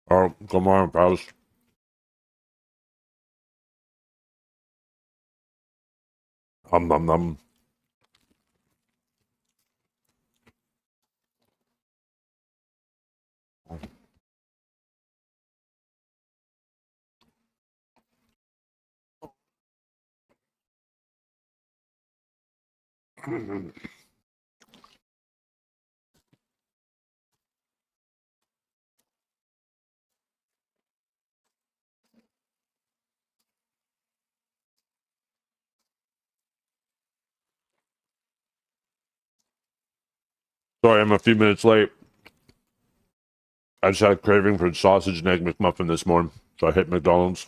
Oh, good morning, pals. Nom nom. Sorry, I'm a few minutes late. I just had a craving for sausage and egg McMuffin this morning, so I hit McDonald's.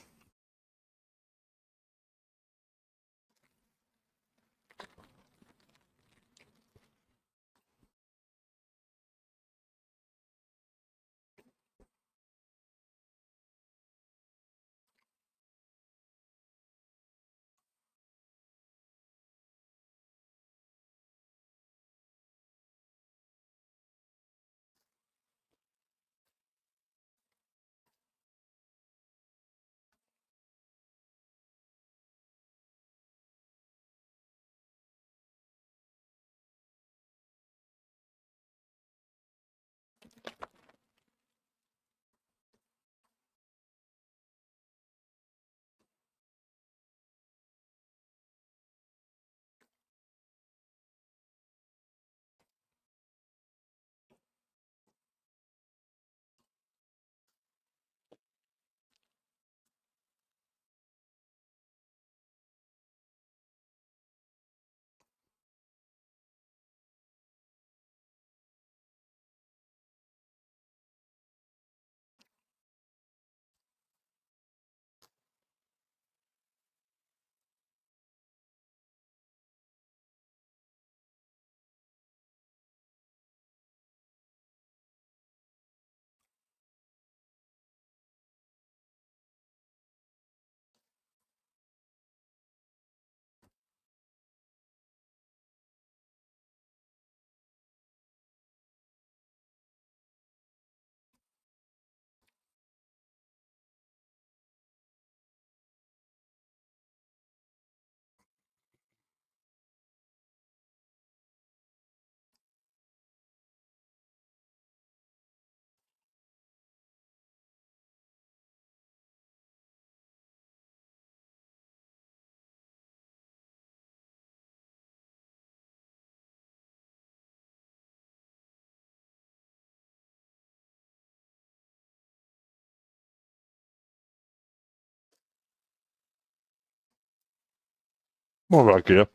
More like you.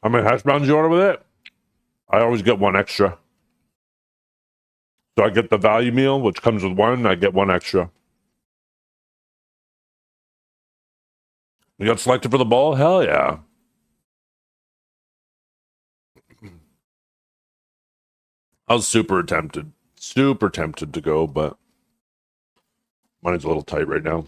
How many hash browns you order with it? I always get one extra. So I get the value meal, which comes with one. I get one extra. You got selected for the bowl? Hell yeah. I was super tempted to go, but money's a little tight right now.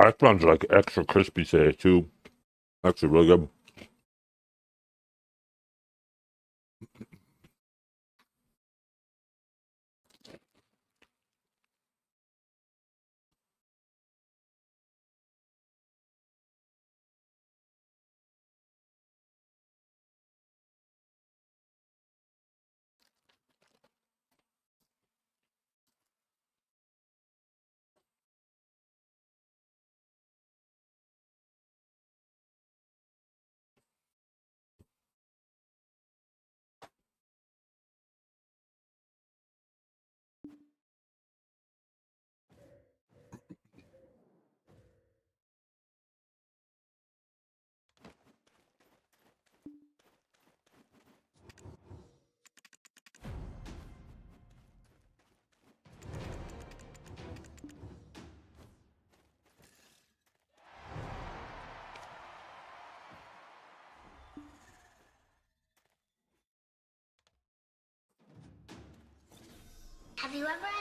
Hash browns are like extra crispy today too. Actually, really good.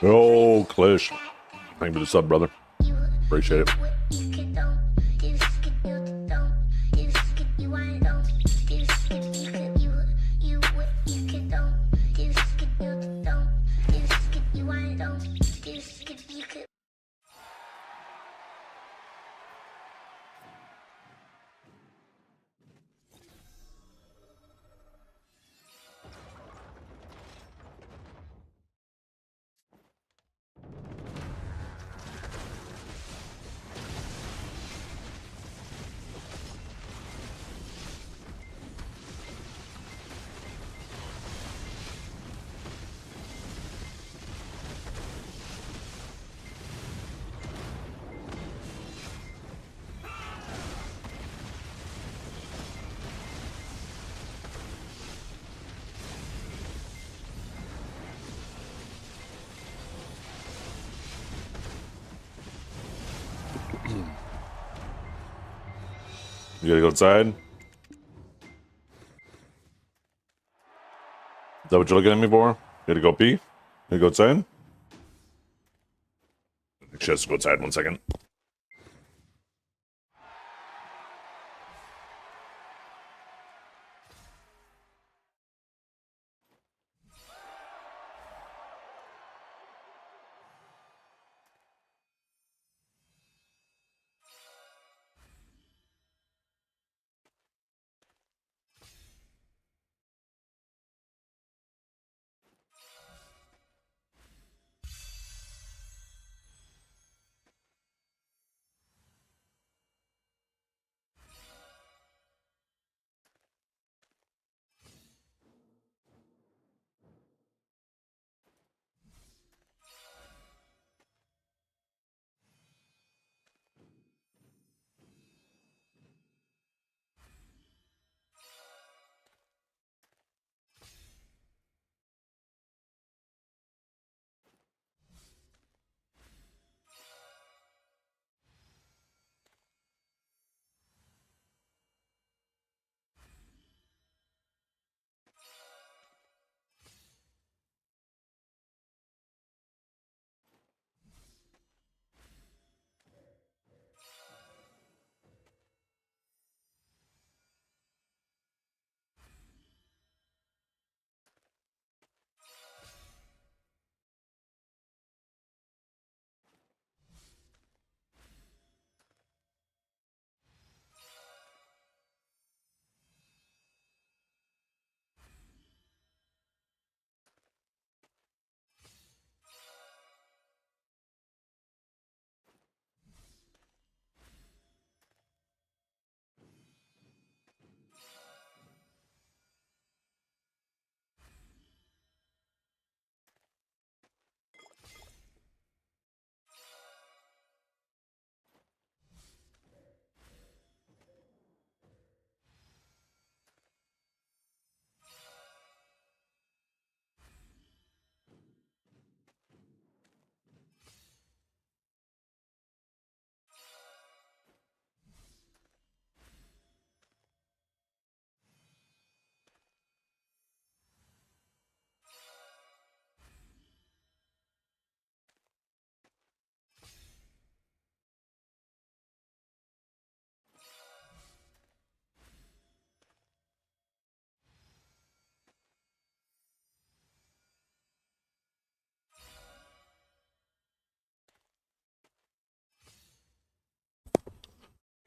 Oh, Klish. Thank you for the sub, brother. Appreciate it. You gotta go inside? Is that what you're looking at me for? You gotta go pee? You gotta go outside? I think she has to go outside 1 second.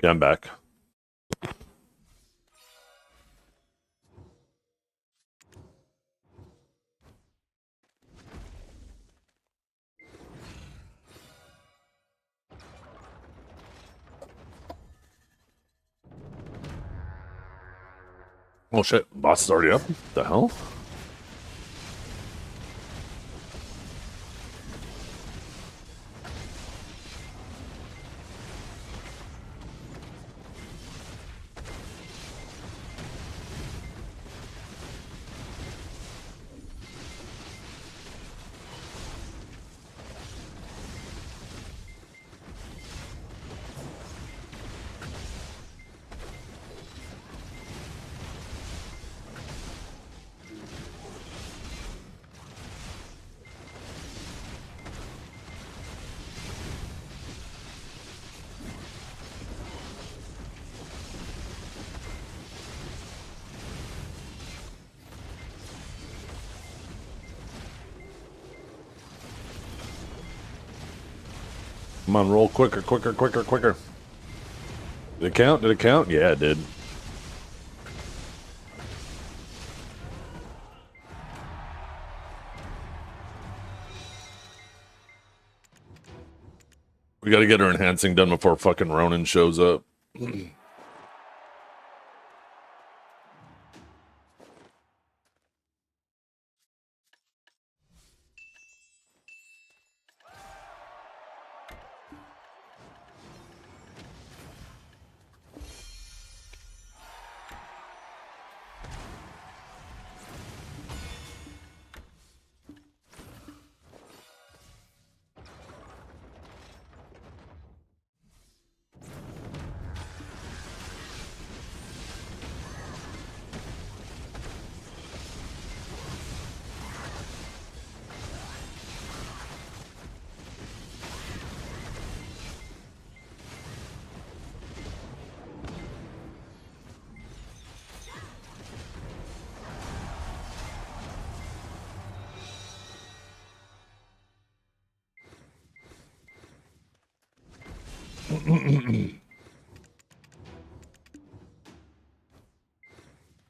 Yeah, I'm back. Oh shit, boss is already up? The hell? Come on, roll quicker, quicker, quicker, quicker. Did it count? Did it count? Yeah, it did. We gotta get our enhancing done before fucking Ronan shows up.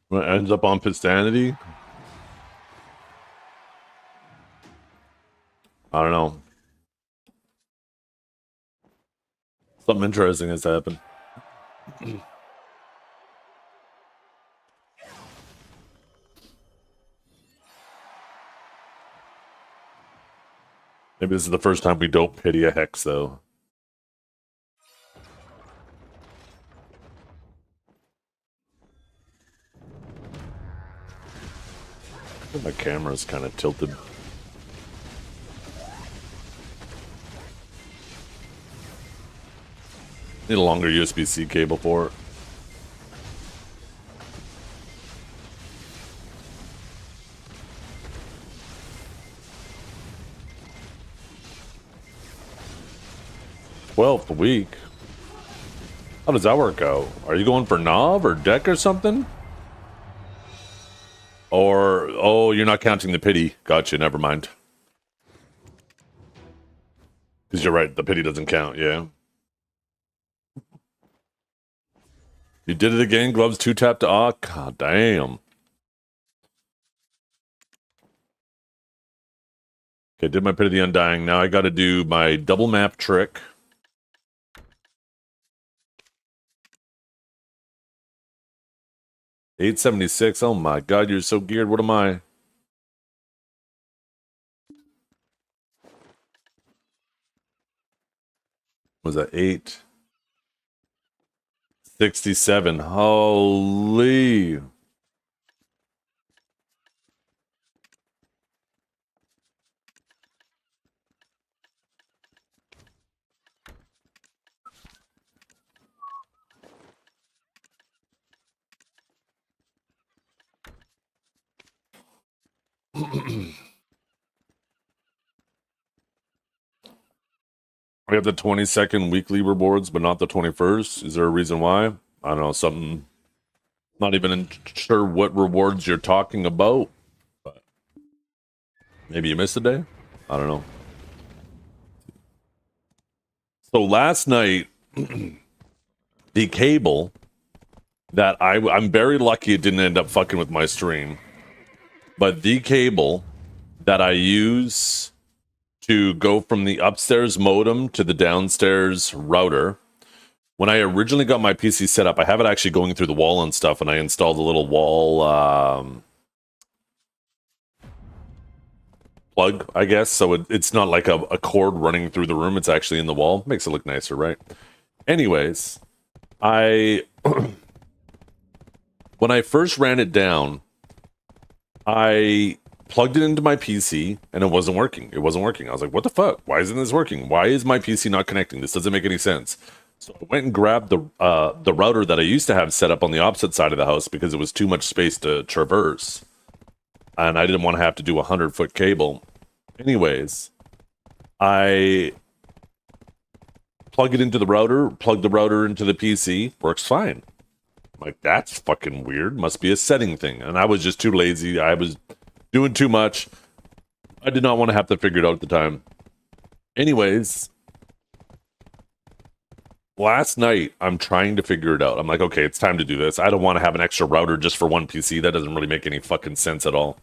What ends up on Pistanity? I don't know. Something interesting has happened. Maybe this is the first time we don't pity a Hex, though. My camera's kind of tilted. Need a longer USB-C cable for it. $12 a week. How does that work out? Are you going for Nov or Deck or something? Or, oh, you're not counting the pity. Gotcha, never mind. Because you're right, the pity doesn't count, yeah. You did it again, gloves 2-tap to ah, god damn. Okay, did my Pit of the Undying. Now I gotta do my double map trick. $876. Oh my god, you're so geared. What am I? Was that 867? Holy. We have the 22nd weekly rewards, but not the 21st. Is there a reason why? I don't know, something. Not even sure what rewards you're talking about. But maybe you missed a day? I don't know. So last night, the cable that I'm very lucky it didn't end up fucking with my stream. But the cable that I use to go from the upstairs modem to the downstairs router, when I originally got my PC set up, I have it actually going through the wall and stuff, and I installed a little wall plug, I guess, so it's not like a cord running through the room, it's actually in the wall. Makes it look nicer, right? Anyways, when I first ran it down, I plugged it into my PC and it wasn't working. It wasn't working. I was like, what the fuck? Why isn't this working? Why is my PC not connecting? This doesn't make any sense. So I went and grabbed the router that I used to have set up on the opposite side of the house because it was too much space to traverse. And I didn't want to have to do a 100-foot cable. Anyways, I plug it into the router, plug the router into the PC, works fine. I'm like, that's fucking weird. Must be a setting thing. And I was just too lazy. I was doing too much. I did not want to have to figure it out at the time. Anyways, last night I'm trying to figure it out. I'm like, okay, it's time to do this. I don't want to have an extra router just for one PC. That doesn't really make any fucking sense at all.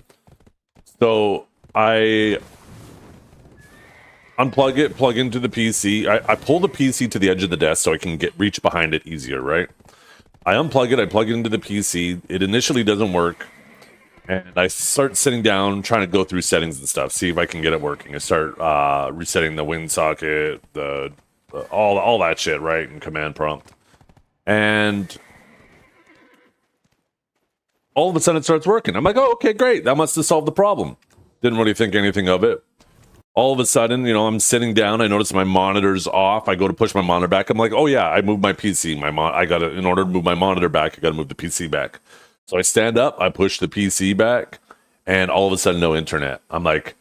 So I unplug it, plug into the PC. I pull the PC to the edge of the desk so I can reach behind it easier, right? I unplug it, I plug it into the PC. It initially doesn't work. And I start sitting down, trying to go through settings and stuff, see if I can get it working. I start resetting the WinSocket, all that shit, right, in command prompt. And all of a sudden it starts working. I'm like, oh, okay, great. That must have solved the problem. Didn't really think anything of it. All of a sudden, you know, I'm sitting down. I notice my monitor's off. I go to push my monitor back. I'm like, oh yeah, I moved my PC. In order to move my monitor back, I got to move the PC back. So I stand up, I push the PC back, and all of a sudden, no internet. I'm like,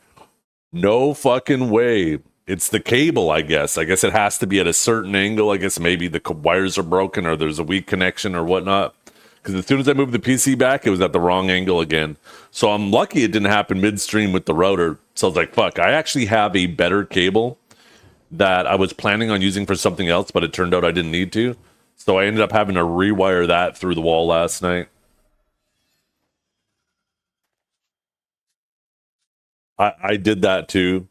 no fucking way. It's the cable, I guess. I guess it has to be at a certain angle. I guess maybe the wires are broken or there's a weak connection or whatnot. Because as soon as I moved the PC back, it was at the wrong angle again. So I'm lucky it didn't happen midstream with the router. So I was like, fuck, I actually have a better cable that I was planning on using for something else, but it turned out I didn't need to. So I ended up having to rewire that through the wall last night. I did that too.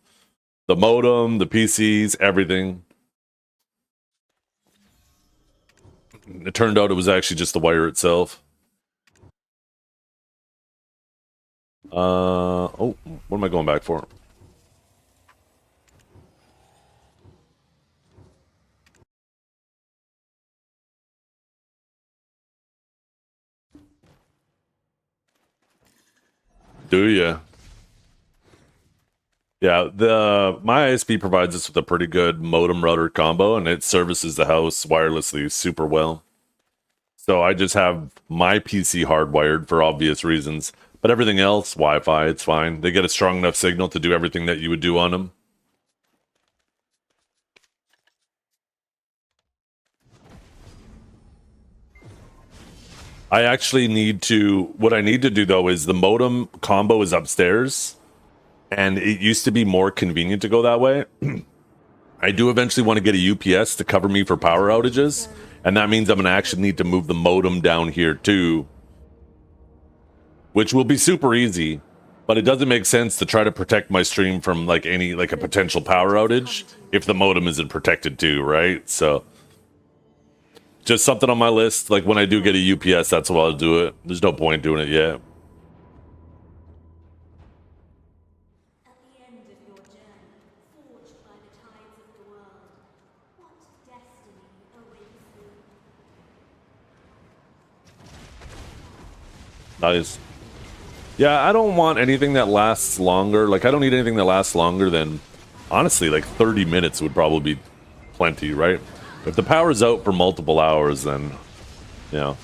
The modem, the PCs, everything. It turned out it was actually just the wire itself. Oh, what am I going back for? Do you? Yeah, my ISP provides us with a pretty good modem router combo, and it services the house wirelessly super well. So I just have my PC hardwired for obvious reasons, but everything else Wi-Fi, it's fine. They get a strong enough signal to do everything that you would do on them. I actually need to. What I need to do though is the modem combo is upstairs, and it used to be more convenient to go that way. I do eventually want to get a UPS to cover me for power outages, and that means I'm going to actually need to move the modem down here too, which will be super easy. But it doesn't make sense to try to protect my stream from like a potential power outage if the modem isn't protected too, right? So just something on my list. Like when I do get a UPS, that's what I'll do it. There's no point doing it yet. Nice. Yeah, I don't want anything that lasts longer. Like, I don't need anything that lasts longer than, honestly, like 30 minutes would probably be plenty, right? If the power's out for multiple hours, then, you know,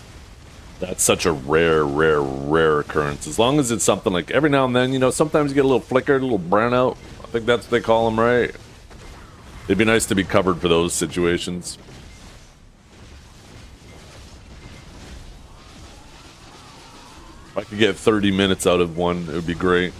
that's such a rare occurrence. As long as it's something like every now and then, you know, sometimes you get a little flicker, a little brownout. I think that's what they call them, right? It'd be nice to be covered for those situations. If I could get 30 minutes out of one, it would be great.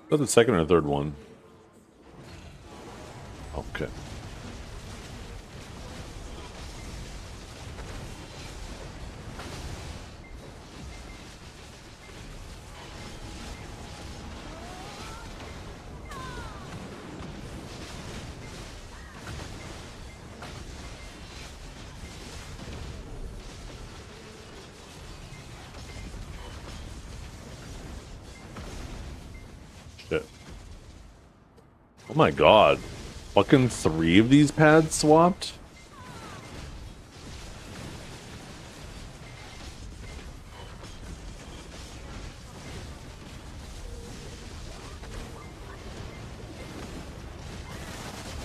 Was the second or third one? Okay. Oh my god. Fucking 3 of these pads swapped?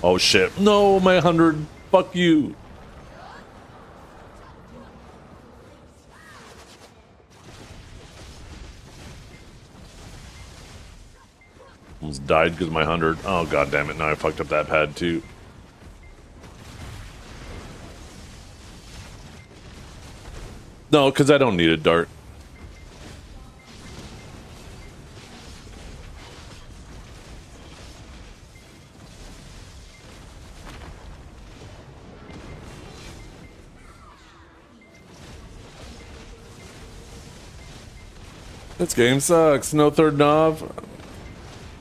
Oh shit. No, my 100. Fuck you. Almost died because of my 100. Oh god damn it. Now I fucked up that pad too. No, because I don't need a dart. This game sucks. No third knob.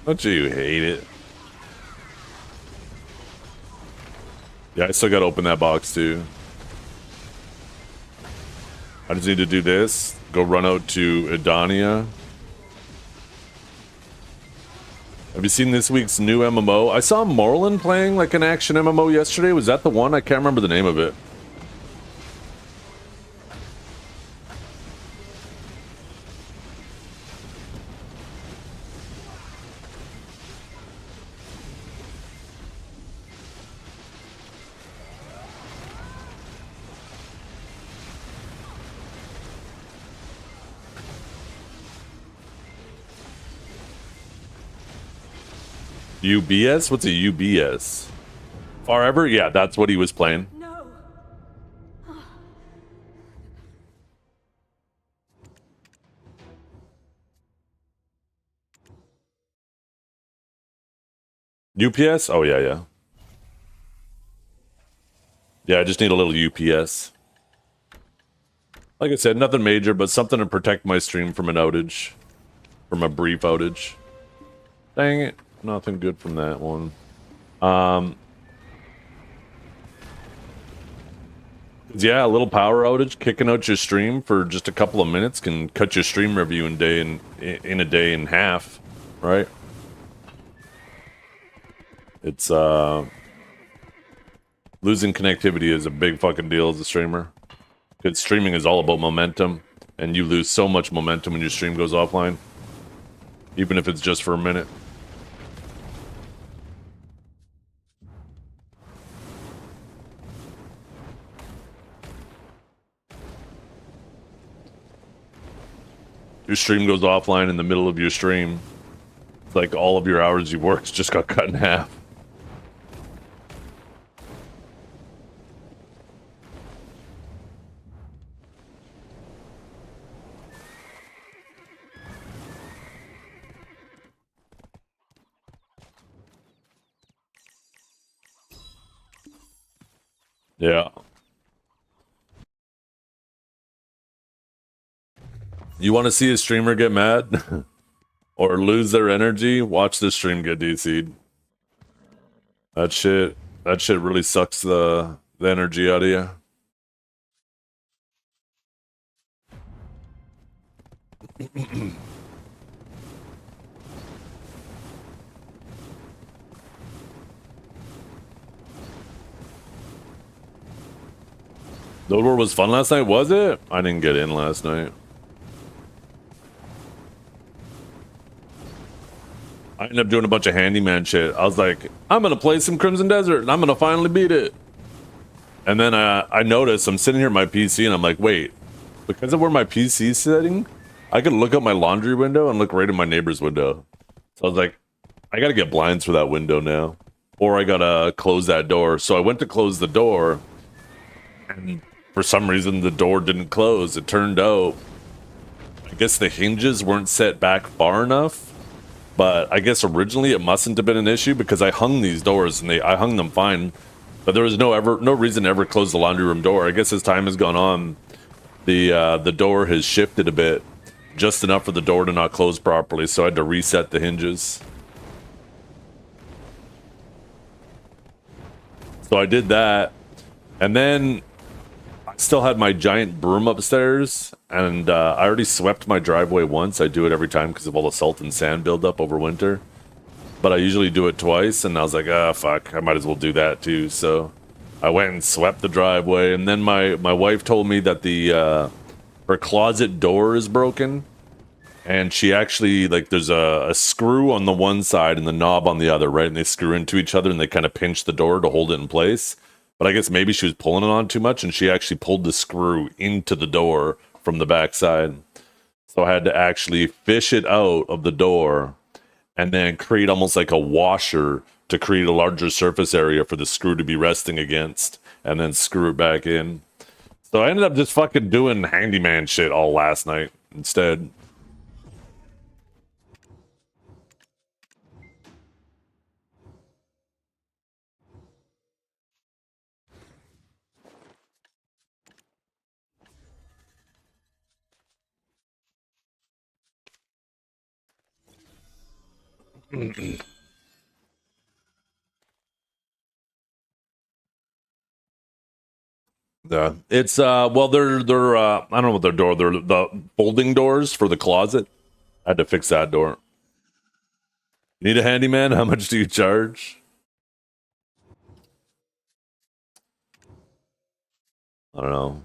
Don't you hate it? Yeah, I still gotta open that box too. I just need to do this. Go run out to Edania. Have you seen this week's new MMO? I saw Morlin playing like an action MMO yesterday. Was that the one? I can't remember the name of it. UBS? What's a UBS? Forever? Yeah, that's what he was playing. No. UPS? Oh, yeah, yeah. Yeah, I just need a little UPS. Like I said, nothing major, but something to protect my stream from an outage. From a brief outage. Dang it. Nothing good from that one. Yeah, a little power outage, kicking out your stream for just a couple of minutes can cut your stream review in a day and half, right? It's losing connectivity is a big fucking deal as a streamer. Because streaming is all about momentum, and you lose so much momentum when your stream goes offline. Even if it's just for a minute. Your stream goes offline in the middle of your stream. It's like all of your hours you worked just got cut in half. Yeah. You want to see a streamer get mad? Or lose their energy? Watch the stream get DC'd. That shit really sucks the energy out of you. Load War was fun last night, was it? I didn't get in last night. I ended up doing a bunch of handyman shit. I was like, I'm gonna play some Crimson Desert and I'm gonna finally beat it. And then I noticed I'm sitting here at my PC and I'm like, wait, because of where my PC's sitting, I could look out my laundry window and look right at my neighbor's window. So I was like, I gotta get blinds for that window now. Or I gotta close that door. So I went to close the door, and for some reason the door didn't close. It turned out, I guess the hinges weren't set back far enough. But I guess originally it mustn't have been an issue because I hung these doors and I hung them fine. But there was no reason to ever close the laundry room door. I guess as time has gone on, the door has shifted a bit, just enough for the door to not close properly. So I had to reset the hinges. So I did that, and then I still had my giant broom upstairs, and I already swept my driveway once. I do it every time because of all the salt and sand buildup over winter. but I usually do it twice, and I was like, ah, fuck, I might as well do that too. So I went and swept the driveway, and then my wife told me that the her closet door is broken, and she actually, like, there's a screw on the one side and the knob on the other, right? And they screw into each other, and they kind of pinch the door to hold it in place. But I guess maybe she was pulling it on too much, and she actually pulled the screw into the door from the backside. So I had to actually fish it out of the door and then create almost like a washer to create a larger surface area for the screw to be resting against, and then screw it back in. So I ended up just fucking doing handyman shit all last night instead. Yeah, it's well, they're I don't know what their door. They're the folding doors for the closet. I had to fix that door. Need a handyman? How much do you charge? I don't know.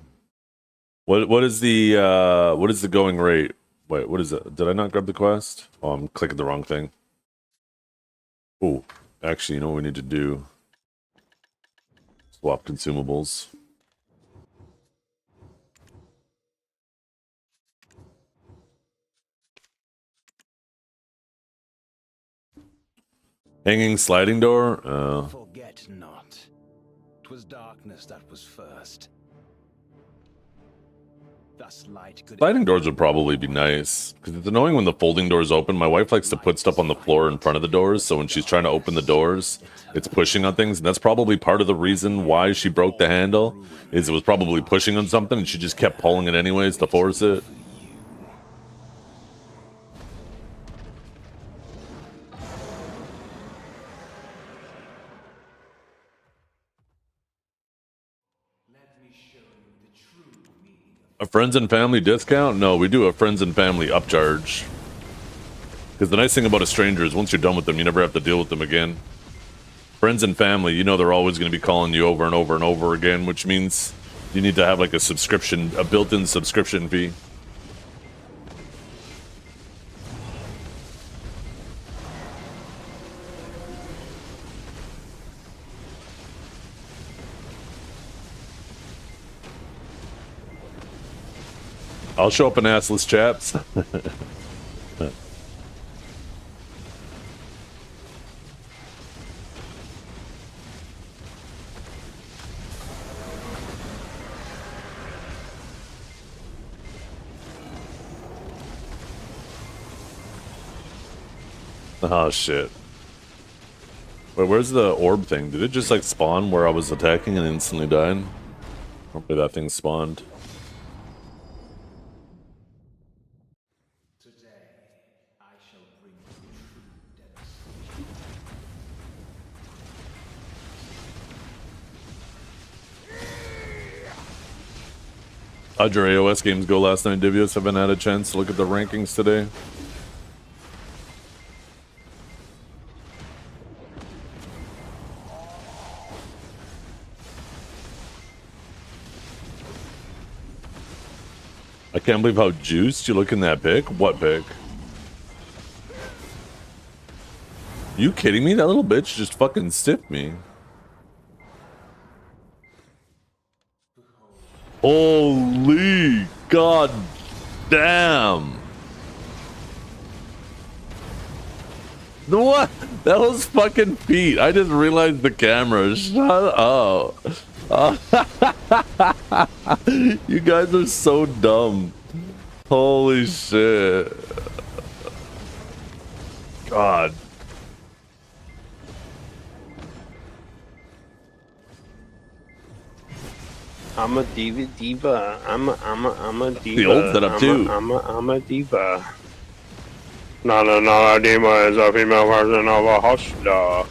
What is the going rate? Wait, what is it? Did I not grab the quest? Oh, I'm clicking the wrong thing. Oh, actually, you know what we need to do? Swap consumables. Hanging sliding door? Forget not. 'Twas darkness that was first. Thus light could Sliding doors would probably be nice, because it's annoying when the folding doors open. My wife likes to put stuff on the floor in front of the doors, so when she's trying to open the doors, it's pushing on things, and that's probably part of the reason why she broke the handle, is it was probably pushing on something, and she just kept pulling it anyways to force it. A friends and family discount? No, we do a friends and family upcharge. Because the nice thing about a stranger is once you're done with them, you never have to deal with them again. Friends and family, you know they're always going to be calling you over and over and over again, which means you need to have like a subscription, a built-in subscription fee. I'll show up in assless chaps. Oh shit. Wait, where's the orb thing? Did it just like spawn where I was attacking and instantly died? Hopefully that thing spawned. How'd your AOS games go last night, Divios? Haven't had a chance to look at the rankings today. I can't believe how juiced you look in that pic. What pic? You kidding me? That little bitch just fucking stiffed me. Holy god damn. What? That was fucking feet. I just realized the camera. Shut up. You guys are so dumb. Holy shit. God. I'm a diva. I'm a diva. The old setup too. I'm a diva. No, a diva is a female version of a hustler.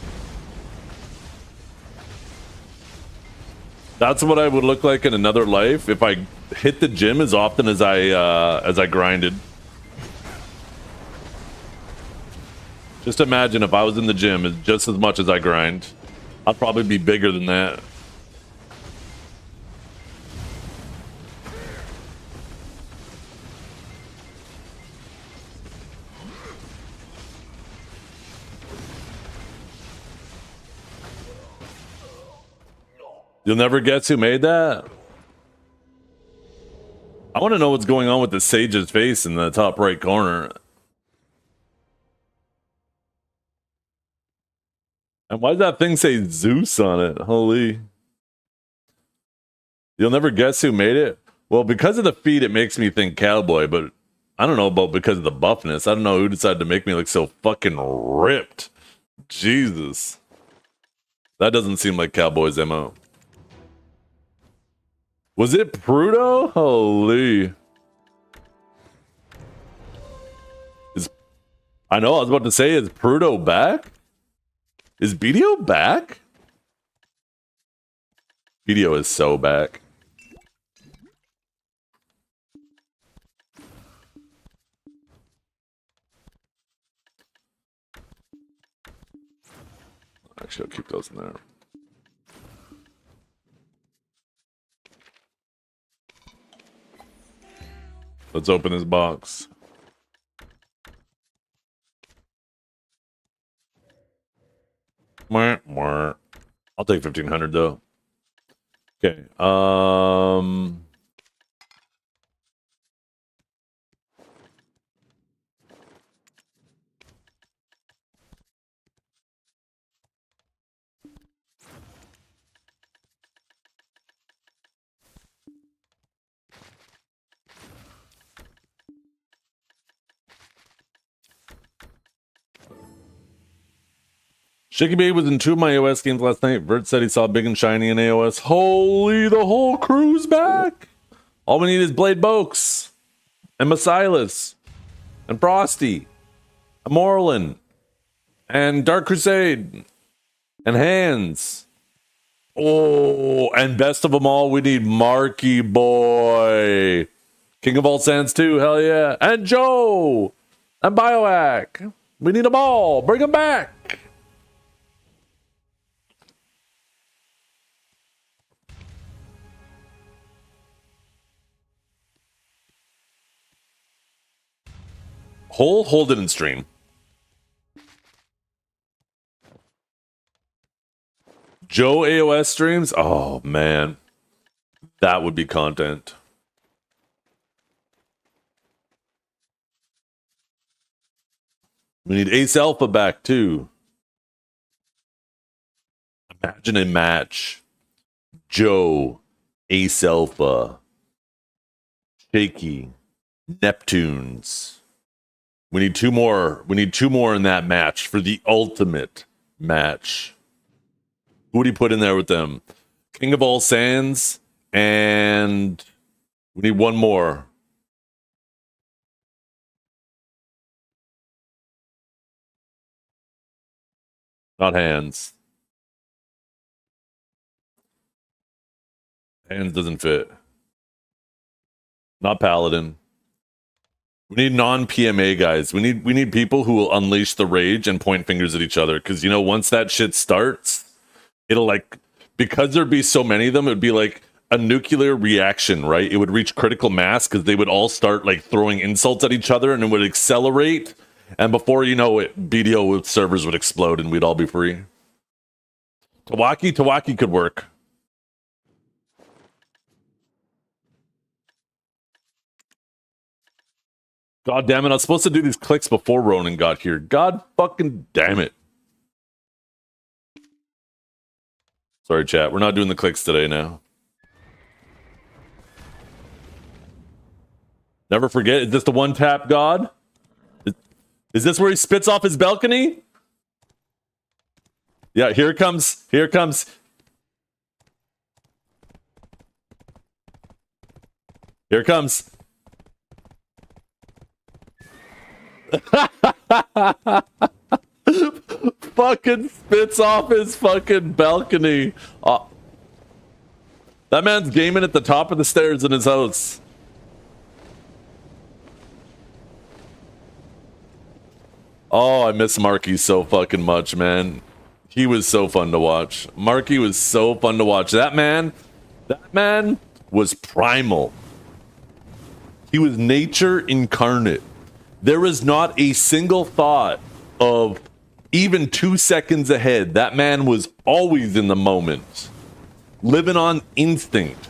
That's what I would look like in another life if I hit the gym as often as I grinded. Just imagine if I was in the gym just as much as I grind. I'd probably be bigger than that. You'll never guess who made that? I want to know what's going on with the sage's face in the top right corner. And why does that thing say Zeus on it? Holy. You'll never guess who made it? Well, because of the feet, it makes me think cowboy, but I don't know about because of the buffness. I don't know who decided to make me look so fucking ripped. Jesus. That doesn't seem like Cowboy's MO. Was it Prudo? Holy. I know, I was about to say, is Prudo back? Is BDO back? BDO is so back. Actually, I'll keep those in there. Let's open this box. I'll take 1,500 though. Okay. Shaky Babe was in 2 of my AOS games last night. Vert said he saw Big and Shiny in AOS. Holy, the whole crew's back! All we need is Blade Bokes, and Masilas, and Frosty, and Morlin, and Dark Crusade, and Hands. Oh, and best of them all, we need Marky Boy. King of All Sands too, hell yeah. And Joe, and Biohack. We need them all. Bring them back. Hold it in stream. Joe AOS streams? Oh, man. That would be content. We need Ace Alpha back, too. Imagine a match. Joe, Ace Alpha, Shaky, Neptunes. We need 2 more. We need 2 more in that match for the ultimate match. Who would he put in there with them? King of All Sands, and we need 1 more. Not Hands. Hands doesn't fit. Not Paladin. We need non-PMA guys. We need people who will unleash the rage and point fingers at each other. Because, you know, once that shit starts, it'll like, because there'd be so many of them, it'd be like a nuclear reaction, right? It would reach critical mass because they would all start like throwing insults at each other and it would accelerate. And before you know it, BDO servers would explode and we'd all be free. Tawaki could work. God damn it, I was supposed to do these clicks before Ronan got here. God fucking damn it. Sorry, chat. We're not doing the clicks today now. Never forget, is this the one-tap god? Is this where he spits off his balcony? Yeah, here it comes. Here it comes. Here it comes. Fucking spits off his fucking balcony. That man's gaming at the top of the stairs in his house. Oh, I miss Marky so fucking much, man. He was so fun to watch. Marky was so fun to watch. That man was primal. He was nature incarnate. There was not a single thought of even 2 seconds ahead. That man was always in the moment, living on instinct.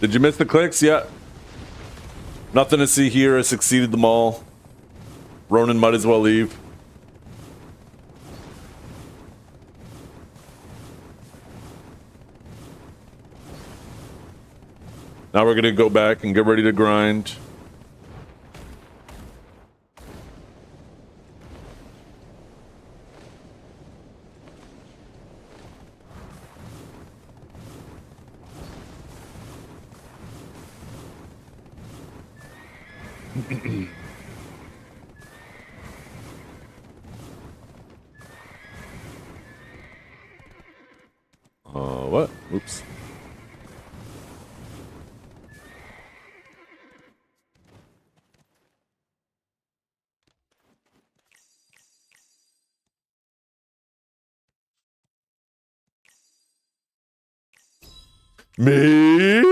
Did you miss the clicks? Yeah. Nothing to see here. I succeeded them all. Ronan might as well leave. Now we're gonna go back and get ready to grind. What? Oops. Me?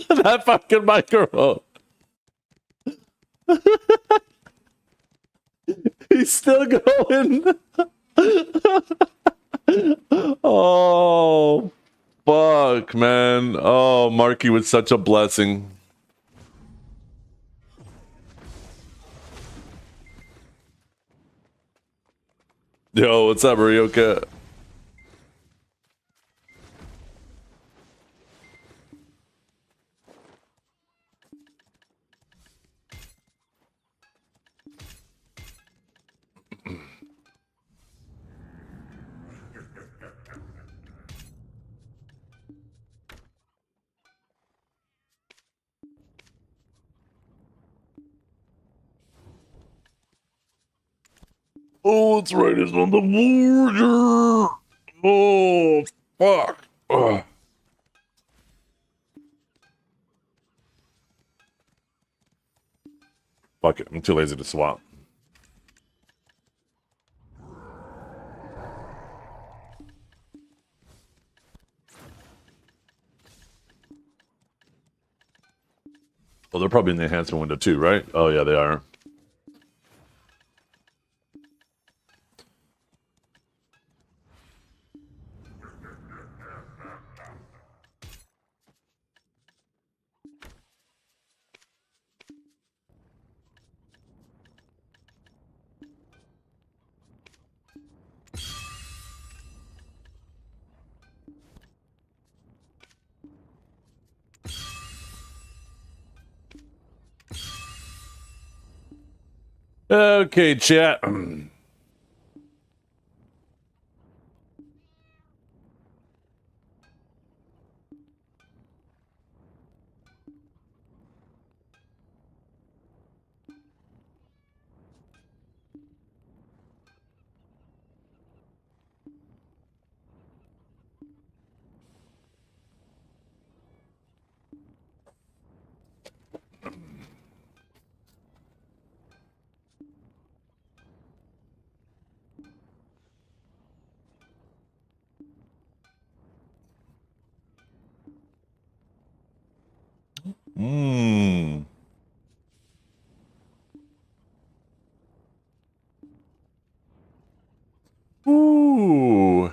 That fucking microphone. He's still going. Oh, fuck, man. Oh, Marky was such a blessing. Yo, what's up, Ryoka? Oh, that's right. It's on the border. Oh, fuck. Ugh. Fuck it. I'm too lazy to swap. Well, they're probably in the enhancement window too, right? Oh, yeah, they are. Okay, chat. Mmm. Ooh.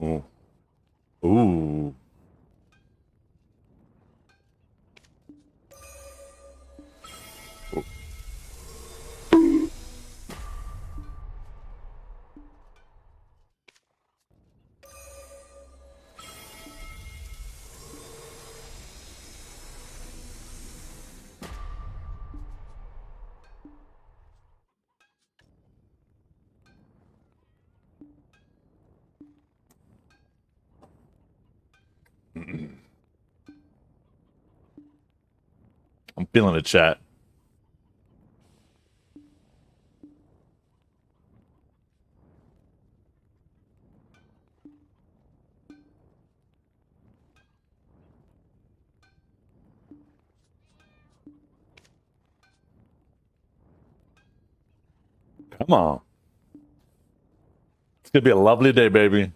Ooh. Ooh. I'm feeling it, chat. Come on. It's gonna be a lovely day, baby.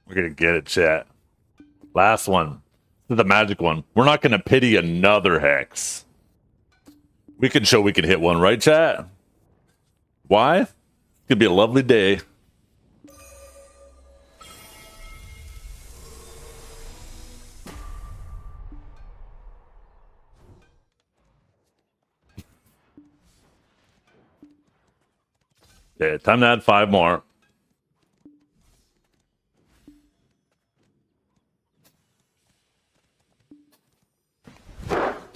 We're gonna get it, chat. Last one. This is the magic one. We're not gonna pity another hex. We can show we can hit one, right, chat? Why? It's gonna be a lovely day. Okay, time to add 5 more.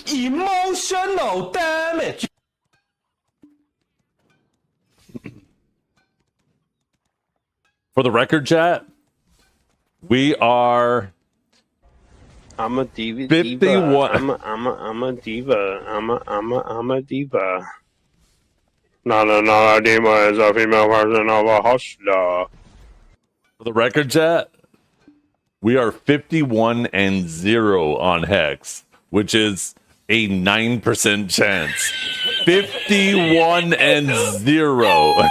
Emotional damage. For the record, chat, we are I'm a diva. 51. I'm a diva. I'm a diva. Not a diva is a female version of a hustler. For the record, chat, we are 51-0 on Hex, which is a 9% chance. 51-0.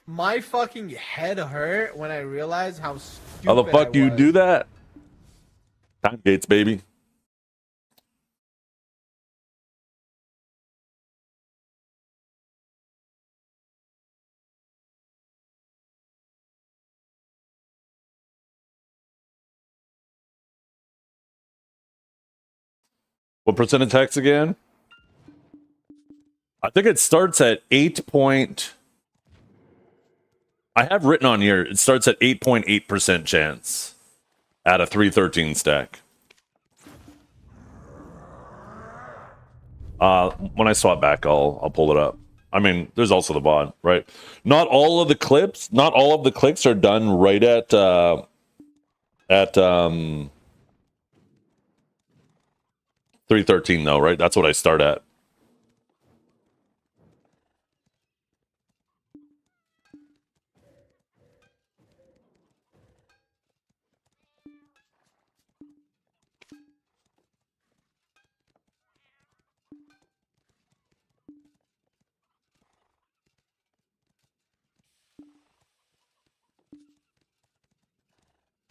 My fucking head hurt when I realized how stupid How the fuck I do you was. do that? Time gates, baby. What percent of text again? I think it starts at 8 point. I have written on here, it starts at 8.8% chance at a 313 stack. When I swap back, I'll pull it up. I mean, there's also the VOD, right? Not all of the clicks are done right at 313 though, right? That's what I start at.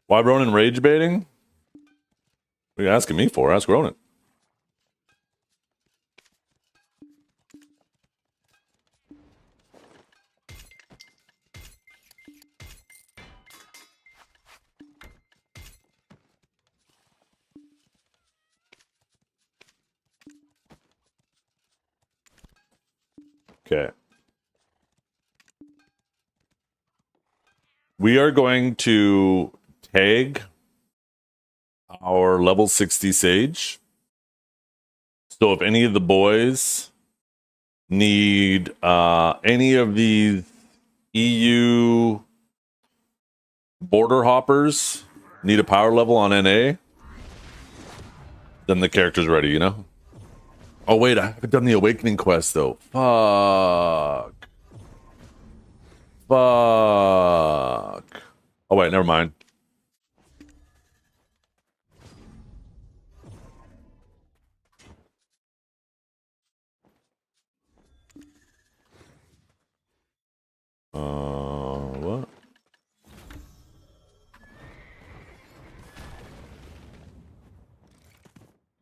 Why Ronan rage baiting? What are you asking me for? Ask Ronan. Okay. We are going to tag our level 60 Sage. So if any of the boys need any of these EU border hoppers, need a power level on NA, then the character's ready, you know? Oh wait, I haven't done the Awakening quest though. Fuck. Oh wait, never mind.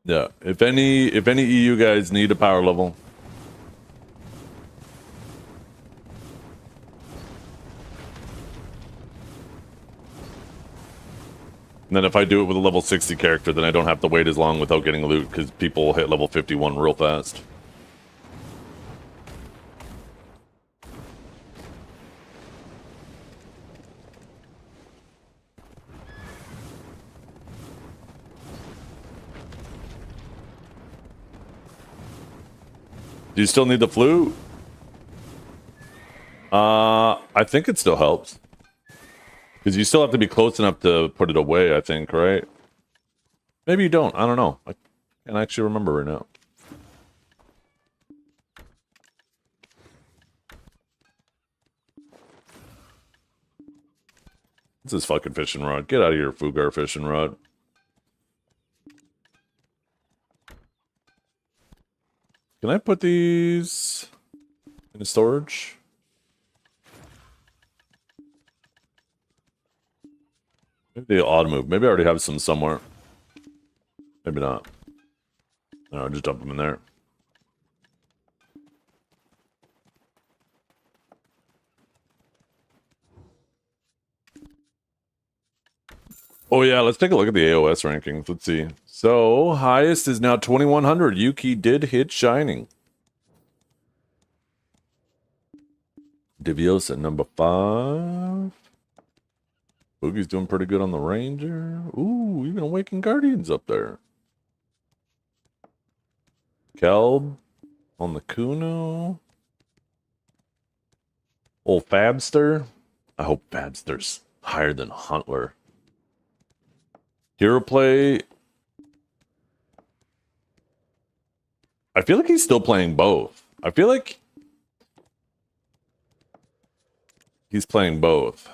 Yeah. If any EU guys need a power level. And then if I do it with a level 60 character, then I don't have to wait as long without getting loot, because people hit level 51 real fast. Do you still need the flute? I think it still helps. Because you still have to be close enough to put it away, I think, right? Maybe you don't. I don't know. I can't actually remember right now. What's this fucking fishing rod? Get out of here, Fugar fishing rod. Can I put these in storage? Maybe they auto move. Maybe I already have some somewhere. Maybe not. No, I'll just dump them in there. Oh yeah, let's take a look at the AOS rankings. Let's see. So, highest is now 2100. Yuki did hit Shining. Divios at number 5. Boogie's doing pretty good on the Ranger. Ooh, even Awakened Guardian's up there. Kelb on the Kuno. Old Fabster. I hope Fabster's higher than Huntler. Hero Play. I feel like he's still playing both. I feel like he's playing both.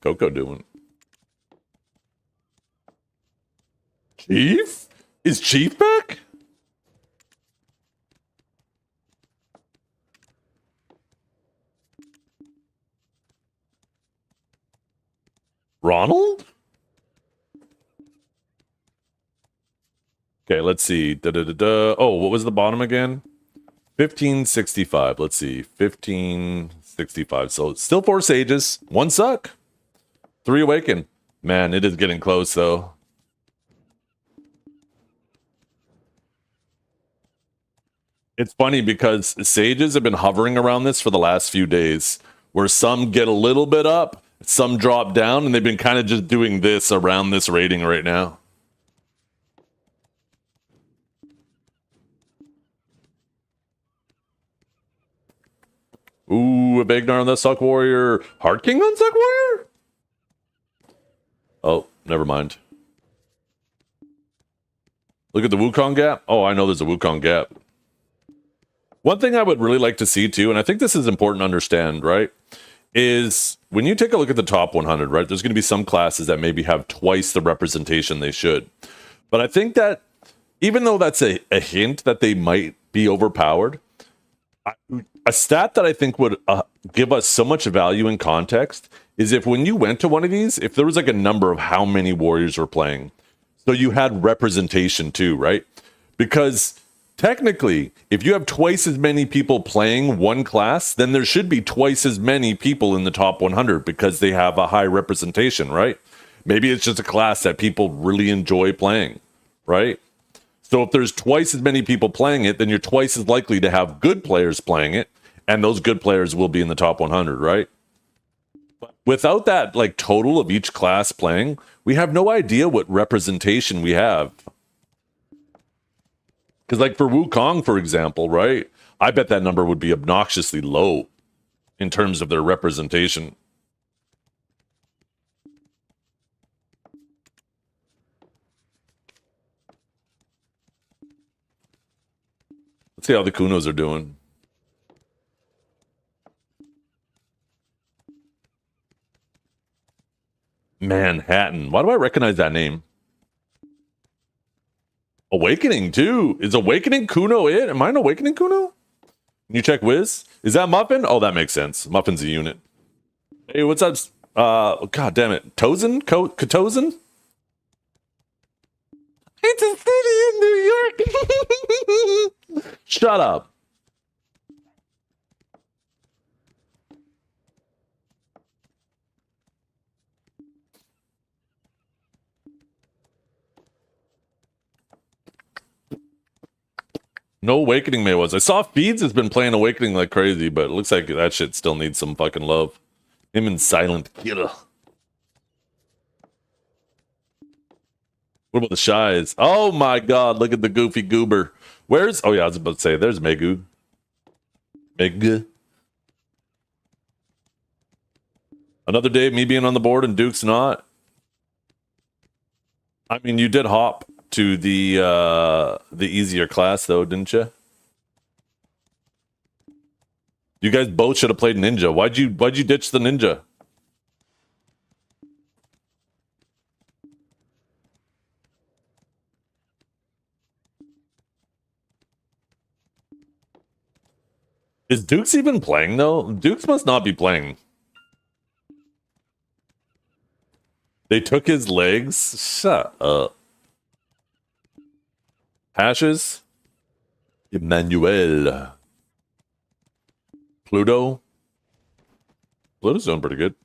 Coco doing. Chief? Is Chief back? Ronald? Okay, let's see. Oh, what was the bottom again? 1565. Let's see. 1565. So still 4 Sages. 1 Suck. 3 Awaken. Man, it is getting close, though. It's funny because Sages have been hovering around this for the last few days, where some get a little bit up, some drop down, and they've been kind of just doing this around this rating right now. Ooh, a Bagnar on the Suck Warrior. Heart King on Suck Warrior? Oh, never mind. Look at the Wukong gap. Oh, I know there's a Wukong gap. One thing I would really like to see too, and I think this is important to understand, right, is when you take a look at the top 100, right, there's going to be some classes that maybe have twice the representation they should. But I think that even though that's a hint that they might be overpowered, a stat that I think would give us so much value in context is if when you went to one of these, if there was like a number of how many warriors were playing, so you had representation too, right? Because technically, if you have twice as many people playing one class, then there should be twice as many people in the top 100 because they have a high representation, right? Maybe it's just a class that people really enjoy playing, right? So if there's twice as many people playing it, then you're twice as likely to have good players playing it, and those good players will be in the top 100, right? But without that, like, total of each class playing, we have no idea what representation we have. Because, like, for Wukong, for example, right? I bet that number would be obnoxiously low in terms of their representation. Let's see how the Kunos are doing. Manhattan. Why do I recognize that name? Awakening, too. Is Awakening Kuno it? Am I an Awakening Kuno? Can you check Wiz? Is that Muffin? Oh, that makes sense. Muffin's a unit. Hey, what's up, God damn it. Tozen? Katozen? It's a city in New York. Shut up. No Awakening May was. I saw Feeds has been playing Awakening like crazy, but it looks like that shit still needs some fucking love. Him and Silent Killer. What about the Shies? Oh my god, look at the goofy goober. Where's... Oh yeah, I was about to say, there's Megu. Meg. Another day of me being on the board and Duke's not. I mean, you did hop to the easier class though, didn't you? You guys both should have played Ninja. Why'd you ditch the Ninja? Is Dukes even playing though? Dukes must not be playing. They took his legs? Shut up. Hashes? Emmanuel. Pluto? Pluto's doing pretty good.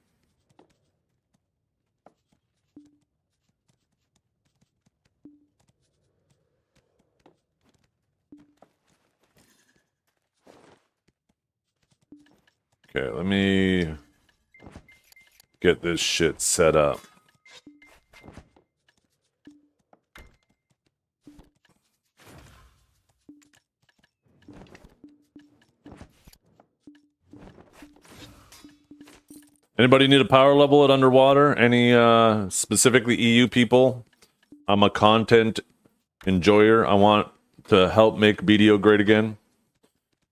Okay, let me get this shit set up. Anybody need a power level at underwater? Any specifically EU people? I'm a content enjoyer. I want to help make BDO great again.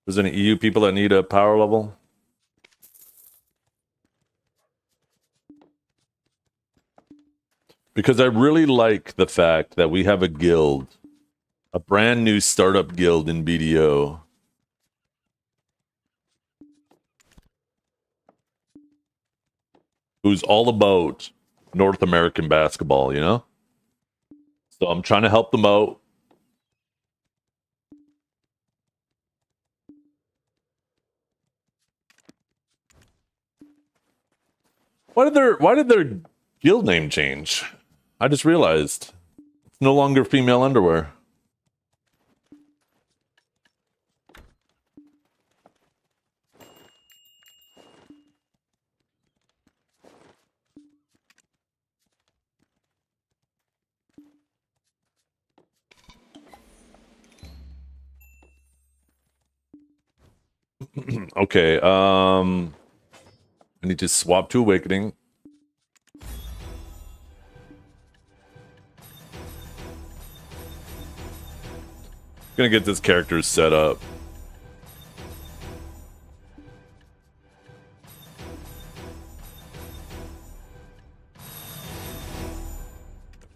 There's any EU people that need a power level? Because I really like the fact that we have a guild, a brand new startup guild in BDO. Who's all about North American basketball, you know? So I'm trying to help them out. Why did their guild name change? I just realized. It's no longer female underwear. Okay, I need to swap to Awakening. Gonna get this character set up.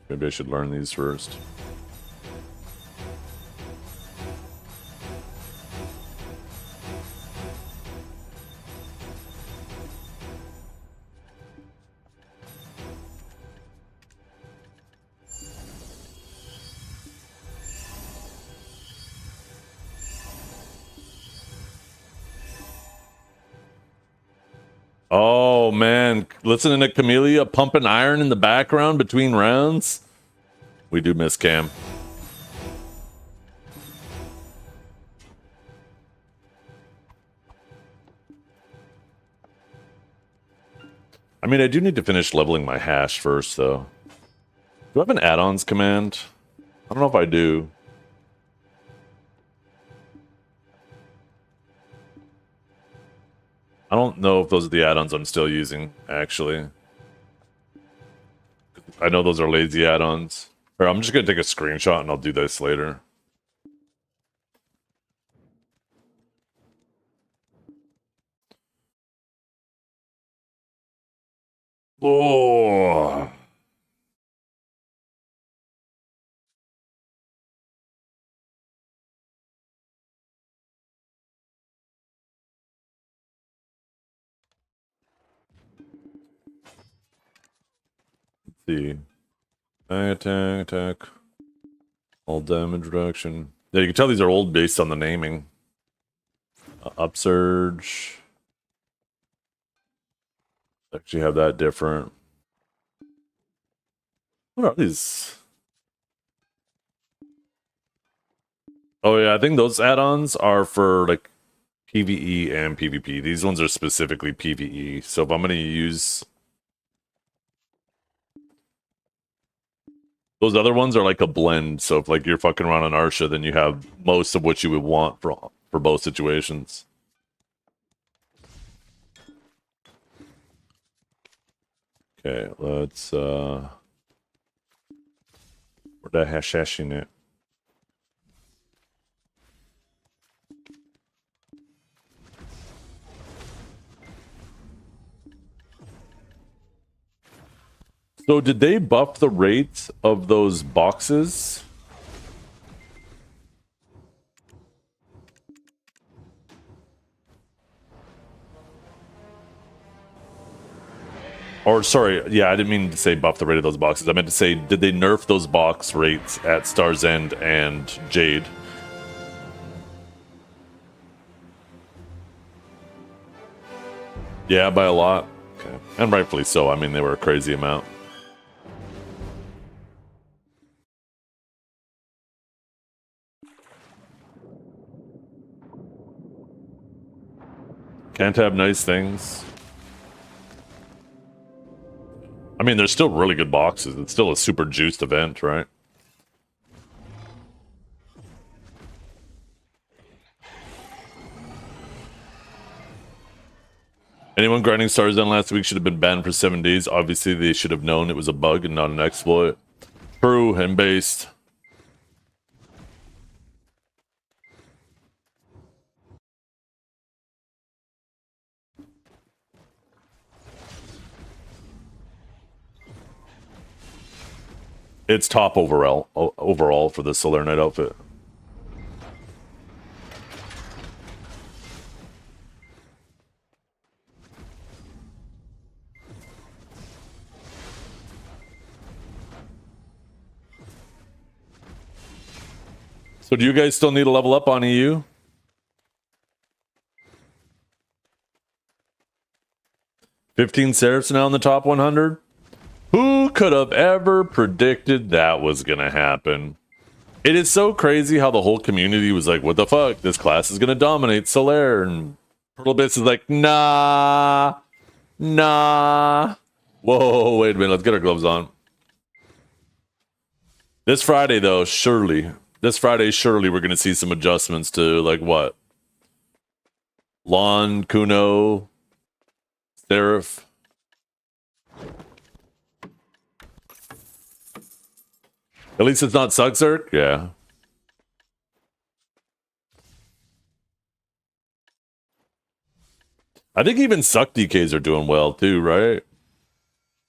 Maybe I should learn these first. Oh man, listening to Camellia pumping iron in the background between rounds. We do miss Cam. I mean, I do need to finish leveling my hash first, though. Do I have an add-ons command? I don't know if I do. I don't know if those are the add-ons I'm still using, actually. I know those are lazy add-ons. Or I'm just going to take a screenshot and I'll do this later. Oh. see. Attack. All damage reduction. Yeah, you can tell these are old based on the naming. Upsurge. Actually have that different. What are these? Oh yeah, I think those add-ons are for like PvE and PvP. These ones are specifically PvE. So if I'm going to use... Those other ones are like a blend. So if like you're fucking around on Arsha, then you have most of what you would want for both situations. Okay, let's we're hashing it. So did they buff the rate of those boxes? Or sorry, yeah, I didn't mean to say buff the rate of those boxes. I meant to say, did they nerf those box rates at Star's End and Jade? Yeah, by a lot. Okay. And rightfully so. I mean, they were a crazy amount. Can't have nice things. I mean, they're still really good boxes. It's still a super juiced event, right? Anyone grinding Star's End last week should have been banned for 7 days. Obviously, they should have known it was a bug and not an exploit. True and based. It's top overall for the Solar Knight outfit. So do you guys still need to level up on EU? $15 Seraphs now in the top 100? Who could have ever predicted that was going to happen? It is so crazy how the whole community was like, what the fuck? This class is going to dominate Solaire. And Perlbis is like, nah. Whoa, wait a minute. Let's get our gloves on. This Friday, though, surely we're going to see some adjustments to, like, what? Lon, Kuno, Seraph. At least it's not Suxurk? Yeah. I think even Suck DKs are doing well too, right?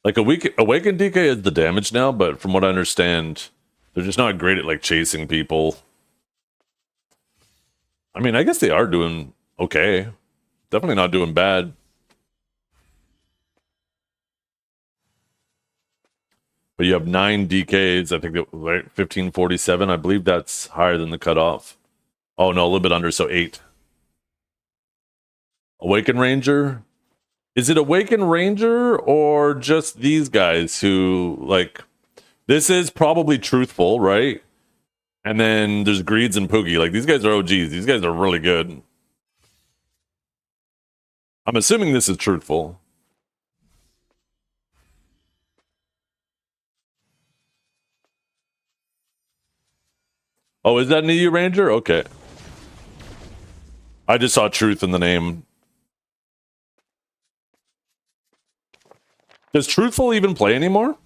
Like Awakened DK is the damage now, but from what I understand, they're just not great at like chasing people. I mean, I guess they are doing okay. Definitely not doing bad. But you have 9 DKs. I think that right, 1547. I believe that's higher than the cutoff. Oh no, a little bit under, so 8. Awaken Ranger. Is it Awaken Ranger or just these guys who like? This is probably Truthful, right? And then there's Greeds and Poogie. Like these guys are OGs. These guys are really good. I'm assuming this is Truthful. Oh, is that an EU Ranger? Okay. I just saw Truth in the name. Does Truthful even play anymore?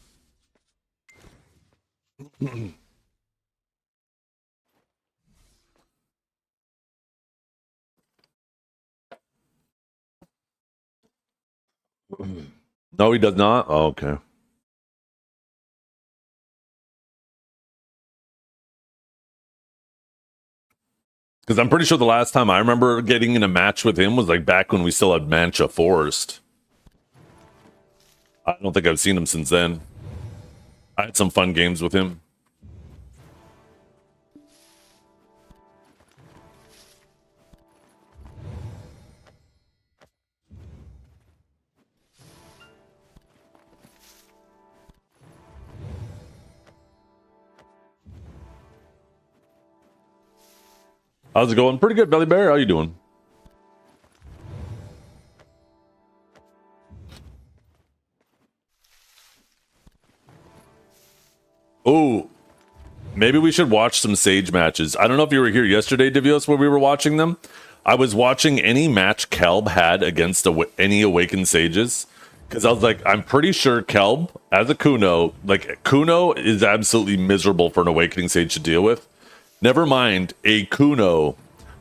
No, he does not? Oh, okay. Because I'm pretty sure the last time I remember getting in a match with him was like back when we still had Mancha Forest. I don't think I've seen him since then. I had some fun games with him. How's it going? Pretty good, Belly Bear. How you doing? Oh, maybe we should watch some Sage matches. I don't know if you were here yesterday, Divios, where we were watching them. I was watching any match Kelb had against any Awakened Sages. Because I was like, I'm pretty sure Kelb, as a Kuno, like, Kuno is absolutely miserable for an Awakening Sage to deal with. Never mind a Kuno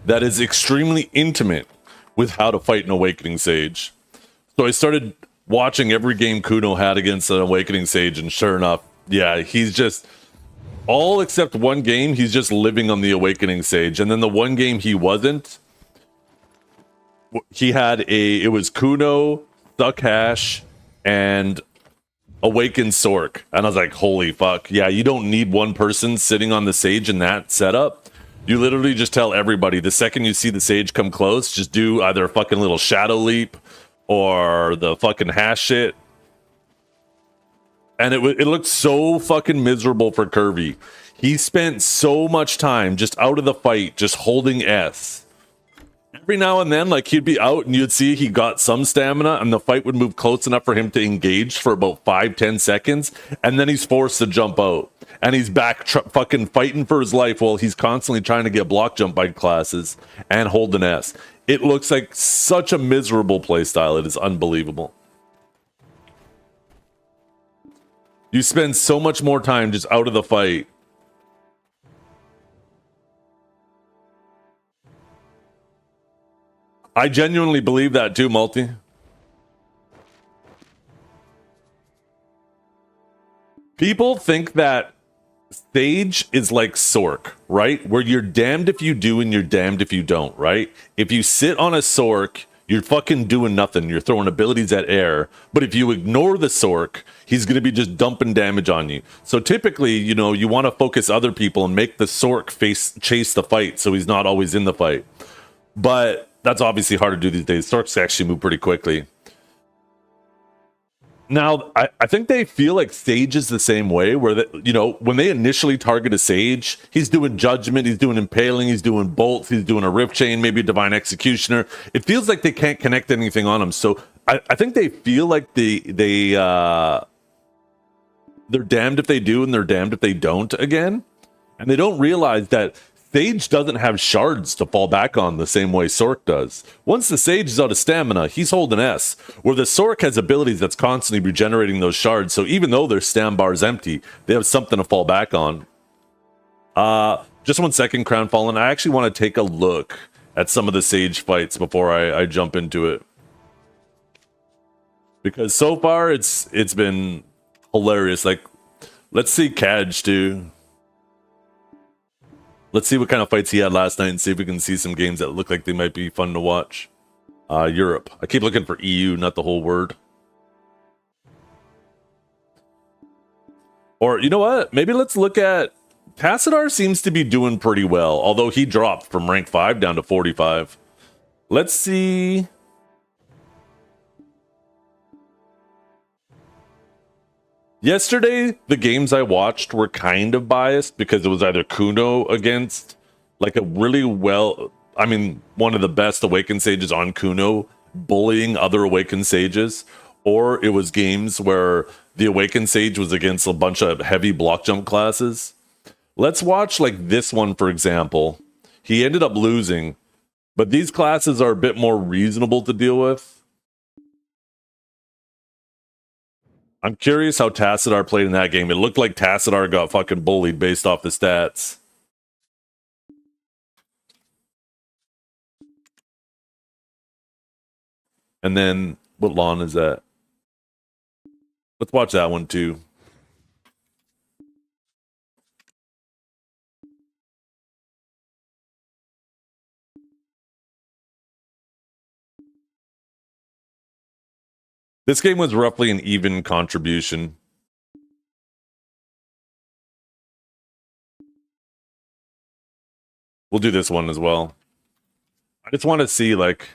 that is extremely intimate with how to fight an Awakening Sage. So I started watching every game Kuno had against an Awakening Sage, and sure enough, yeah, he's just all except one game, he's just living on the Awakening Sage. And then the one game he wasn't, he had it was Kuno, Suckhash, and Awakened Sork. And I was like, holy fuck. Yeah, you don't need one person sitting on the Sage in that setup. You literally just tell everybody the second you see the Sage come close, just do either a fucking little Shadow Leap or the fucking hash shit. And it looked so fucking miserable for Kirby. He spent so much time just out of the fight, just holding S. Every now and then, like, he'd be out and you'd see he got some stamina and the fight would move close enough for him to engage for about 5-10 seconds. And then he's forced to jump out. And he's back fucking fighting for his life while he's constantly trying to get block jump by classes and hold an S. It looks like such a miserable playstyle. It is unbelievable. You spend so much more time just out of the fight. I genuinely believe that too, Multi. People think that Sage is like Sork, right? Where you're damned if you do and you're damned if you don't, right? If you sit on a Sork, you're fucking doing nothing. You're throwing abilities at air. But if you ignore the Sork, he's going to be just dumping damage on you. So typically, you know, you want to focus other people and make the Sork chase the fight so he's not always in the fight. But that's obviously hard to do these days. Sorks actually move pretty quickly. Now, I think they feel like Sage is the same way, where, you know, when they initially target a Sage, he's doing Judgment, he's doing Impaling, he's doing Bolts, he's doing a Rift Chain, maybe a Divine Executioner. It feels like they can't connect anything on him. So I think they feel like they're damned if they do and they're damned if they don't again. And they don't realize that Sage doesn't have shards to fall back on the same way Sork does. Once the Sage is out of stamina, he's holding S, where the Sork has abilities that's constantly regenerating those shards, so even though their stam bar is empty, they have something to fall back on. Just 1 second, Crown Fallen. I actually want to take a look at some of the Sage fights before I jump into it. Because so far, it's been hilarious. Like, let's see Kaj too. Let's see what kind of fights he had last night and see if we can see some games that look like they might be fun to watch. Europe. I keep looking for EU, not the whole word. Or, you know what? Maybe let's look at... Tassadar seems to be doing pretty well, although he dropped from rank 5 down to 45. Let's see... Yesterday, the games I watched were kind of biased because it was either Kuno against like a really one of the best Awakened Sages on Kuno bullying other Awakened Sages, or it was games where the Awakened Sage was against a bunch of heavy block jump classes. Let's watch like this one, for example. He ended up losing, but these classes are a bit more reasonable to deal with. I'm curious how Tassadar played in that game. It looked like Tassadar got fucking bullied based off the stats. And then, what lawn is that? Let's watch that one too. This game was roughly an even contribution. We'll do this one as well. I just want to see, like,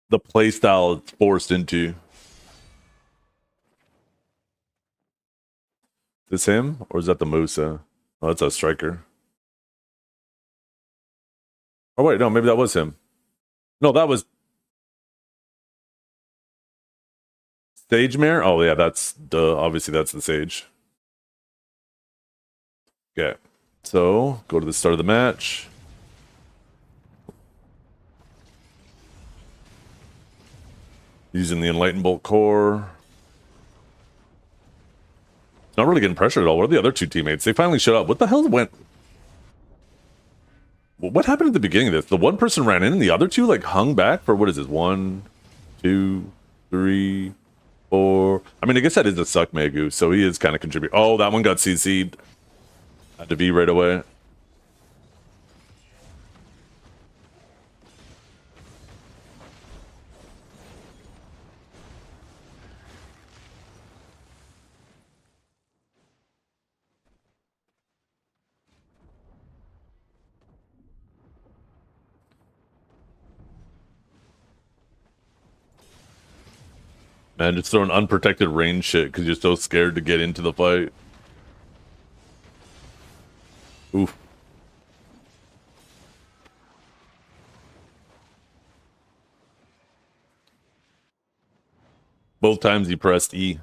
the playstyle it's forced into. Is this him? Or is that the Musa? Oh, that's a striker. Oh, wait, no, maybe that was him. No, that was Sage Mare? Oh, yeah, that's obviously that's the Sage. Okay, so go to the start of the match. Using the Enlightened Bolt core. Not really getting pressured at all. What are the other two teammates? They finally showed up. What the hell went... What happened at the beginning of this? The one person ran in and the other two like hung back for, what is this? 1, 2, 3, 4. I mean, I guess that is a suck Megu, so he is kind of contributing. Oh, that one got CC'd. Had to be right away. Man, just throwing unprotected range shit because you're so scared to get into the fight. Oof. Both times he pressed E.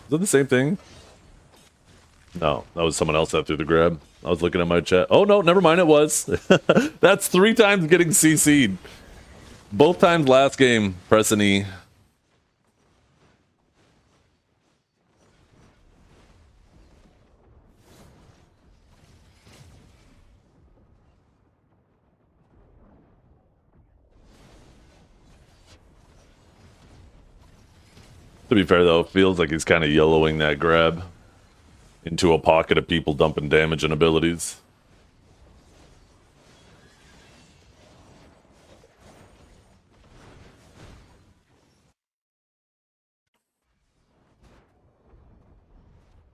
Is that the same thing? No, that was someone else that threw the grab. I was looking at my chat. Oh, no, never mind, it was. That's 3 times getting CC'd. Both times last game, pressing E. To be fair, though, it feels like he's kind of yellowing that grab into a pocket of people dumping damage and abilities.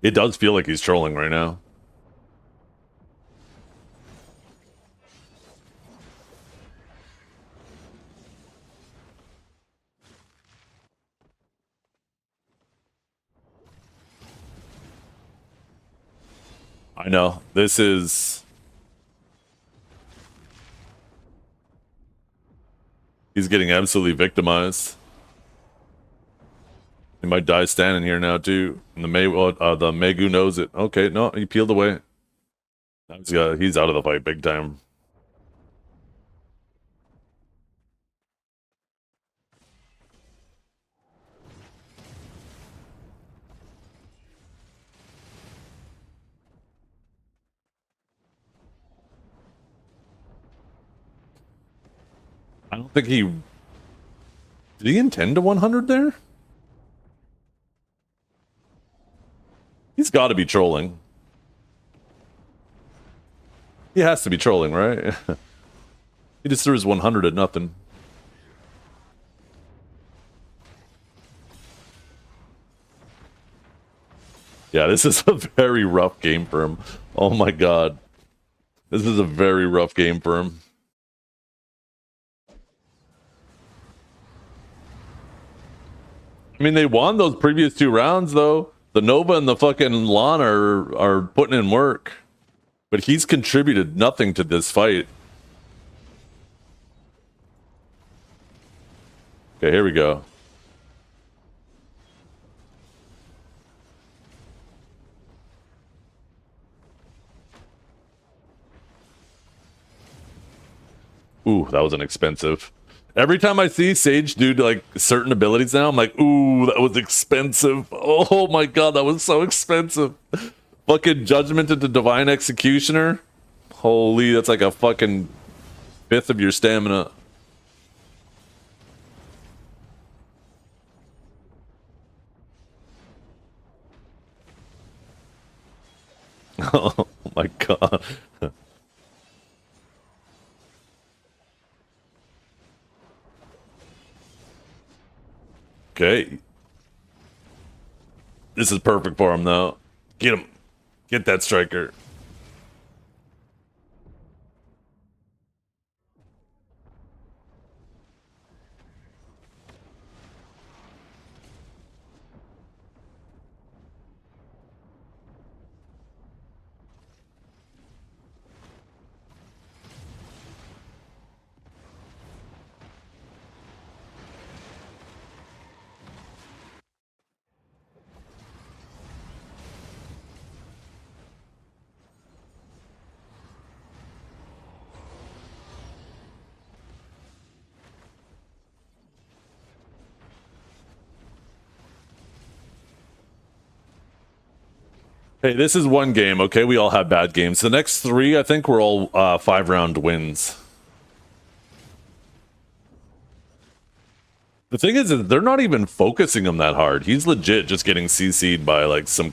It does feel like he's trolling right now. I know. This is... He's getting absolutely victimized. He might die standing here now, too. And the Megu knows it. Okay, no, he peeled away. He's out of the fight big time. I don't think he... Did he intend to 100 there? He's got to be trolling. He has to be trolling, right? He just threw his 100 at nothing. Yeah, this is a very rough game for him. Oh my god. This is a very rough game for him. I mean, they won those previous 2 rounds, though. The Nova and the fucking Lan are putting in work. But he's contributed nothing to this fight. Okay, here we go. Ooh, that was an expensive. Every time I see Sage do like certain abilities now, I'm like, ooh, that was expensive. Oh my god, that was so expensive. Fucking Judgment into Divine Executioner. Holy, that's like a fucking fifth of your stamina. Oh my god. Okay. This is perfect for him, though. Get him. Get that striker. Hey, this is one game, okay? We all have bad games. The next three, I think, were all 5-round wins. The thing is, they're not even focusing him that hard. He's legit just getting CC'd by, like, some...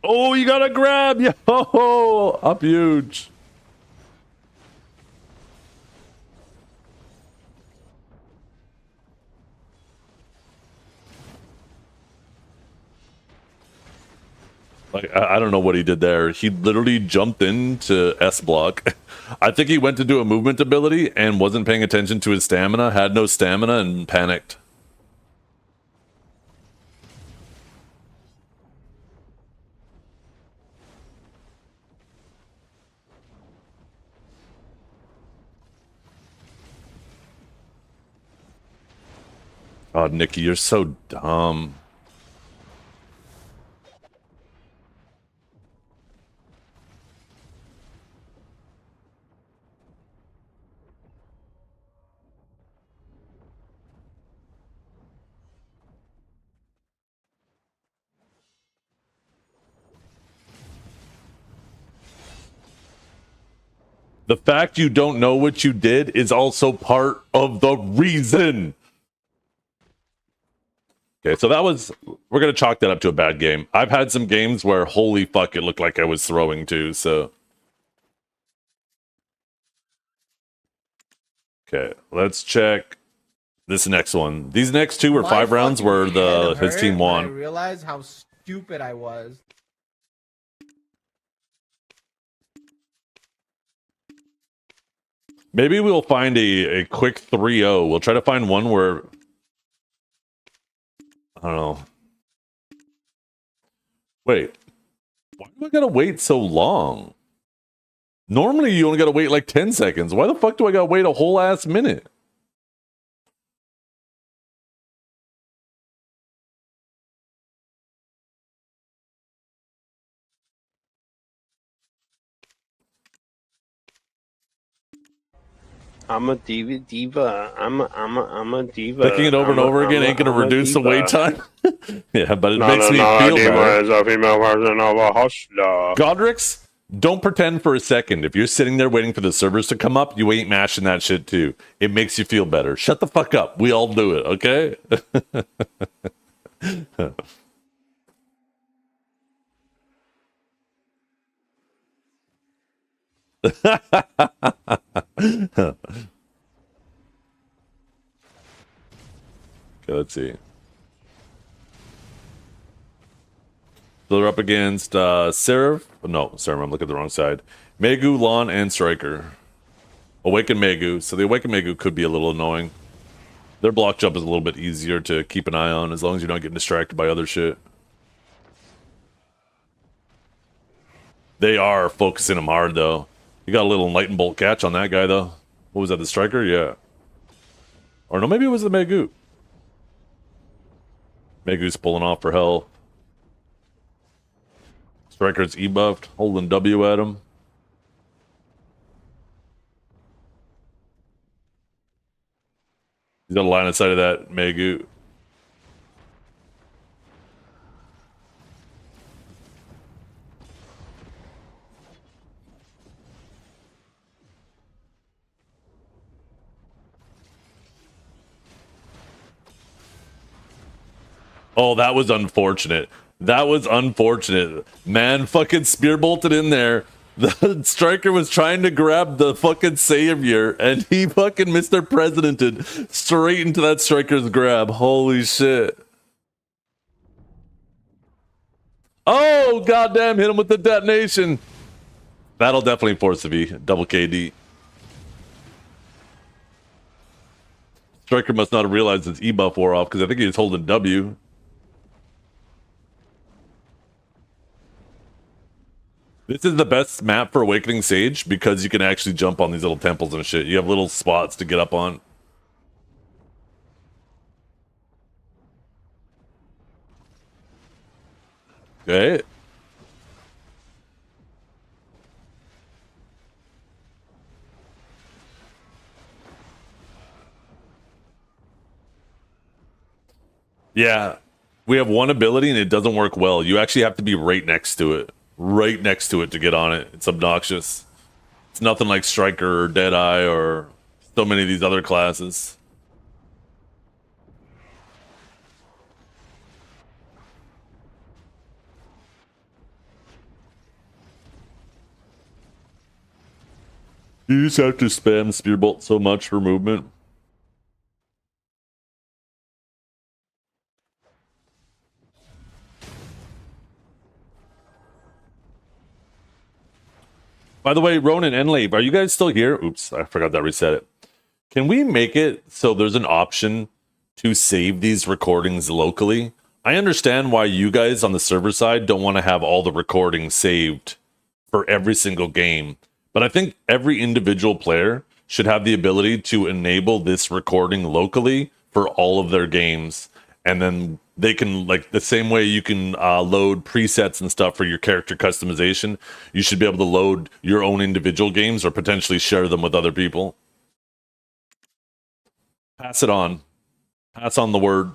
Oh, you gotta grab! Yo! Up huge! Like, I don't know what he did there. He literally jumped into S block. I think he went to do a movement ability and wasn't paying attention to his stamina, had no stamina, and panicked. God, Nikki, you're so dumb. The fact you don't know what you did is also part of the reason. Okay, so that was... We're going to chalk that up to a bad game. I've had some games where, holy fuck, it looked like I was throwing too, so... Okay, let's check this next one. These next two were My 5 rounds where fucking head his team hurt when I won. realized how stupid I was. Maybe we'll find a quick 3-0. We'll try to find one where... I don't know. Wait. Why do I gotta wait so long? Normally you only gotta wait like 10 seconds. Why the fuck do I gotta wait a whole ass minute? I'm a diva. I'm a diva. Picking it over and over again ain't gonna reduce the wait time. Yeah, but it makes me feel Diva better. is a female version of a hustler. Godrix, don't pretend for a second. If you're sitting there waiting for the servers to come up, you ain't mashing that shit too. It makes you feel better. Shut the fuck up. We all do it, okay? Okay, let's see. So they're up against Seraph. No, sorry, I'm looking at the wrong side. Megu, Lon, and Striker. Awaken Megu. So the Awaken Megu could be a little annoying. Their block jump is a little bit easier to keep an eye on as long as you're not getting distracted by other shit. They are focusing him hard, though. You got a little Enlightened Bolt catch on that guy, though. What was that, the Striker? Yeah. Or no, maybe it was the Megu. Megu's pulling off for health. Striker's E-buffed, holding W at him. He's got a line of sight of that Megu. Oh, that was unfortunate. That was unfortunate. Man, fucking spear bolted in there. The striker was trying to grab the fucking savior, and he fucking Mr. Presidented straight into that striker's grab. Holy shit. Oh, goddamn, hit him with the detonation. That'll definitely force a V. Double KD. Striker must not have realized his E buff wore off because I think he was holding W. This is the best map for Awakening Sage because you can actually jump on these little temples and shit. You have little spots to get up on. Okay. Yeah. We have one ability and it doesn't work well. You actually have to be right next to it. Right next to it to get on it. It's obnoxious. It's nothing like Striker or Deadeye or so many of these other classes. You just have to spam Spearbolt so much for movement. By the way, Ronan and Lave, are you guys still here? Oops, I forgot that reset it. Can we make it so there's an option to save these recordings locally? I understand why you guys on the server side don't want to have all the recordings saved for every single game, but I think every individual player should have the ability to enable this recording locally for all of their games, and then they can, like the same way you can load presets and stuff for your character customization, you should be able to load your own individual games or potentially share them with other people. Pass it on. Pass on the word.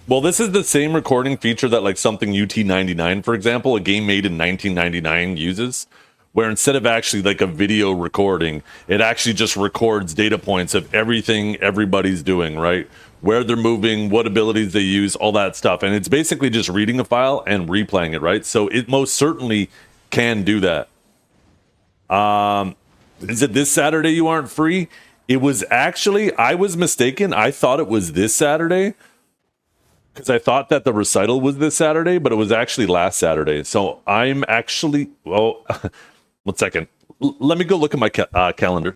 Well, this is the same recording feature that like something UT99, for example, a game made in 1999 uses, where instead of actually like a video recording, it actually just records data points of everything everybody's doing, right? Where they're moving, what abilities they use, all that stuff. And it's basically just reading a file and replaying it, right? So it most certainly can do that. Is it this Saturday you aren't free? It was actually, I was mistaken. I thought it was this Saturday, because I thought that the recital was this Saturday, but it was actually last Saturday. So I'm actually, well, 1 second. Let me go look at my calendar.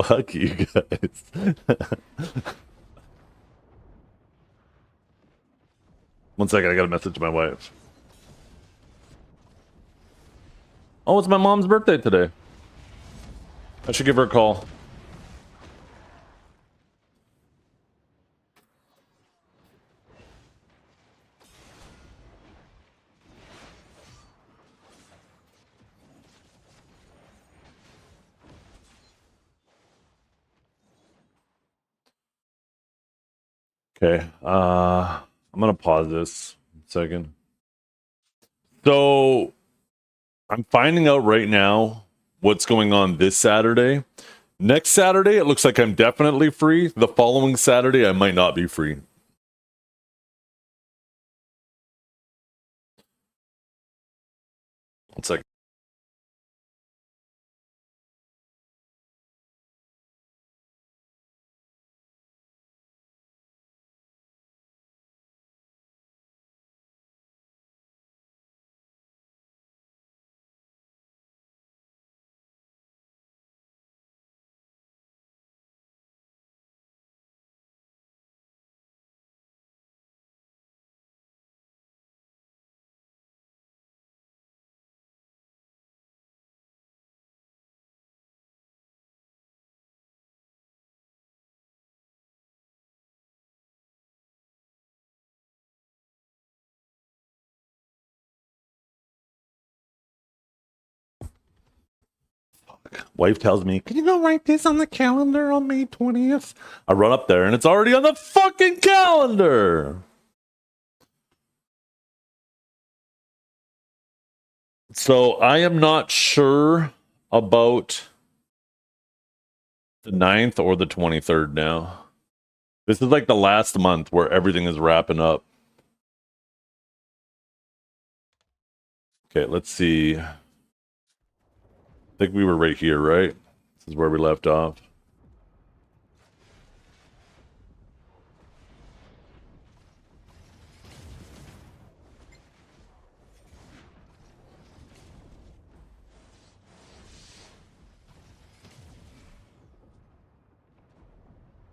Fuck you guys. 1 second, I got a message to my wife. Oh, it's my mom's birthday today. I should give her a call. Okay, I'm gonna pause this 1 second. So I'm finding out right now what's going on this Saturday. Next Saturday, it looks like I'm definitely free. The following Saturday, I might not be free. One second. Wife tells me, can you go write this on the calendar on May 20th? I run up there and it's already on the fucking calendar. So I am not sure about the 9th or the 23rd now. This is like the last month where everything is wrapping up. Okay, let's see. I think we were right here, right? This is where we left off.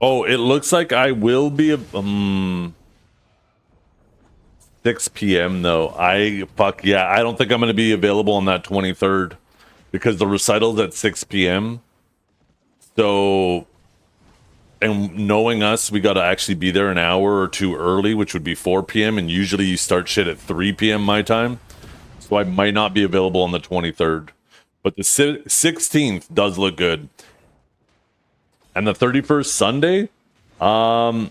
Oh, it looks like I will be 6 p.m. though. I don't think I'm going to be available on that 23rd because the recital's at 6 p.m. So, and knowing us, we got to actually be there an hour or two early, which would be 4 p.m. And usually you start shit at 3 p.m. my time. So I might not be available on the 23rd. But the 16th does look good. And the 31st Sunday, I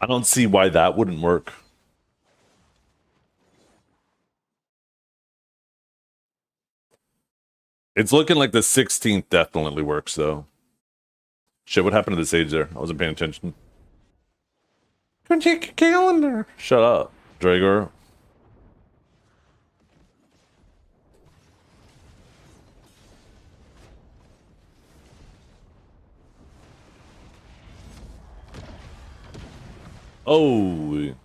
don't see why that wouldn't work. It's looking like the 16th definitely works, though. Shit, what happened to the sage there? I wasn't paying attention. Go check your calendar. Shut up, Dragor. Oh.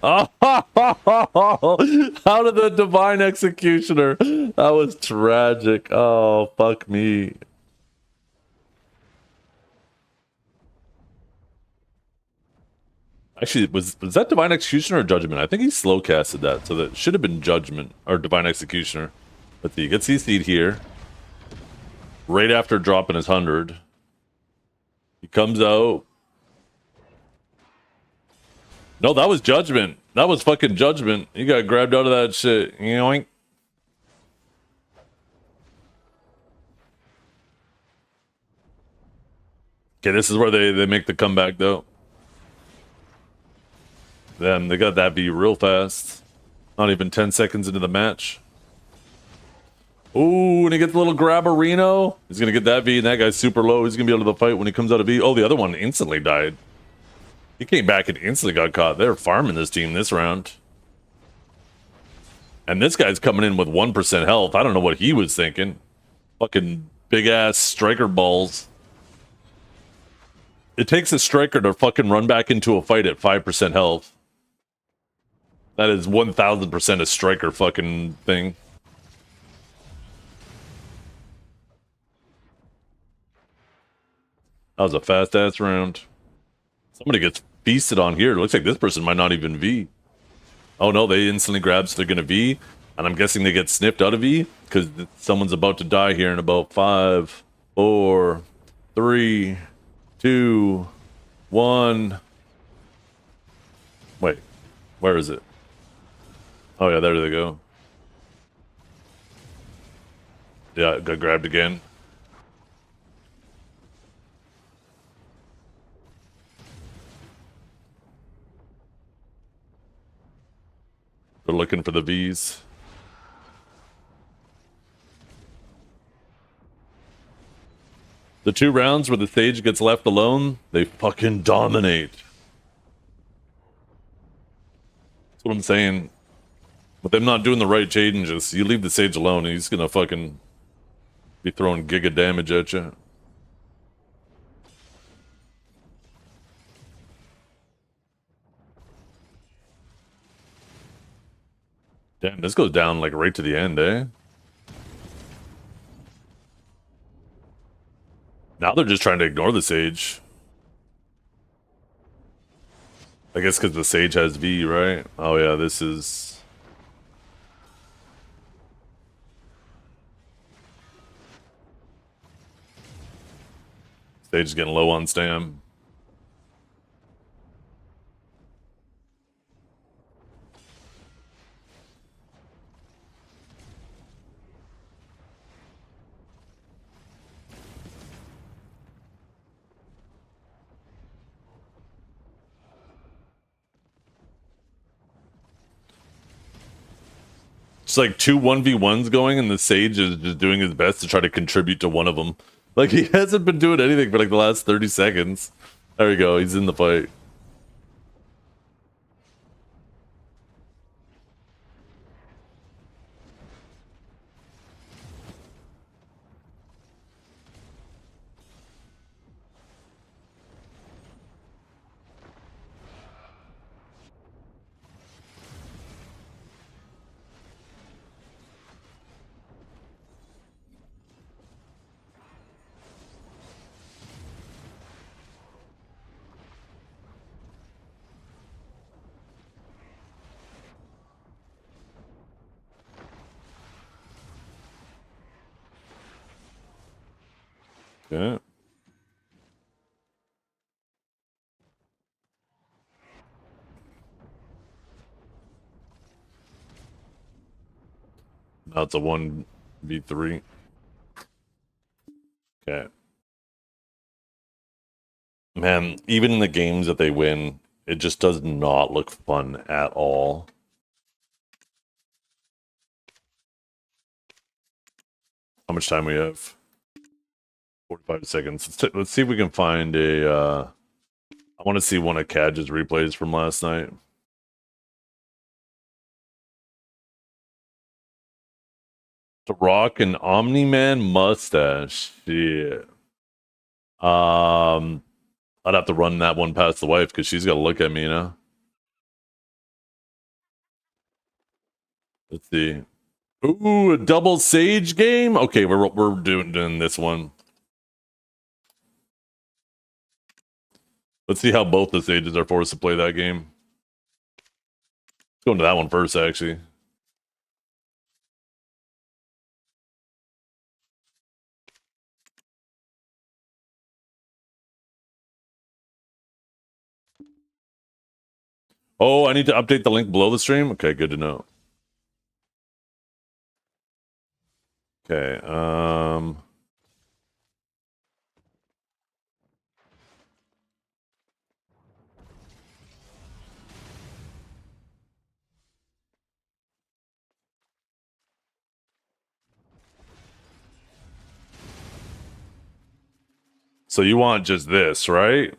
Oh, how did the Divine Executioner? That was tragic. Oh, fuck me. Actually, was that Divine Executioner or Judgment? I think he slow casted that, so that should have been Judgment or Divine Executioner. Let's see, he gets CC'd here. Right after dropping his 100. He comes out. No, that was Judgment. That was fucking Judgment. He got grabbed out of that shit. Yoink. Okay, this is where they make the comeback, though. Then they got that V real fast. Not even 10 seconds into the match. Ooh, and he gets a little grabberino. He's gonna get that V, and that guy's super low. He's gonna be able to fight when he comes out of V. Oh, the other one instantly died. He came back and instantly got caught. They're farming this team this round. And this guy's coming in with 1% health. I don't know what he was thinking. Fucking big-ass striker balls. It takes a striker to fucking run back into a fight at 5% health. That is 1000% a striker fucking thing. That was a fast-ass round. Somebody gets feasted on here. It looks like this person might not even V. Oh no, they instantly grab, so they're gonna V. And I'm guessing they get snipped out of V because someone's about to die here in about 5, 4, 3, 2, 1. Wait, where is it? Oh yeah, there they go. Yeah, got grabbed again. They're looking for the V's. The 2 rounds where the Sage gets left alone, they fucking dominate. That's what I'm saying. With them not doing the right changes, you leave the Sage alone and he's gonna fucking be throwing giga damage at you. Damn, this goes down like right to the end, eh? Now they're just trying to ignore the Sage. I guess because the Sage has V, right? Oh yeah, this is... Sage is getting low on stam. It's like 2 1v1s going, and the Sage is just doing his best to try to contribute to one of them. Like, he hasn't been doing anything for like the last 30 seconds. There we go, he's in the fight. Yeah. Now it's a 1v3. Okay. Man, even in the games that they win, it just does not look fun at all. How much time we have? 45 seconds. Let's see if we can find a... I want to see one of Cadge's replays from last night. To rock an Omni-Man mustache. Shit. I'd have to run that one past the wife because she's got to look at me, you know? Let's see. Ooh, a double Sage game? Okay, we're doing this one. Let's see how both the Sages are forced to play that game. Let's go into that one first, actually. Oh, I need to update the link below the stream? Okay, good to know. Okay, so you want just this, right?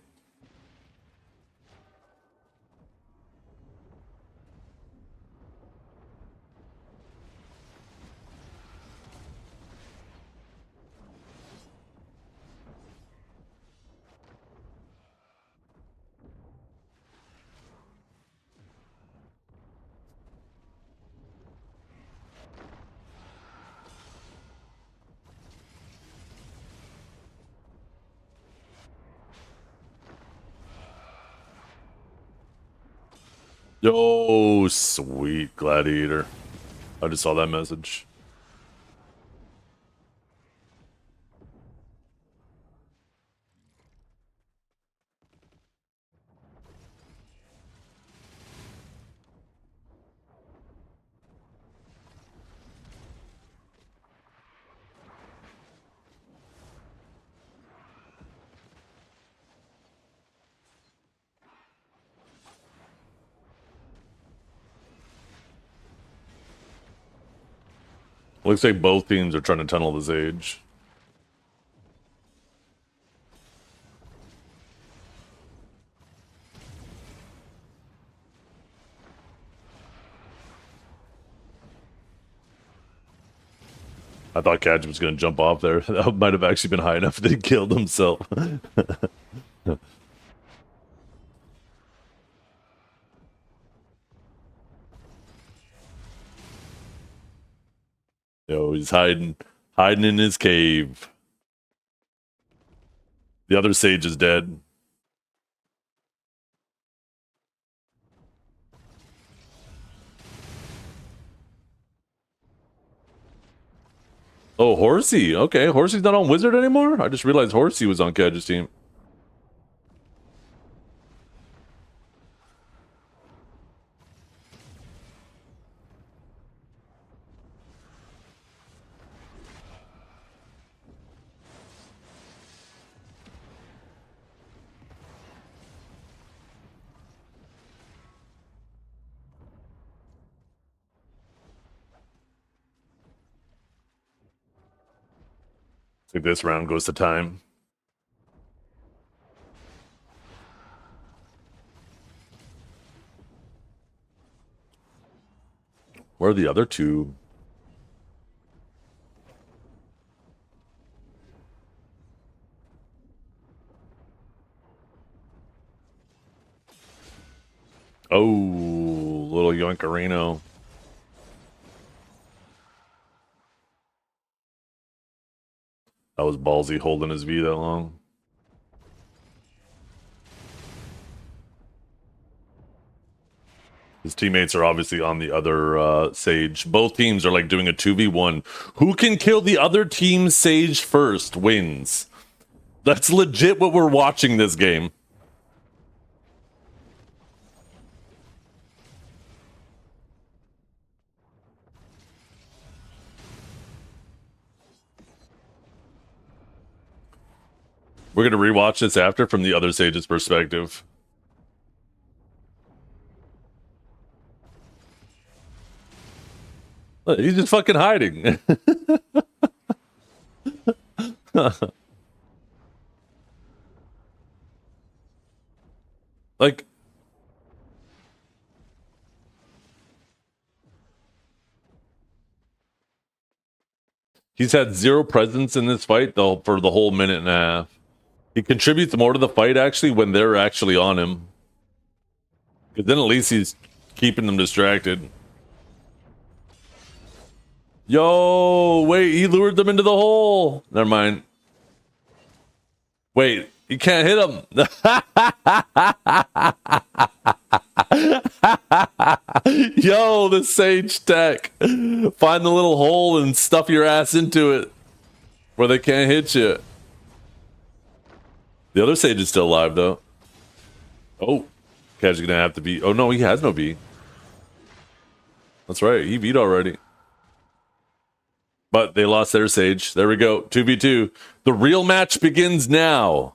Yo, sweet Gladiator. I just saw that message. Looks like both teams are trying to tunnel the Sage. I thought Kadge was going to jump off there. That might have actually been high enough that he killed himself. Yo, he's hiding in his cave. The other Sage is dead. Oh, Horsey. Okay, Horsey's not on Wizard anymore? I just realized Horsey was on Kadge's team. I think this round goes to time. Where are the other two? Oh, little Yoinkarino. That was ballsy holding his V that long. His teammates are obviously on the other Sage. Both teams are like doing a 2v1. Who can kill the other team's Sage first wins. That's legit what we're watching this game. We're going to rewatch this after from the other Sage's perspective. Look, he's just fucking hiding. Like, he's had zero presence in this fight though for the whole minute and a half. He contributes more to the fight actually when they're actually on him. Because then at least he's keeping them distracted. Yo, wait, he lured them into the hole. Never mind. Wait, you can't hit him. Yo, the Sage tech. Find the little hole and stuff your ass into it where they can't hit you. The other Sage is still alive, though. Oh, Kadge's gonna have to be. Oh, no, he has no B. That's right, he beat already. But they lost their Sage. There we go. 2v2. The real match begins now.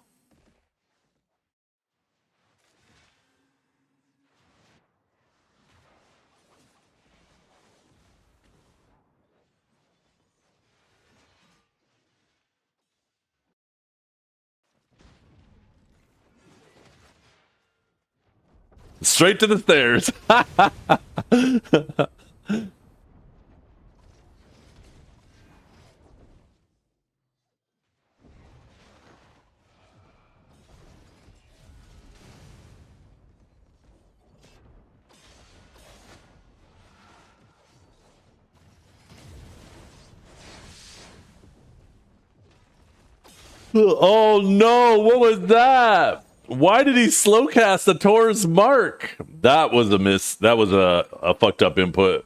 Straight to the stairs. Oh no, what was that? Why did he slow cast the Taurus Mark? That was a miss. That was a fucked up input.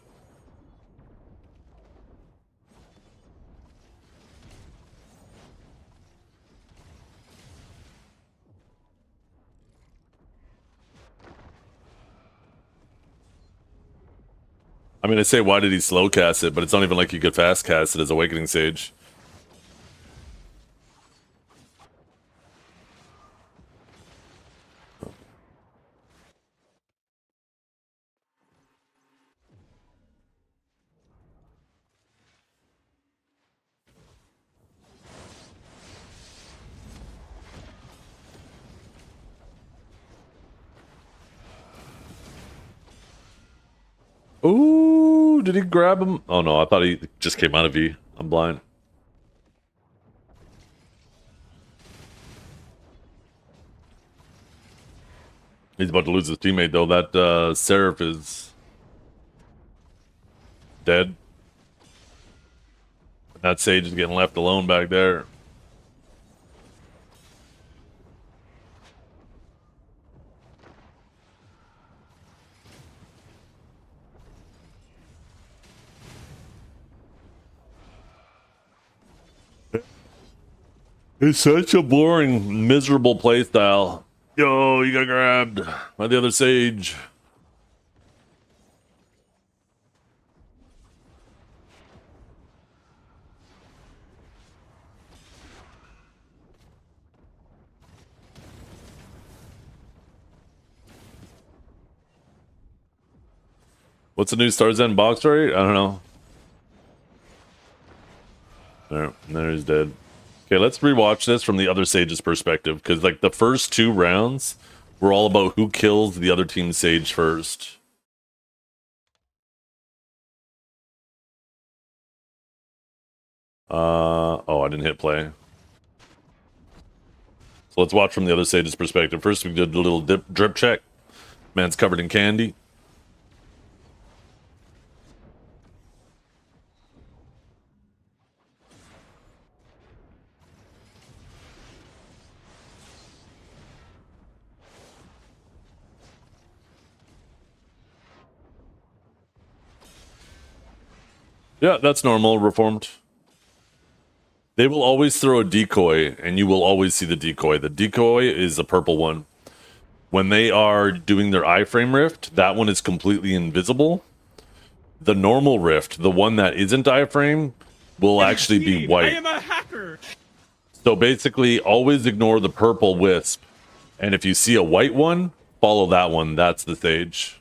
I mean, I say, why did he slow cast it? But it's not even like you could fast cast it as Awakening Sage. Ooh, did he grab him? Oh no, I thought he just came out of E. I'm blind. He's about to lose his teammate though. That Seraph is dead. That Sage is getting left alone back there. It's such a boring, miserable playstyle. Yo, you got grabbed by the other Sage. What's the new Stars End box rate? I don't know. There he's dead. Okay, let's rewatch this from the other Sage's perspective, because like the first 2 rounds were all about who kills the other team's Sage first. Oh, I didn't hit play. So let's watch from the other Sage's perspective. First, we did a little drip check. Man's covered in candy. Yeah, that's normal, Reformed. They will always throw a decoy, and you will always see the decoy. The decoy is a purple one. When they are doing their iframe rift, that one is completely invisible. The normal rift, the one that isn't iframe, will actually be white. I am a hacker! So basically, always ignore the purple wisp. And if you see a white one, follow that one. That's the Sage.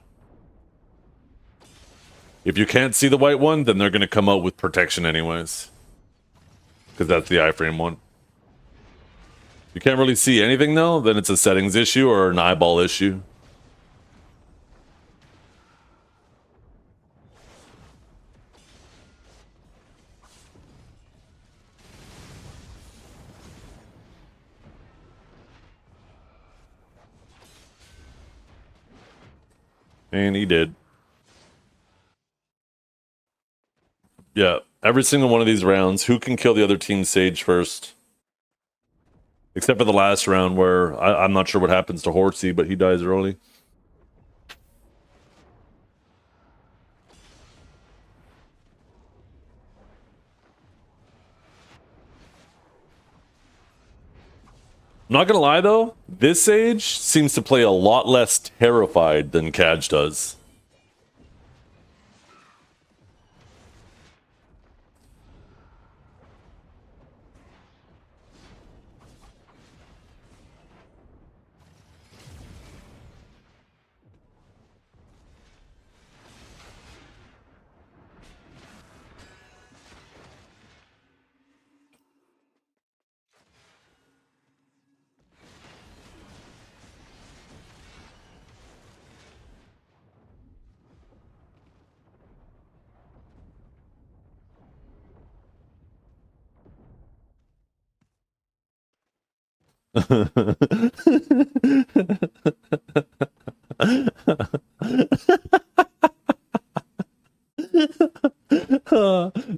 If you can't see the white one, then they're going to come out with protection anyways. Because that's the iframe one. If you can't really see anything though, then it's a settings issue or an eyeball issue. And he did. Yeah, every single one of these rounds, who can kill the other team's Sage first? Except for the last round where I'm not sure what happens to Horsey, but he dies early. I'm not gonna lie though, this Sage seems to play a lot less terrified than Kaj does.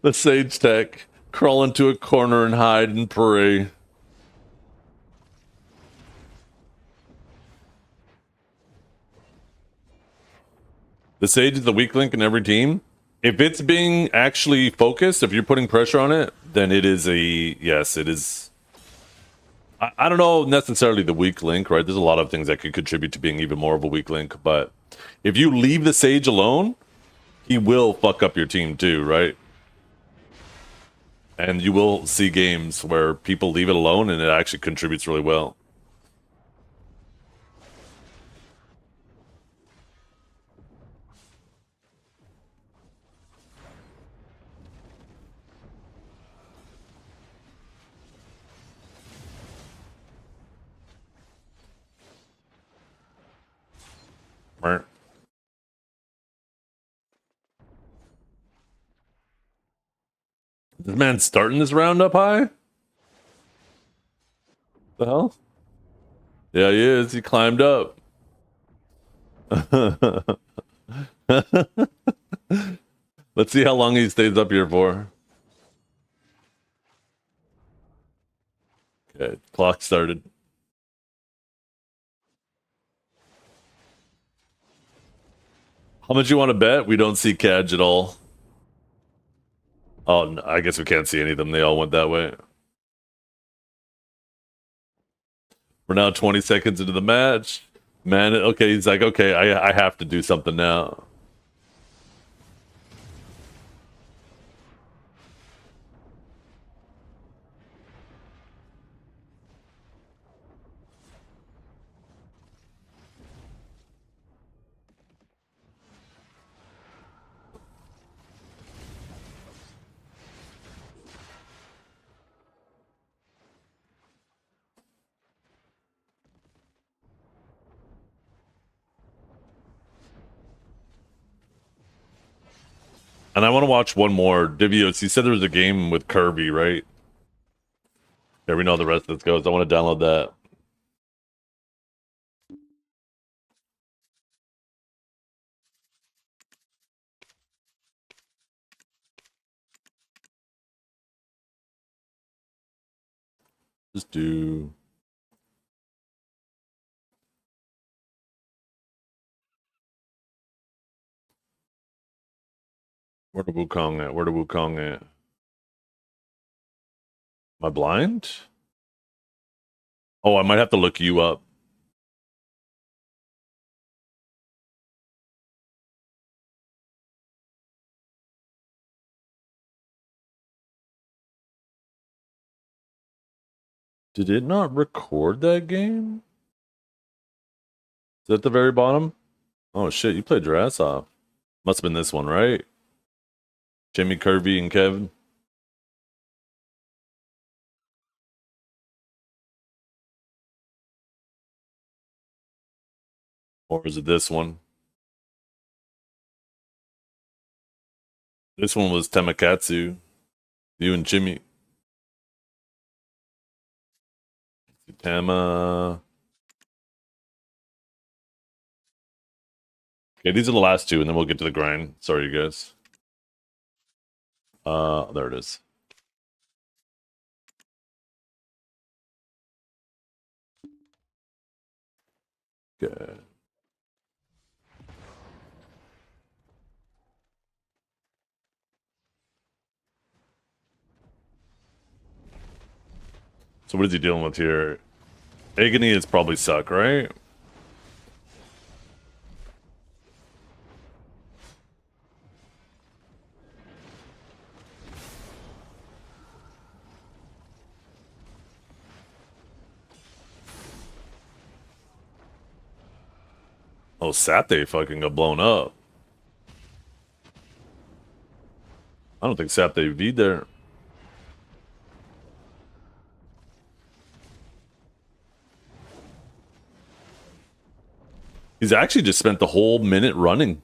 The Sage Tech. Crawl into a corner and hide and pray. The Sage is the weak link in every team. If it's being actually focused, if you're putting pressure on it, then it is a... Yes, it is... I don't know necessarily the weak link, right? There's a lot of things that could contribute to being even more of a weak link, but if you leave the Sage alone, he will fuck up your team too, right? And you will see games where people leave it alone and it actually contributes really well. Right. man starting this round up high? The hell? Yeah, he is. He climbed up. Let's see how long he stays up here for. Okay, clock started. How much you want to bet? We don't see Cadge at all. Oh, no, I guess we can't see any of them. They all went that way. We're now 20 seconds into the match. Man, okay, he's like, okay, I have to do something now. And I want to watch one more. Divios, you said there was a game with Kirby, right? Yeah, we know how the rest of this goes. I want to download that. Just do... Where the Wukong at? Where the Wukong at? Am I blind? Oh, I might have to look you up. Did it not record that game? Is that at the very bottom? Oh shit, you played your ass off. Must have been this one, right? Jimmy, Kirby, and Kevin. Or is it this one? This one was Temakatsu. You and Jimmy. Tama. Okay, these are the last two, and then we'll get to the grind. Sorry, you guys. There it is. Good. So what is he dealing with here? Agony is probably suck, right? Oh, Sathe fucking got blown up. I don't think Sathe V'd there. He's actually just spent the whole minute running.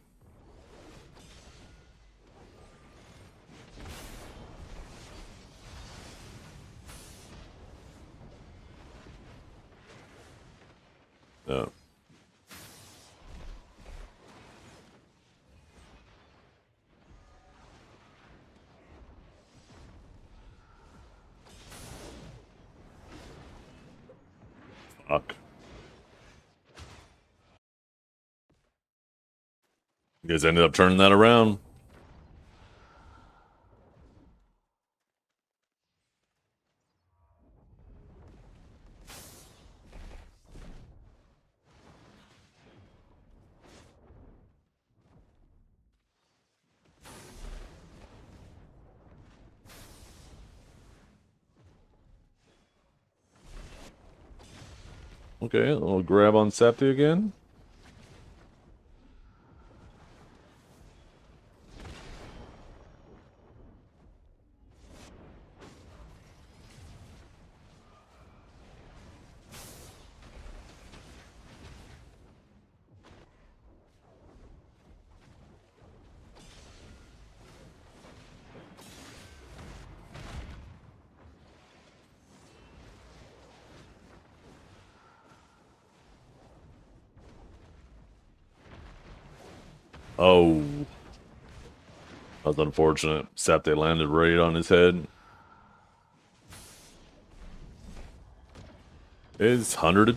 Yeah. Fuck. You guys ended up turning that around. Okay, a little grab on Septi again. Oh. That's unfortunate. Septe landed right on his head. Is 100.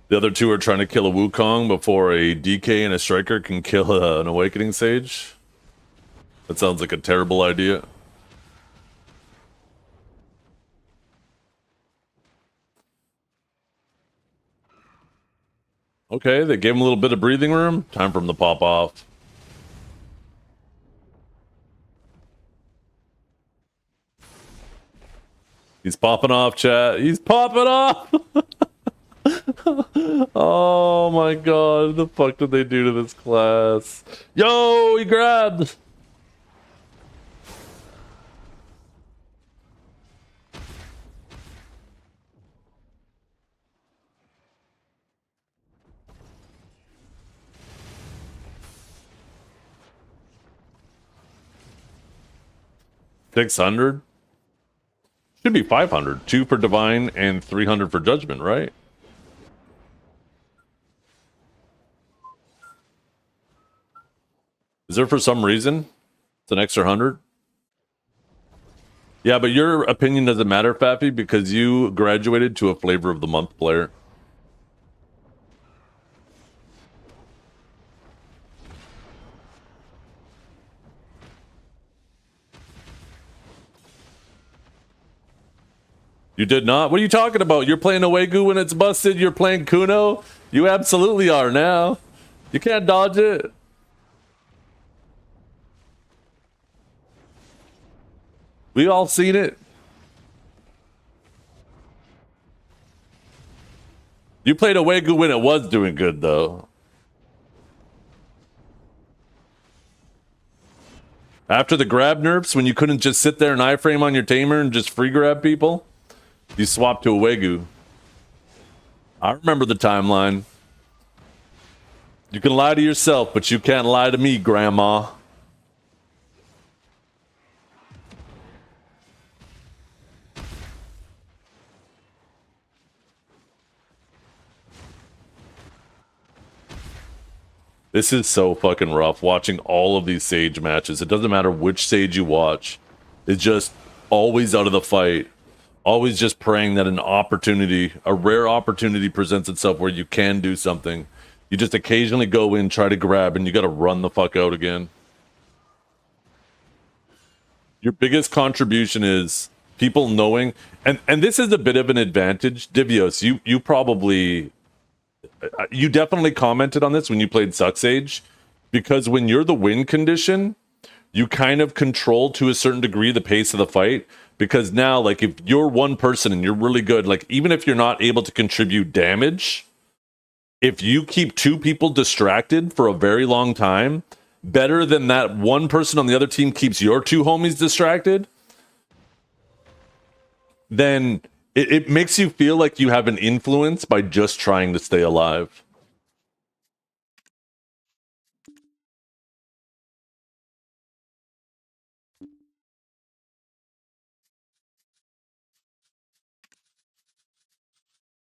The other two are trying to kill a Wukong before a DK and a Striker can kill an Awakening Sage. That sounds like a terrible idea. Okay, they gave him a little bit of breathing room. Time for him to pop off. He's popping off, chat. He's popping off! Oh my god, what the fuck did they do to this class? Yo, he grabbed! $600? Should be 500. 2 for Divine and 300 for Judgment, right? Is there for some reason it's an extra 100? Yeah, but your opinion doesn't matter, Faffy, because you graduated to a Flavor of the Month player. You did not? What are you talking about? You're playing Awegu when it's busted? You're playing Kuno? You absolutely are now. You can't dodge it. We all seen it. You played Awegu when it was doing good, though. After the grab nerfs, when you couldn't just sit there and iframe on your tamer and just free grab people, you swapped to Awegu. I remember the timeline. You can lie to yourself, but you can't lie to me, Grandma. This is so fucking rough, watching all of these Sage matches. It doesn't matter which Sage you watch. It's just always out of the fight. Always just praying that an opportunity, a rare opportunity presents itself where you can do something. You just occasionally go in, try to grab, and you gotta run the fuck out again. Your biggest contribution is people knowing, and this is a bit of an advantage. Divios, you probably... You definitely commented on this when you played Suck Sage, because when you're the win condition, you kind of control to a certain degree the pace of the fight. Because now, like, if you're one person and you're really good, like, even if you're not able to contribute damage, if you keep 2 people distracted for a very long time, better than that one person on the other team keeps your 2 homies distracted, then it makes you feel like you have an influence by just trying to stay alive.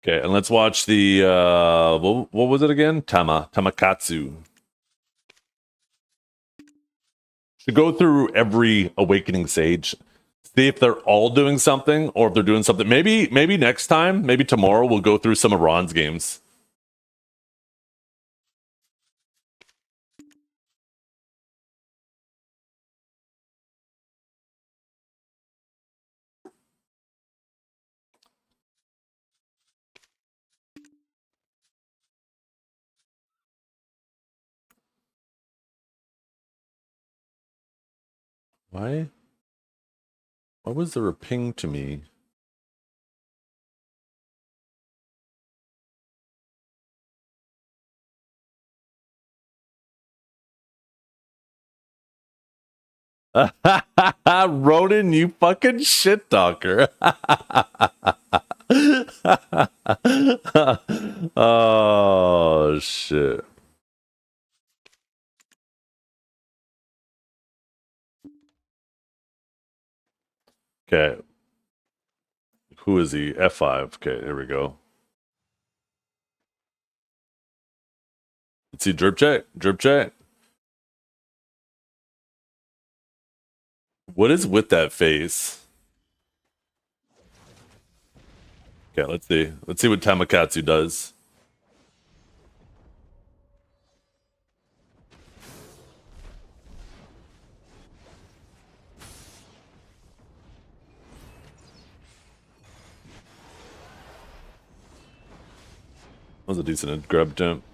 Okay, and let's watch the, what was it again? Tamakatsu. To go through every Awakening Sage, see if they're all doing something, or if they're doing something. Maybe next time, maybe tomorrow, we'll go through some of Ron's games. Why was there a ping to me? Ronan, you fucking shit talker. Oh shit. Okay. Who is he? F5. Okay, here we go. Let's see. Drip check. Drip check. What is with that face? Okay, let's see. Let's see what Tamakatsu does. That was a decent grab attempt.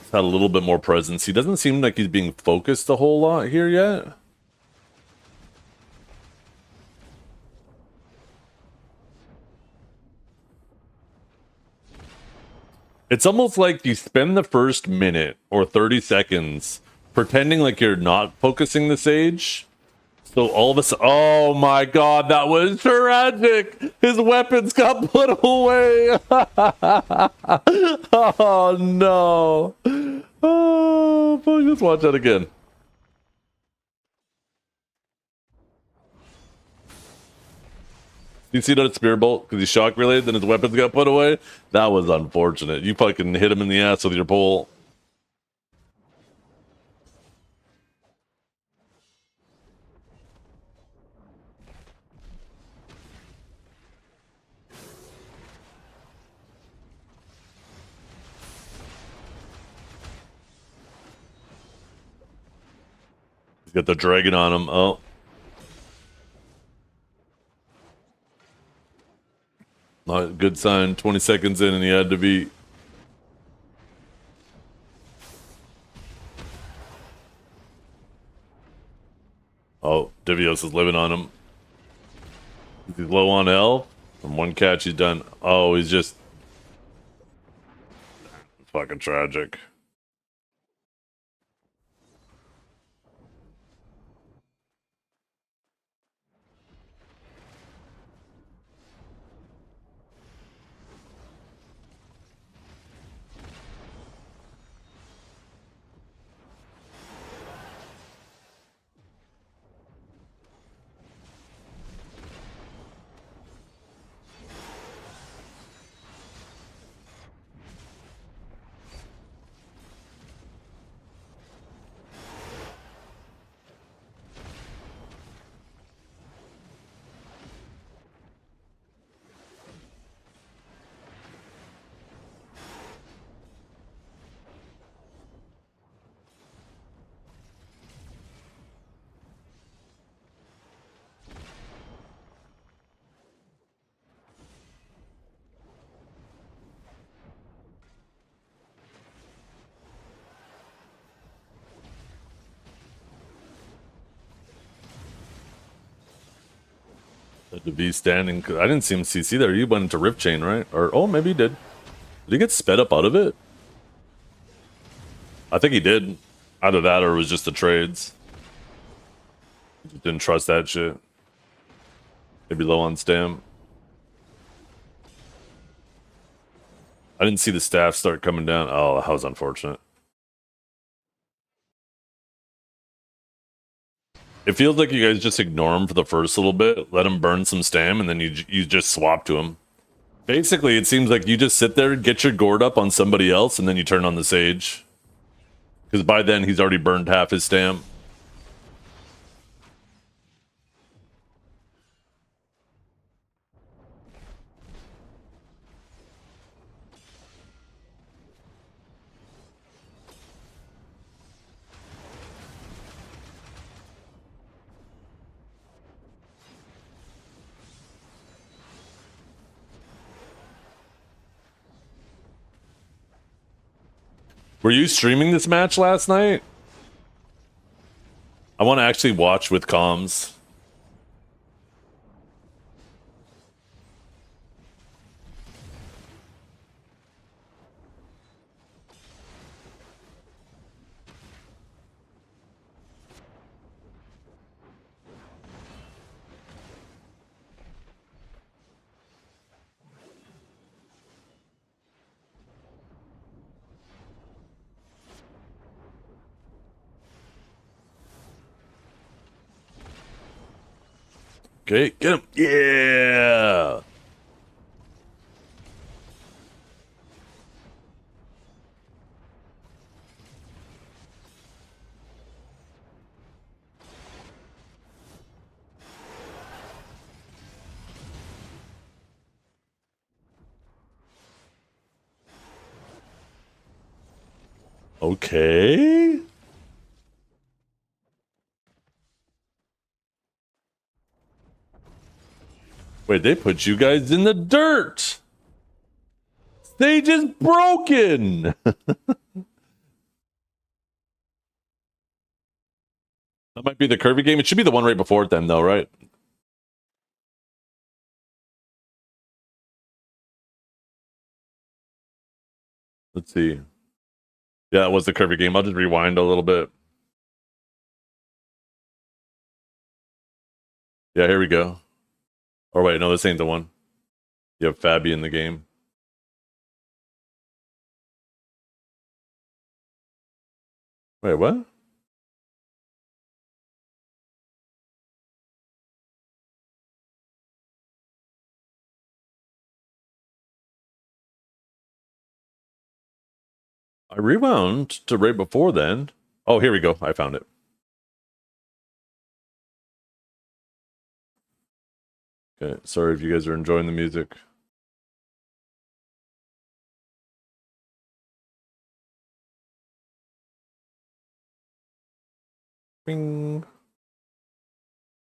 He's had a little bit more presence. He doesn't seem like he's being focused a whole lot here yet. It's almost like you spend the first minute or 30 seconds pretending like you're not focusing the Sage. So all of a sudden, oh my god, that was tragic! His weapons got put away! Oh no! Oh, fuck, let's watch that again. You see that spear bolt because he's shock related, then his weapons got put away? That was unfortunate. You fucking hit him in the ass with your pole. He's got the dragon on him. Oh. Not a good sign. 20 seconds in and he had to be. Oh, Divios is living on him. He's low on health. From one catch, he's done. Oh, he's just fucking tragic. To be standing. I didn't see him CC there. He went into Rift Chain, right? Or, oh, maybe he did. Did he get sped up out of it? I think he did. Either that or it was just the trades. Didn't trust that shit. Maybe low on stam. I didn't see the staff start coming down. Oh, that was unfortunate. It feels like you guys just ignore him for the first little bit, let him burn some stam, and then you just swap to him. Basically, it seems like you just sit there, get your gourd up on somebody else, and then you turn on the Sage. Because by then, he's already burned half his stam. Were you streaming this match last night? I want to actually watch with comms. Okay, get him. Yeah. Okay. Wait, they put you guys in the dirt. Stage is broken. That might be the Kirby game. It should be the one right before it then, though, right? Let's see. Yeah, it was the Kirby game. I'll just rewind a little bit. Yeah, here we go. Or wait, no, this ain't the one. You have Fabi in the game. Wait, what? I rewound to right before then. Oh, here we go. I found it. Okay, sorry if you guys are enjoying the music. Bing. 1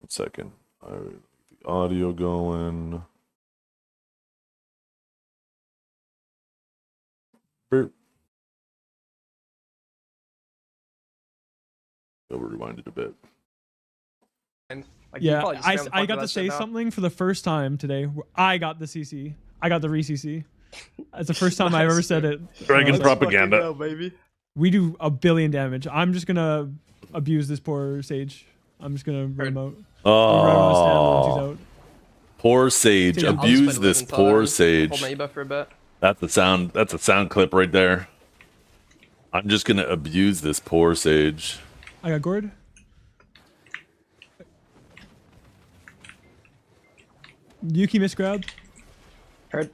second. The audio going. Burp. Go rewind it a bit. Like, you Yeah, probably just spam the I fuck got out to of that say shit now. something for the first time today. I got the CC. I got the re-CC. It's the first time I've ever Nice, said it. Dragon's Uh, propaganda. Fucking go, baby. We do a billion damage. I'm just gonna abuse this poor Sage. I'm just gonna run him out. Run him out of stamina when she's Oh, out. poor Sage. I'll just I'll just Abuse play this Living poor Totem, Sage. Hold my ebuff for a bit. That's a sound. That's a sound clip right there. I'm just gonna abuse this poor Sage. I got Gord. Yuki misgrab. Heard.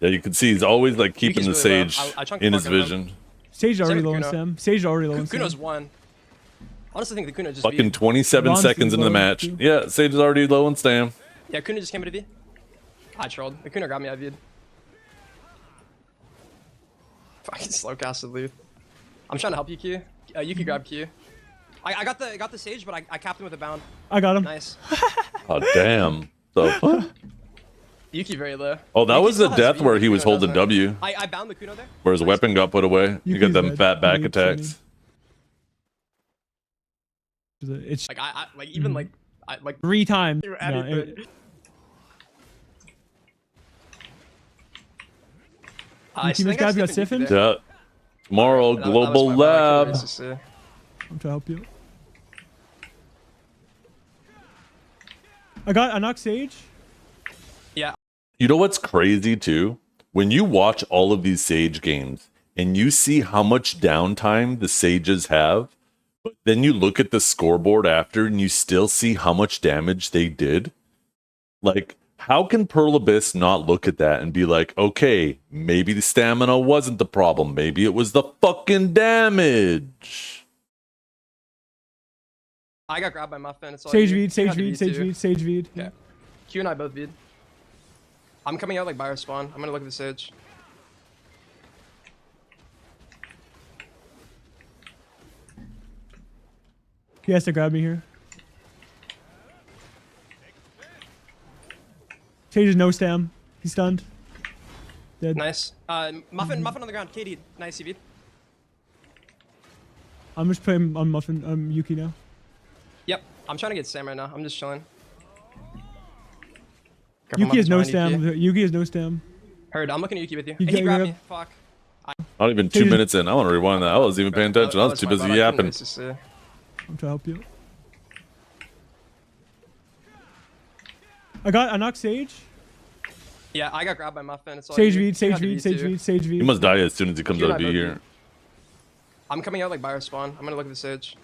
Yeah, you can see he's always like keeping the Yuki's really low. Sage I chunked in the his fuck out of vision. Sage already with low in Kuno. stem. Sage already low in stem. Kuno's one. Honestly, think the Kuno just Fucking beat. 27 Ron's seconds into the low, match. too. Yeah, Sage is already low in stam. Yeah, Kuno just came into V. I trolled. The Kuno got me, I viewed. Fucking slow casted Luth. I'm trying to help you, Q. Yuki grab Q. I got the Sage, but I capped him with a bound. I got him. Nice. Oh damn. The fuck? Yuki very low. Oh, that Yuki was still the has death V, where but he was Kuno holding doesn't. W, I bound the Kuno there. where his weapon got put away. You got Yuki's them red. fat back Yuki's attacks. It's Like I like even like I like 3 times. You're No, anything. I Yuki think I misgrab got skipped Yuki siphoned? there. Yeah. Tomorrow, That was Global my bad, I Lab. couldn't raise this, I'm trying to help you. I knocked Sage. Yeah, You know what's crazy too? When you watch all of these Sage games and you see how much downtime the Sages have, but then you look at the scoreboard after and you still see how much damage they did. Like, how can Pearl Abyss not look at that and be like, okay, maybe the stamina wasn't the problem. Maybe it was the fucking damage. I got grabbed by Muffin. It's all Sage you. Veed, You Sage had to Veed, Veed Sage too. Veed, Sage Veed. Okay. Q and I both Veed. I'm coming out like by our spawn. I'm gonna look at the Sage. He has to grab me here. Sage is no stam. He's stunned. Dead. Nice. Muffin on the ground. KD. Nice, Veed. I'm just putting on Muffin, Yuki now. Yep. I'm trying to get Sam right now. I'm just chilling. Careful, Yuki has no Muffin's behind stam. Yuki has no stam. Heard. I'm looking at Yuki with you. You Hey, get- he grabbed you me. Fuck. Not even 2 Sage- minutes in. I want to rewind that. I wasn't even paying attention. I was too my busy bad. I couldn't yapping. raise this, I'm trying to help you. I knocked Sage. Yeah, I got grabbed by Muffin. It's all Sage you. Veed, You Sage had to Veed, Veed Sage too. Veed, Sage He Veed. must die as soon as he comes You out and of I B both here. I'm coming out like by our spawn. I'm gonna look at the Sage.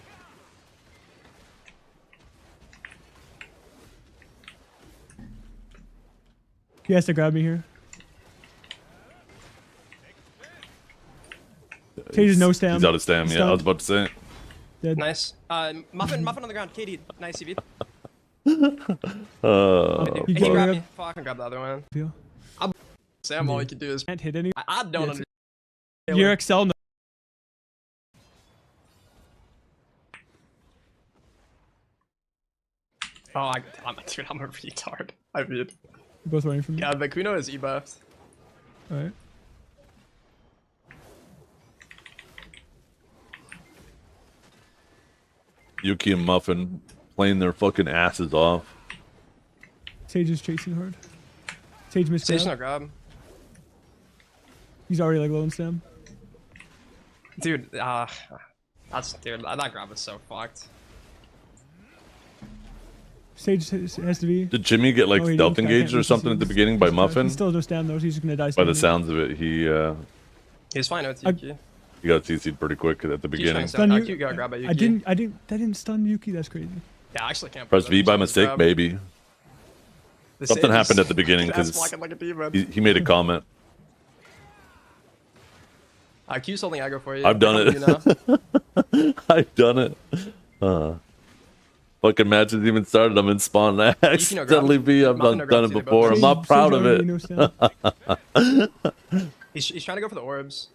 He has to grab me here. Sage is no stam. He's out of stam. Yeah, I was about to say. Dead. Nice. Muffin on the ground. Katie, nice EV. He He can grab grab- me. Fuck, I can grab the other one. Feel. Sam, all he can do is. Can't hit any. I don't understand. Your Excel. No. Oh, dude, I'm a retard. I mean, You're both running from me. yeah, the Kuno is e-buffed. All right. Yuki and Muffin playing their fucking asses off. Sage is chasing hard. Sage missed Stage grab. no grab. He's already like low in stam. Dude, dude, that grab is so fucked. Sage has to be. Did Jimmy get like Oh, he stealth didn't. I engaged can't or reach something the at the seats. beginning by He Muffin? still has no stam though. So he's just gonna die. By the standing. sounds of it, He's fine, OTQ. he got CC'd pretty quick at the beginning. Stun you- You got grab by Yuki. I didn't stun Yuki. That's crazy. Yeah, I actually can't. Press believe V that by he just mistake, grabbed. maybe. The Something Sage happened is- at the beginning That's because blocking like a demon. he made a comment. Q's holding aggro for you. I've done I'll it. help you now. I've done it. Fucking matches even started. I'm in spawn. I accidentally be. I've Muffin done, or done it grab, before. I'm Sage- not proud Sage of already it. no stam. He's trying to go for the orbs.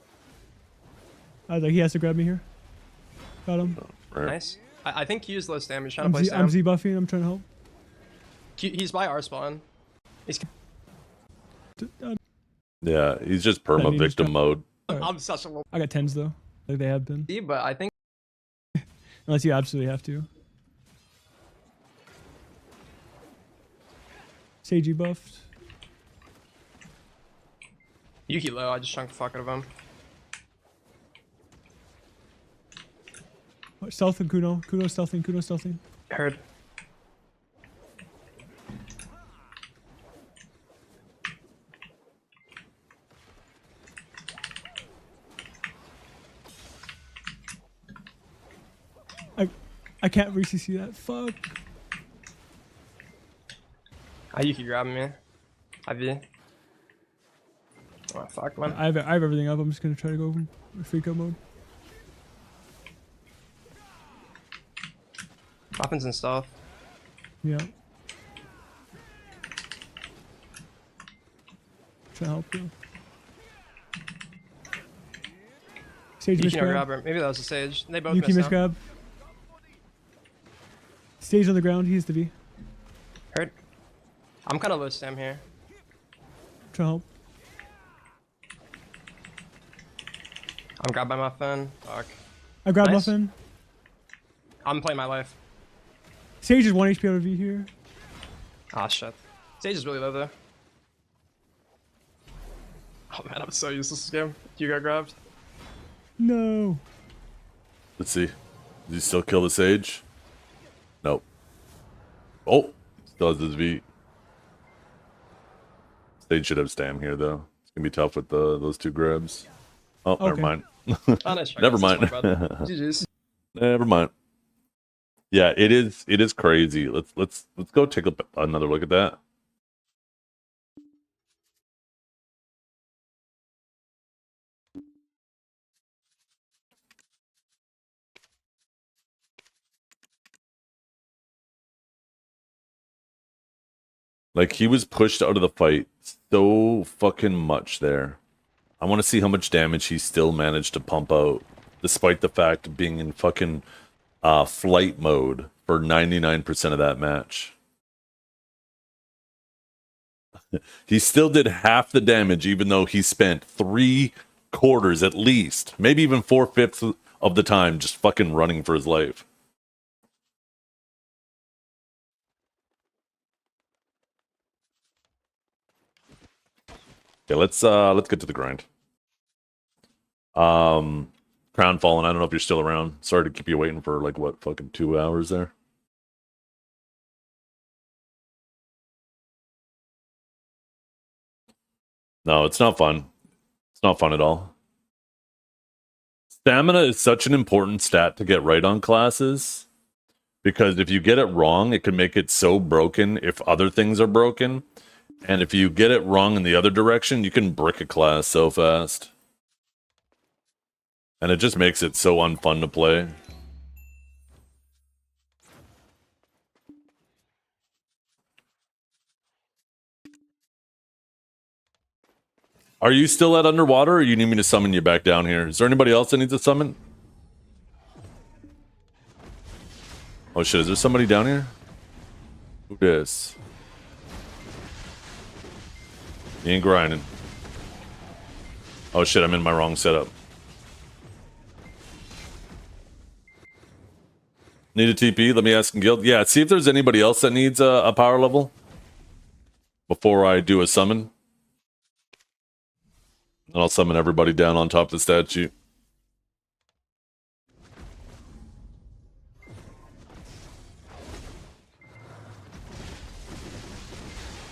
I was like, he has to grab me here. Got him. Nice. I think Q's low stam. He's trying I'm to play Z, stam. I'm Z buffing. I'm trying to help. He's by our spawn. He's. Yeah, he's just Then perma you just victim got- mode. Alright. I'm such a little. I got 10s though. Like they have been. But I think Unless you absolutely have to. Sage buffed. Yuki low. I just chunked the fuck out of him. Stealth and Kuno. Kuno stealthing. Kuno stealthing. Heard. I can't re-CC that. Fuck. Yuki grabbing me. IV. Oh fuck, man. I have everything up. I'm just gonna try to go freak out mode. Weapons and stuff. Yeah. Try to help you. Sage Yuki missed no grab. grabber. Maybe that was a Sage. They both Yuki missed missed out. grab. Stage on the ground. He's the V. Heard. I'm kind of low stam here. Try to help. I'm grabbed by Muffin. Fuck. I grabbed Nice. Muffin. I'm playing my life. Sage is 1 HP out of V here. Ah shit. Sage is really low though. Oh man, I'm so useless this game. You got grabbed. No. Let's see. Does he still kill the Sage? Nope. Oh, still has his V. Sage should have stam here though. It's gonna be tough with those two grabs. Oh, never Okay. mind. Oh, nice try, Never guys. mind. That's my bad. GG's. Never mind. Yeah, it is crazy. Let's go take another look at that. Like he was pushed out of the fight so fucking much there. I want to see how much damage he still managed to pump out, despite the fact of being in fucking flight mode for 99% of that match. He still did half the damage, even though he spent 3/4 at least, maybe even 4/5 of the time just fucking running for his life. Okay, let's get to the grind. Crown Fallen, I don't know if you're still around. Sorry to keep you waiting for like what fucking 2 hours there. No, it's not fun. It's not fun at all. Stamina is such an important stat to get right on classes, because if you get it wrong, it can make it so broken if other things are broken. And if you get it wrong in the other direction, you can brick a class so fast. And it just makes it so unfun to play. Are you still at underwater, or you need me to summon you back down here? Is there anybody else that needs a summon? Oh shit, is there somebody down here? Who this? He ain't grinding. Oh shit, I'm in my wrong setup. Need a TP? Let me ask in guild. Yeah, see if there's anybody else that needs a power level before I do a summon. And I'll summon everybody down on top of the statue.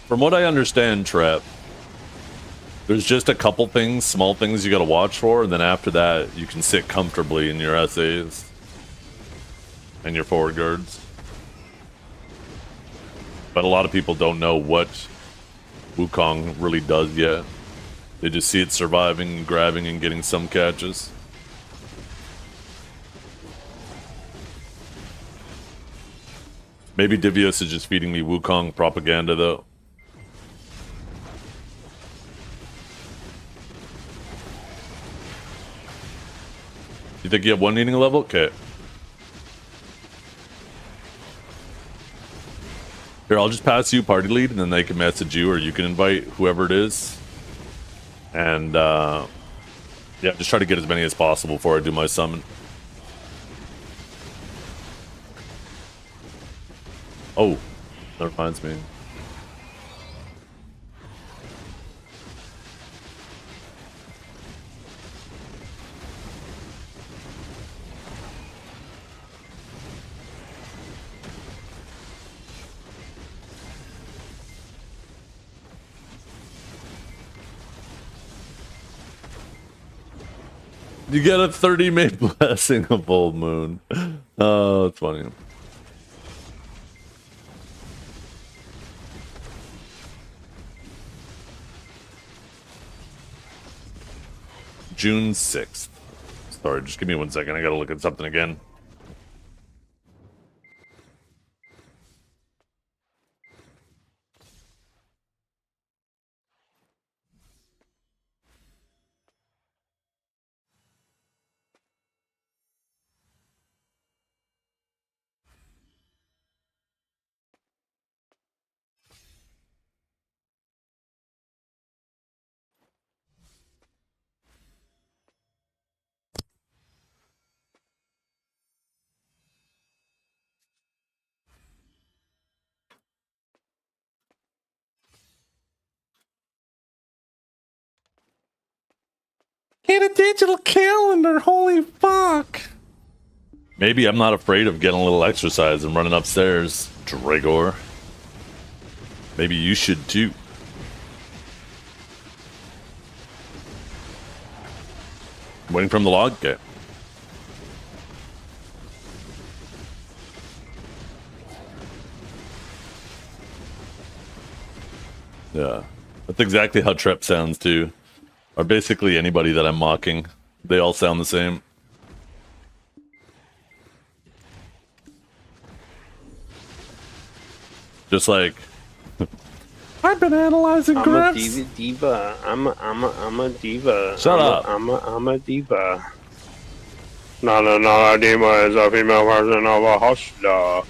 From what I understand, Trap, there's just a couple things, small things you gotta watch for, and then after that, you can sit comfortably in your SAs and your forward guards. But a lot of people don't know what Wukong really does yet. They just see it surviving, grabbing, and getting some catches. Maybe Divios is just feeding me Wukong propaganda, though. You think you have one needing a level? Okay. Here, I'll just pass you party lead, and then they can message you, or you can invite whoever it is. And, yeah, just try to get as many as possible before I do my summon. Oh, that reminds me. You get a 30-minute blessing of full moon. Oh, that's funny. June 6th. Sorry, just give me 1 second. I gotta look at something again. Get a digital calendar, holy fuck. Maybe I'm not afraid of getting a little exercise and running upstairs, Dragor. Maybe you should too. Waiting from the log? Okay. Yeah. That's exactly how Trep sounds too. Or basically anybody that I'm mocking. They all sound the same. Just like I've been analyzing I'm graphs. a diva. I'm a diva. Shut up. I'm a diva. No, a diva is a female version of a hustler.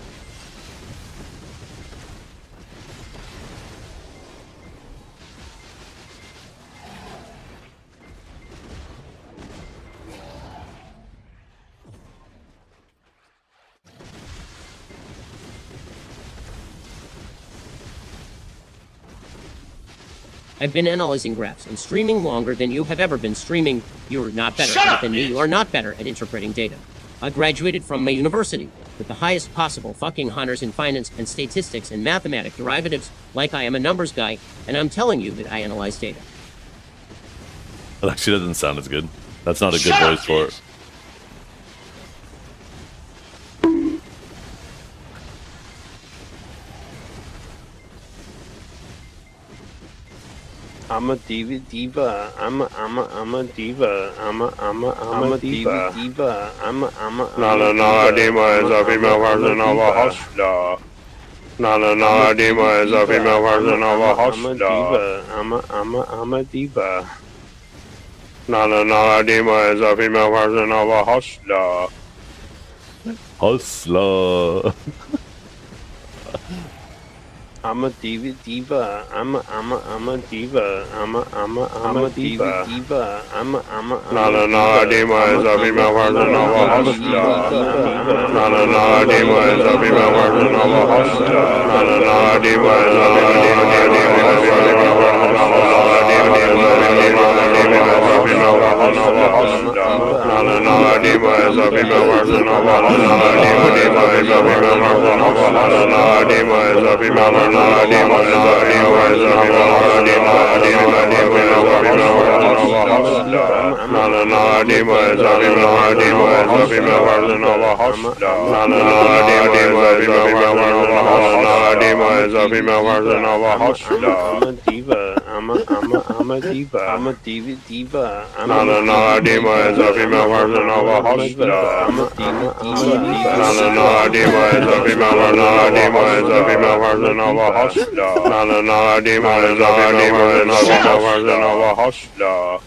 I've been analyzing graphs and streaming longer than you have ever been streaming. You're not better at it than me. You are not better at interpreting data. I graduated from my university with the highest possible fucking honors in finance and statistics and mathematic derivatives, like I am a numbers guy, and I'm telling you that I analyze data. That actually doesn't sound as good. That's not a good voice for it. I'm a diva. I'm a diva. I'm a diva. I'm a diva is a female version of a hush dog. A diva is a female version of a hush dog. I'm a diva. A diva is a female version of a hush dog. Hustler. I'm a diva. I'm a diva. I'm a diva. A diva is a female version of a hush dog. A diva is a female version of a hush dog. A diva is a female version of a hush dog. A diva is a female version of a hush dog. A diva is a female version of a hush dog. A diva is a female version of a hush dog. A diva is a female version. I'm a diva. I'm a diva. I'm a diva is a female version of a hush dog. I'm a diva is a female version. A diva is a female version of a hush dog. A diva is a female version of a hush dog.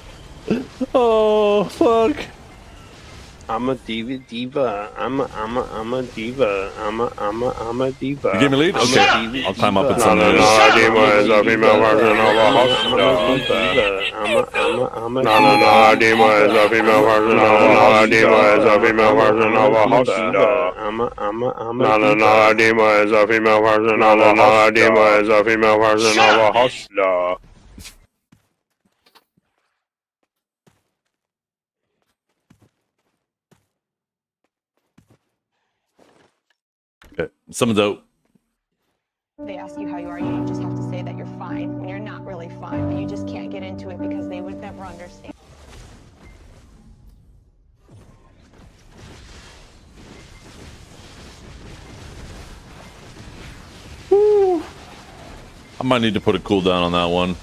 Oh fuck. I'm a diva. I'm a diva. I'm a diva. You gave me a lead? Okay. I'll climb up and send it. A diva is a female version of a hush dog. A diva is a female version of a diva is a female version of a hush dog. A diva is a female version of a diva is a female version of a hush dog. Okay. Someone's out. They ask you how you are, you just have to say that you're fine when you're not really fine, but you just can't get into it because they would never understand. I might need to put a cooldown on that one.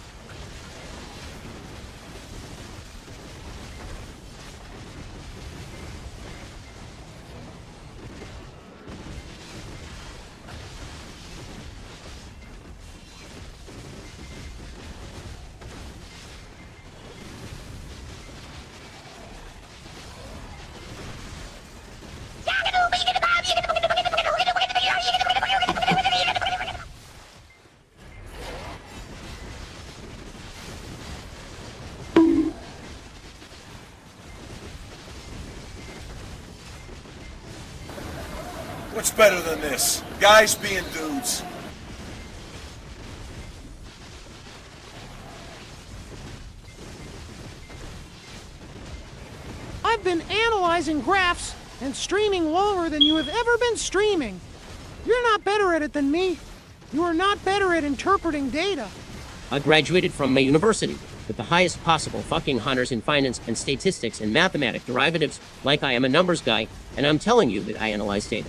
What's better than this? Guys being dudes. I've been analyzing graphs and streaming lower than you have ever been streaming. You're not better at it than me. You are not better at interpreting data. I graduated from my university with the highest possible fucking honors in finance and statistics and mathematic derivatives, like I am a numbers guy, and I'm telling you that I analyze data.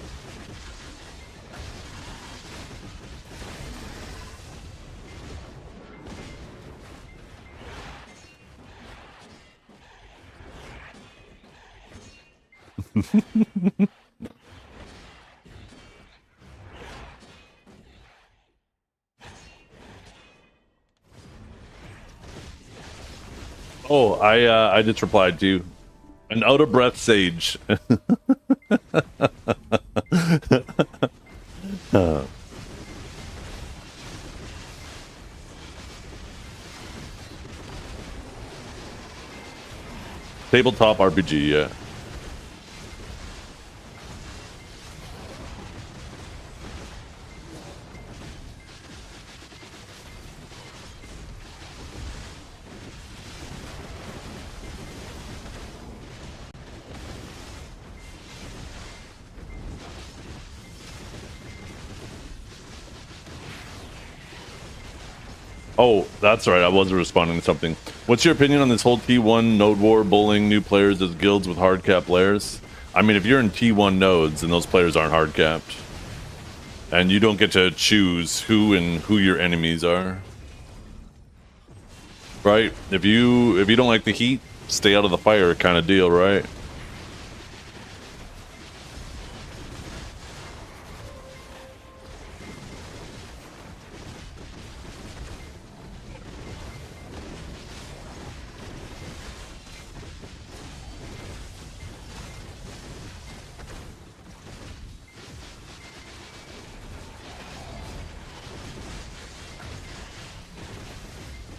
Oh, I just replied to you. An out of breath sage. Tabletop RPG, yeah. Oh, that's right. I was responding to something. What's your opinion on this whole T1 node war bullying new players as guilds with hard cap players? I mean, if you're in T1 nodes and those players aren't hard capped, and you don't get to choose who your enemies are. right? If you don't like the heat, stay out of the fire kind of deal, right?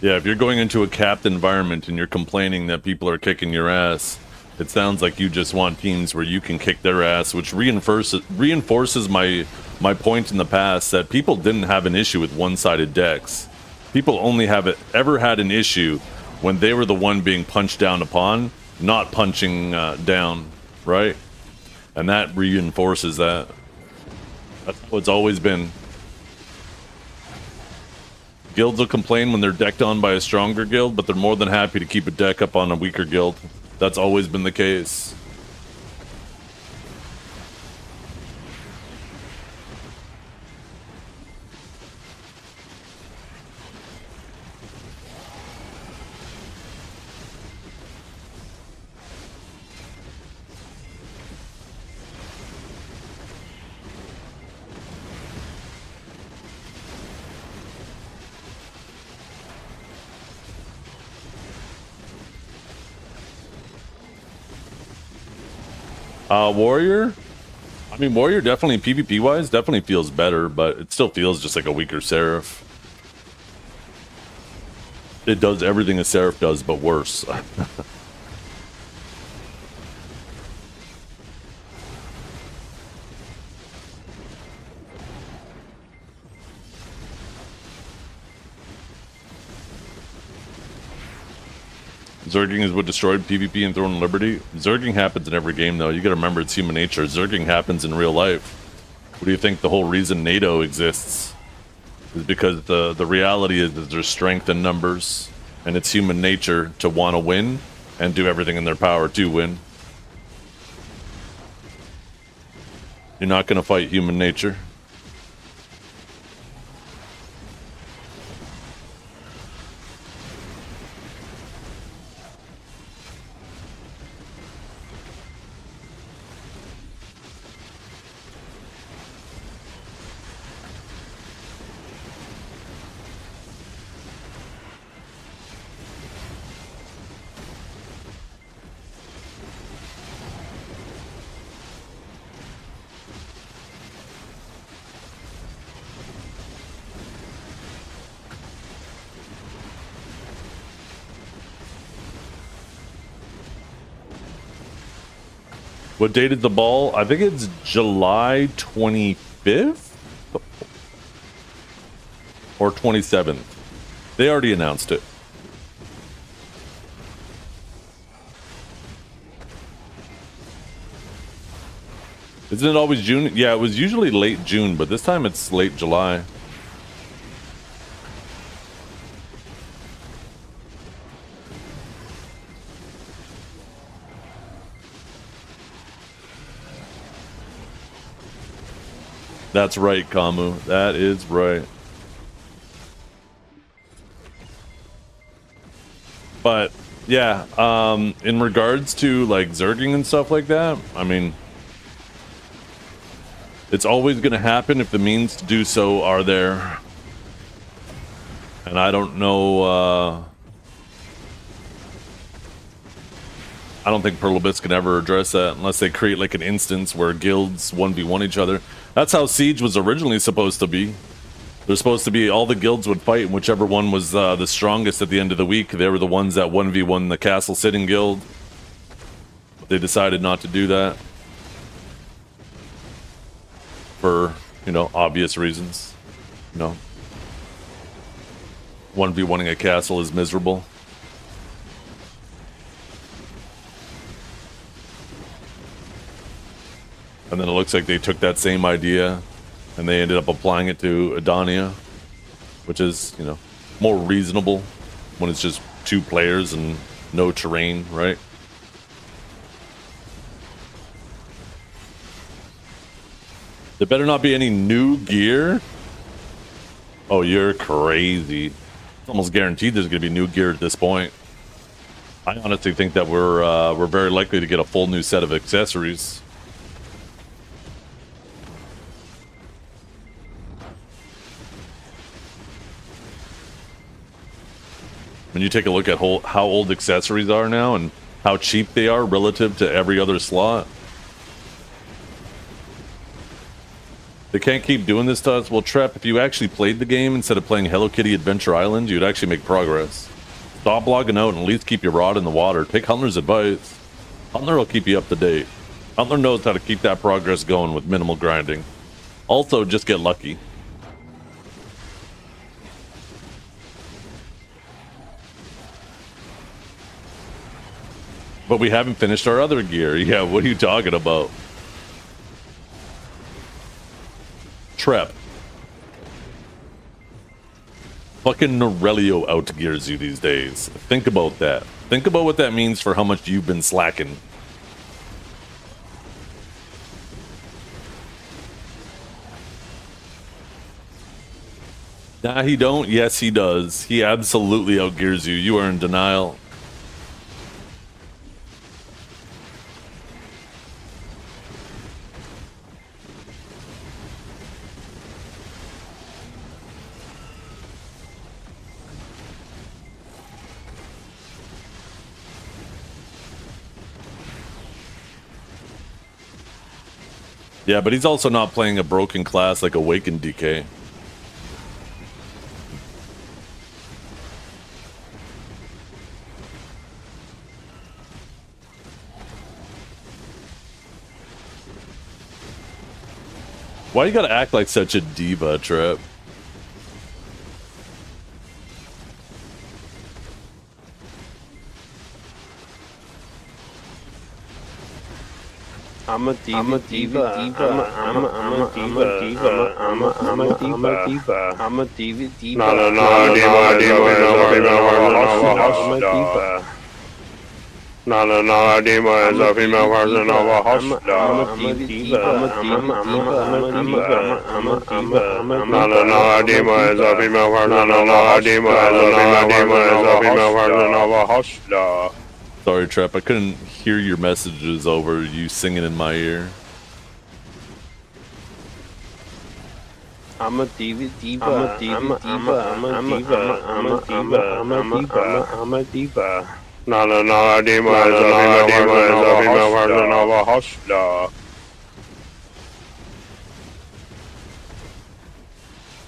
Yeah, if you're going into a capped environment and you're complaining that people are kicking your ass, it sounds like you just want teams where you can kick their ass, which reinforces my point in the past that people didn't have an issue with one-sided decks. People only ever had an issue when they were the one being punched down upon, not punching down, right? And that reinforces that. That's how it's always been. Guilds will complain when they're decked on by a stronger guild, but they're more than happy to keep a deck up on a weaker guild. That's always been the case. Warrior? I mean, Warrior definitely, PvP-wise, definitely feels better, but it still feels just like a weaker Seraph. It does everything a Seraph does, but worse. Zerging is what destroyed PvP and Throne of Liberty. Zerging happens in every game, though. You gotta remember it's human nature. Zerging happens in real life. What do you think the whole reason NATO exists? Is because the reality is that there's strength in numbers, and it's human nature to want to win and do everything in their power to win. You're not gonna fight human nature. What date is the ball? I think it's July 25th or 27th. They already announced it. Isn't it always June? Yeah, it was usually late June, but this time it's late July. That's right, Kamu. That is right. But yeah, in regards to like Zerging and stuff like that, I mean, it's always going to happen if the means to do so are there. And I don't know. I don't think Pearl Abyss can ever address that unless they create like an instance where guilds 1v1 each other. That's how Siege was originally supposed to be. There's supposed to be all the guilds would fight, and whichever one was the strongest at the end of the week, they were the ones that 1v1 the Castle Sitting Guild. But they decided not to do that. For, you know, obvious reasons. You know. 1v1ing a castle is miserable. And then it looks like they took that same idea and they ended up applying it to Adania, which is, you know, more reasonable when it's just 2 players and no terrain, right? There better not be any new gear. Oh, you're crazy. almost guaranteed there's going to be new gear at this point. I honestly think that we're very likely to get a full new set of accessories. When you take a look at how old accessories are now and how cheap they are relative to every other slot. They can't keep doing this to us. Well, Trep, if you actually played the game instead of playing Hello Kitty Adventure Island, you'd actually make progress. Stop logging out and at least keep your rod in the water. Take Huntler's advice. Huntler will keep you up to date. Huntler knows how to keep that progress going with minimal grinding. Also, just get lucky. But we haven't finished our other gear. Yeah, what are you talking about? Trep. Fucking Norelio outgears you these days. Think about that. Think about what that means for how much you've been slacking. Nah, he don't. Yes, he does. He absolutely outgears you. You are in denial. Yeah, but he's also not playing a broken class like Awakened DK. Why you gotta act like such a diva, Trip? I'm a diva. I'm a diva. I'm a diva. I'm a diva. I'm a diva. No, a diva is a female version of a hostler. I'm a diva. No, a diva is a female version of a hostler. Sorry, Trap. I couldn't hear your messages over you singing in my ear. I'm a diva. I'm a diva. No, a diva is a female version of a hostler.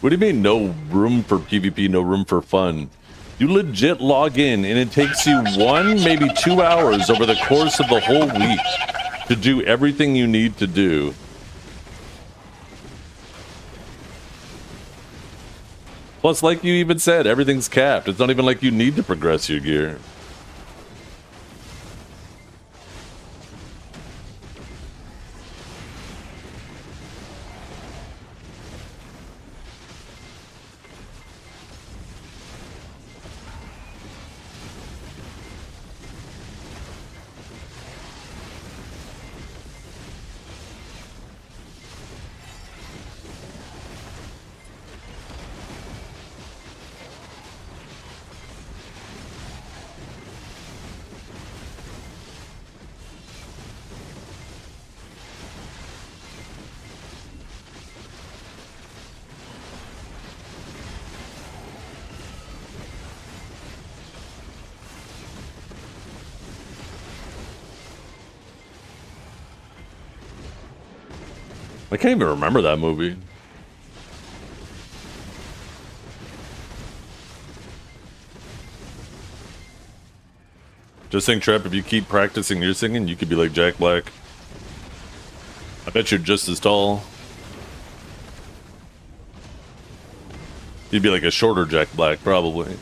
What do you mean, no room for PvP, no room for fun? You legit log in and it takes you 1, maybe 2 hours over the course of the whole week to do everything you need to do. Plus, like you even said, everything's capped. It's not even like you need to progress your gear. I can't even remember that movie. Just think, Trap, if you keep practicing your singing, you could be like Jack Black. I bet you're just as tall. You'd be like a shorter Jack Black, probably.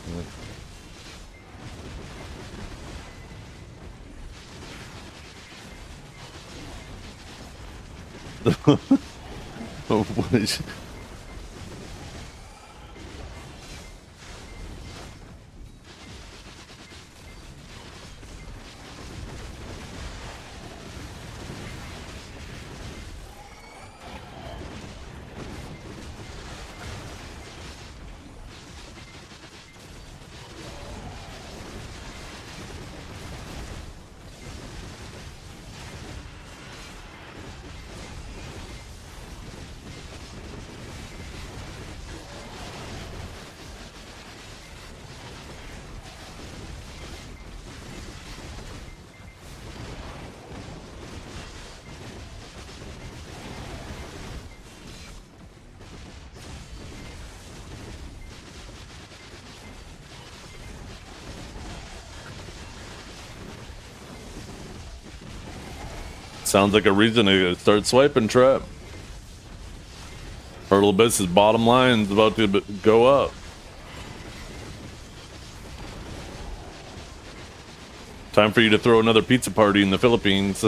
What is... Sounds like a reason to start swiping, Trap. Hurdle Abyss's bottom line is about to go up. Time for you to throw another pizza party in the Philippines.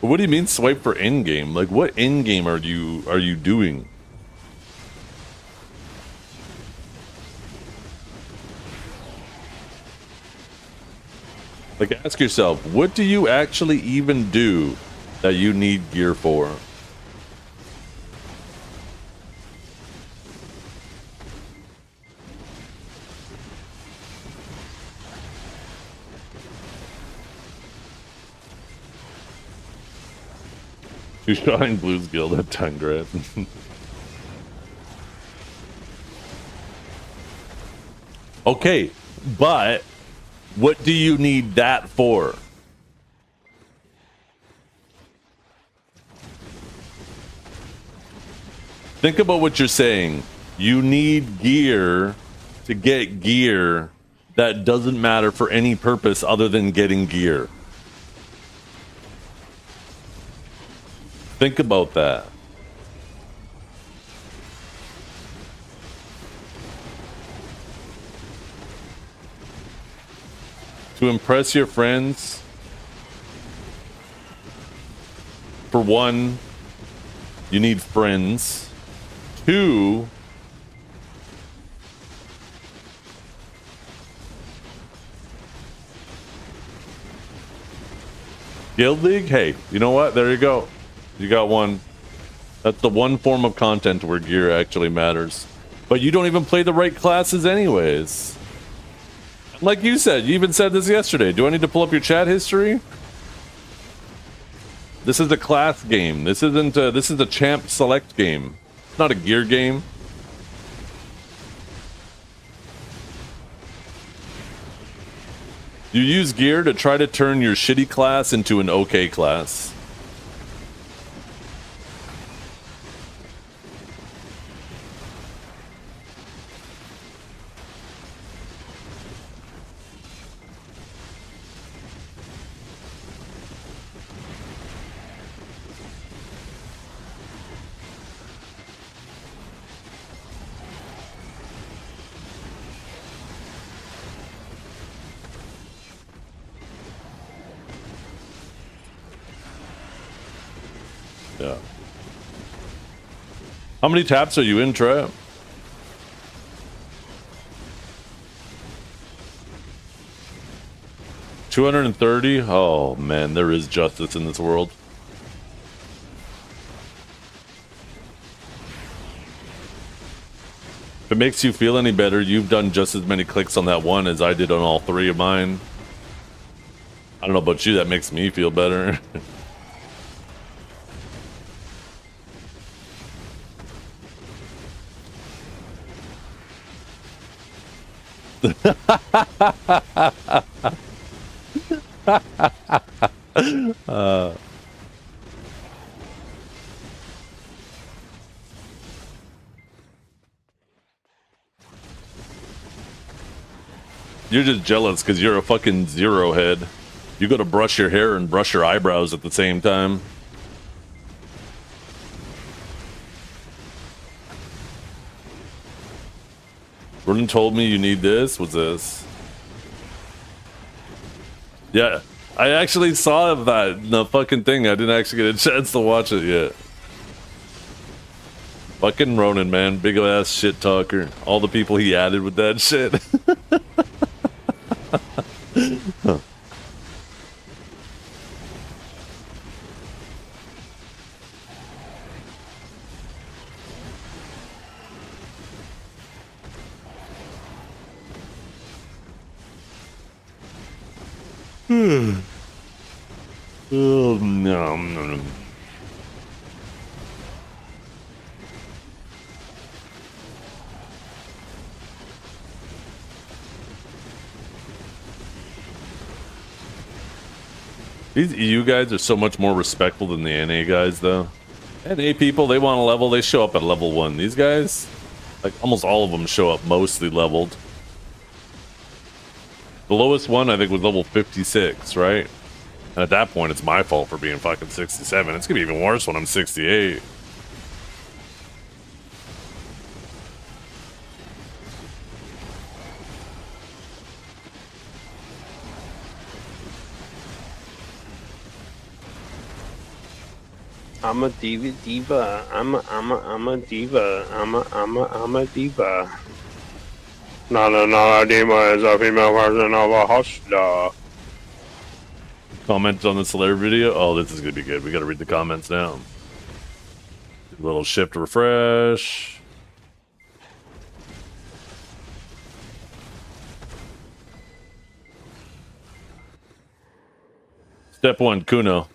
What do you mean swipe for endgame? Like, what endgame are you doing? Like, ask yourself, what do you actually even do that you need gear for? You shine Blues Guild at 10 grand. Okay, but what do you need that for? Think about what you're saying. You need gear to get gear that doesn't matter for any purpose other than getting gear. Think about that. To impress your friends, for one, you need friends. Two, Guild League? Hey, you know what? There you go. You got one. That's the one form of content where gear actually matters. But you don't even play the right classes anyways. Like you said, you even said this yesterday. Do I need to pull up your chat history? This is a class game. This isn't this is a champ select game. It's not a gear game. You use gear to try to turn your shitty class into an okay class. Yeah. How many taps are you in, Trap? $230? Oh man, there is justice in this world. If it makes you feel any better, you've done just as many clicks on that one as I did on all three of mine. I don't know about you, that makes me feel better. You're just jealous because you're a fucking zero head. You go to brush your hair and brush your eyebrows at the same time. Jordan told me you need this. What's this? Yeah, I actually saw that in the fucking thing. I didn't actually get a chance to watch it yet. Fucking Ronan, man. Big ass shit talker. All the people he added with that shit. Huh. Oh, no. These EU guys are so much more respectful than the NA guys, though. And 8 people, they want a level, they show up at level 1. These guys, like almost all of them show up mostly leveled. The lowest one I think was level 56, right? And at that point, it's my fault for being fucking 67. It's gonna be even worse when I'm 68. I'm a diva. I'm a diva. I'm a diva. No, diva is a female version of a hustler. Comments on the celebrity video. Oh, this is gonna be good. We gotta read the comments now. A little shift refresh. Step 1, Kuno.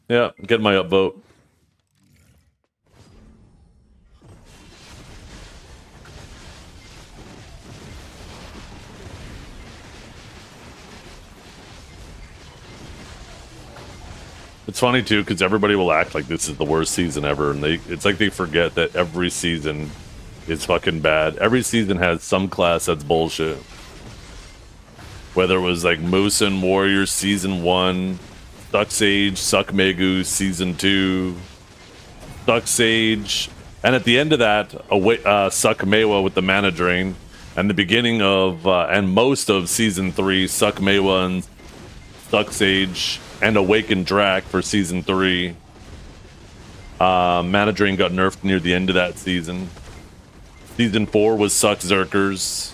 Yeah, get my upvote. It's funny too because everybody will act like this is the worst season ever, and it's like they forget that every season is fucking bad. Every season has some class that's bullshit. Whether it was like Musin Warrior season 1, Suck Sage, Suck Megu season 2, Suck Sage, and at the end of that, Suck Mewa with the Mana Drain, and the beginning of and most of season 3, Suck Mewa and Suck Sage. And Awakened Drac for season 3. Mana Drain got nerfed near the end of that season. Season 4 was Suck Zerkers.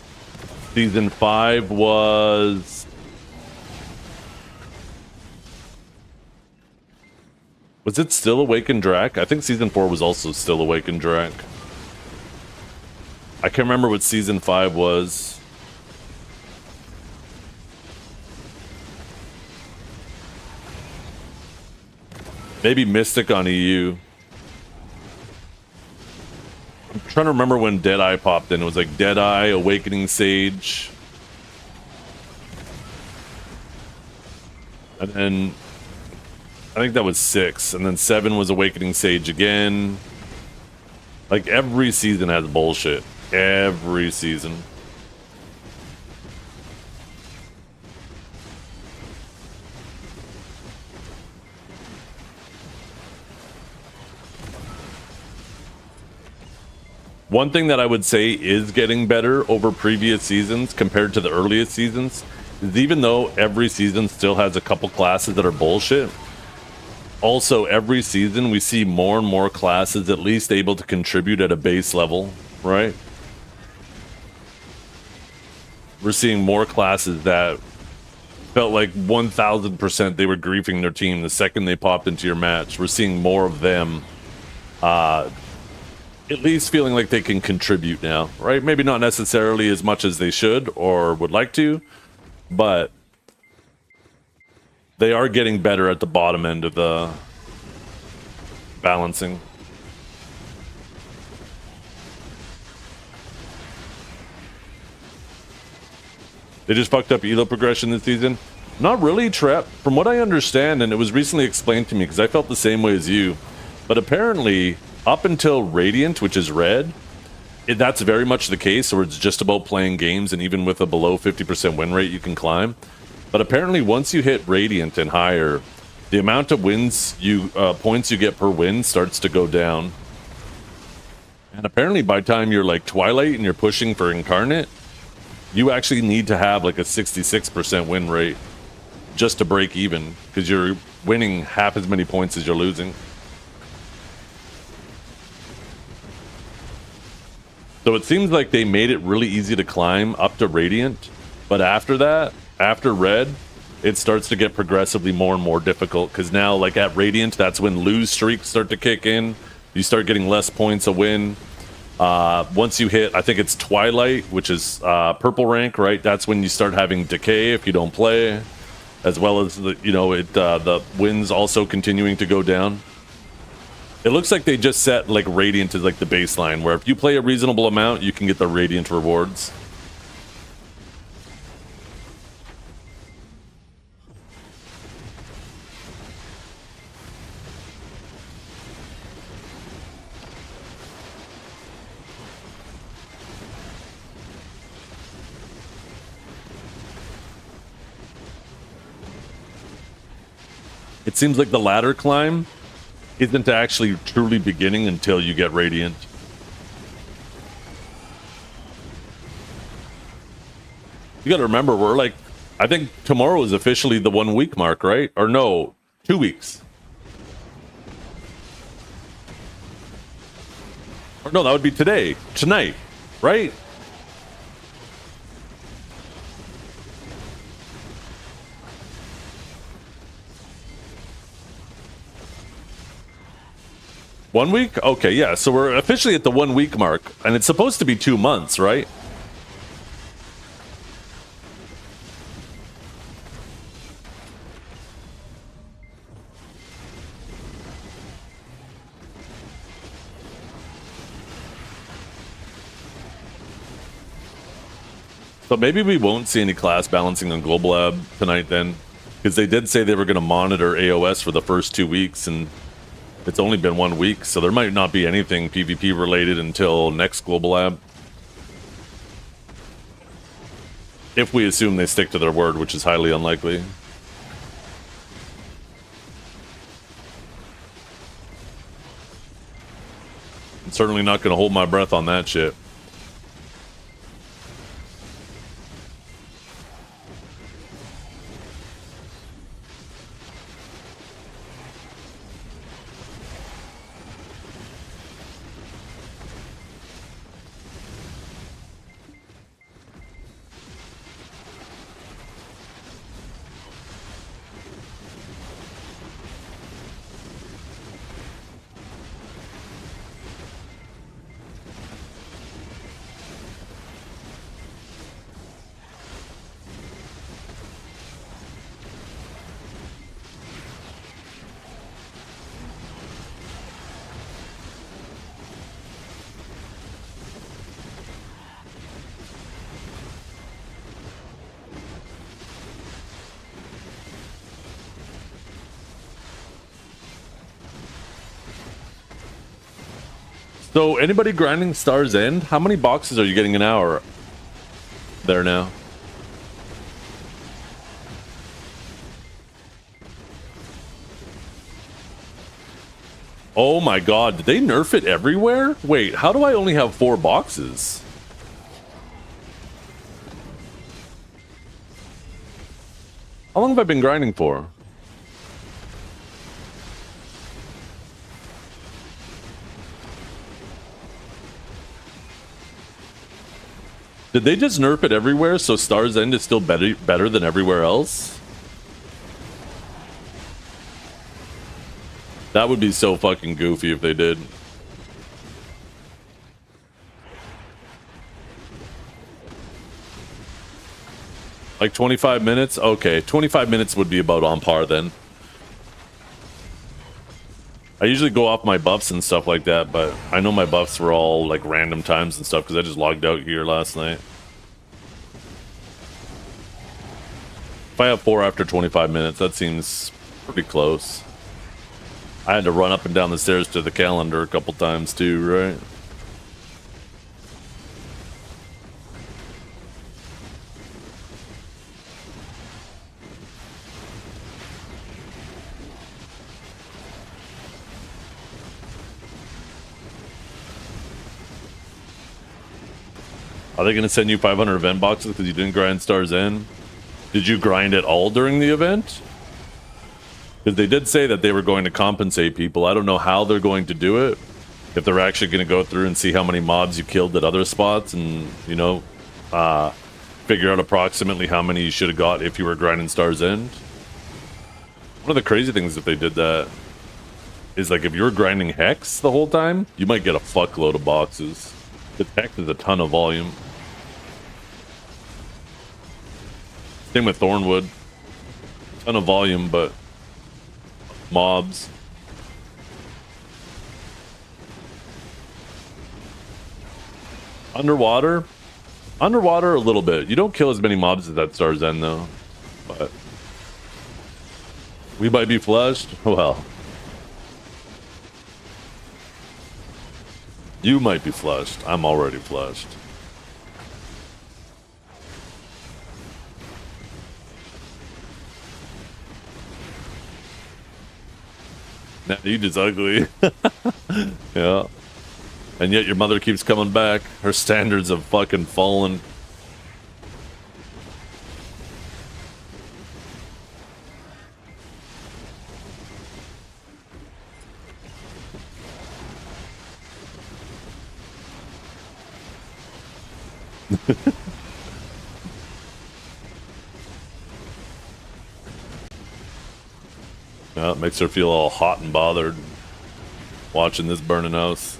Season 5 was... Was it still Awakened Drac? I think season 4 was also still Awakened Drac. I can't remember what season 5 was. Maybe Mystic on EU. I'm trying to remember when Deadeye popped in. It was like Deadeye, Awakening Sage. And then I think that was 6. And then 7 was Awakening Sage again. Like every season has bullshit. Every season. One thing that I would say is getting better over previous seasons compared to the earliest seasons is even though every season still has a couple classes that are bullshit, also every season we see more and more classes at least able to contribute at a base level, right? We're seeing more classes that felt like 1000% they were griefing their team the second they popped into your match. We're seeing more of them at least feeling like they can contribute now, right? Maybe not necessarily as much as they should or would like to, but they are getting better at the bottom end of the balancing. They just fucked up elo progression this season. Not really, Trep. From what I understand, and it was recently explained to me because I felt the same way as you, but apparently up until Radiant, which is red, that's very much the case, where it's just about playing games, and even with a below 50% win rate, you can climb. But apparently, once you hit Radiant and higher, the amount of wins points you get per win starts to go down. And apparently, by the time you're like Twilight and you're pushing for Incarnate, you actually need to have like a 66% win rate just to break even, because you're winning half as many points as you're losing. So it seems like they made it really easy to climb up to Radiant, but after that, after Red, it starts to get progressively more and more difficult, because now, like at Radiant, that's when lose streaks start to kick in. You start getting less points a win. Once you hit, I think it's Twilight, which is purple rank, right? That's when you start having decay if you don't play, as well as the wins also continuing to go down. It looks like they just set like Radiant as like the baseline, where if you play a reasonable amount, you can get the Radiant rewards. It seems like the ladder climb isn't actually truly beginning until you get Radiant. You gotta remember, we're like, I think tomorrow is officially the 1 week mark, right? Or no, 2 weeks. Or no, that would be tonight, right? One week? Okay, yeah. So we're officially at the 1 week mark, and it's supposed to be 2 months, right? So maybe we won't see any class balancing on Global Lab tonight then, because they did say they were going to monitor AOS for the first 2 weeks, and it's only been 1 week, so there might not be anything PvP related until next Global Lab. If we assume they stick to their word, which is highly unlikely. I'm certainly not going to hold my breath on that shit. So, anybody grinding Star's End? How many boxes are you getting an hour there now? Oh my god, did they nerf it everywhere? Wait, how do I only have 4 boxes? How long have I been grinding for? Did they just nerf it everywhere so Star's End is still better than everywhere else? That would be so fucking goofy if they did. Like 25 minutes? Okay, 25 minutes would be about on par then. I usually go off my buffs and stuff like that, but I know my buffs were all like random times and stuff because I just logged out here last night. If I have 4 after 25 minutes, that seems pretty close. I had to run up and down the stairs to the calendar a couple times too, right? Are they going to send you 500 event boxes because you didn't grind Star's End? Did you grind at all during the event? Because they did say that they were going to compensate people. I don't know how they're going to do it. If they're actually going to go through and see how many mobs you killed at other spots and, you know, figure out approximately how many you should have got if you were grinding Star's End. One of the crazy things if they did that is, like, if you were grinding Hex the whole time, you might get a fuckload of boxes. Because Hex is a ton of volume. Same with Thornwood. Ton of volume, but mobs. Underwater? Underwater a little bit. You don't kill as many mobs as that Star's End though. But we might be flushed. Well. You might be flushed. I'm already flushed. He is ugly. Yeah. And yet your mother keeps coming back. Her standards have fucking fallen. Yeah, it makes her feel all hot and bothered watching this burning house.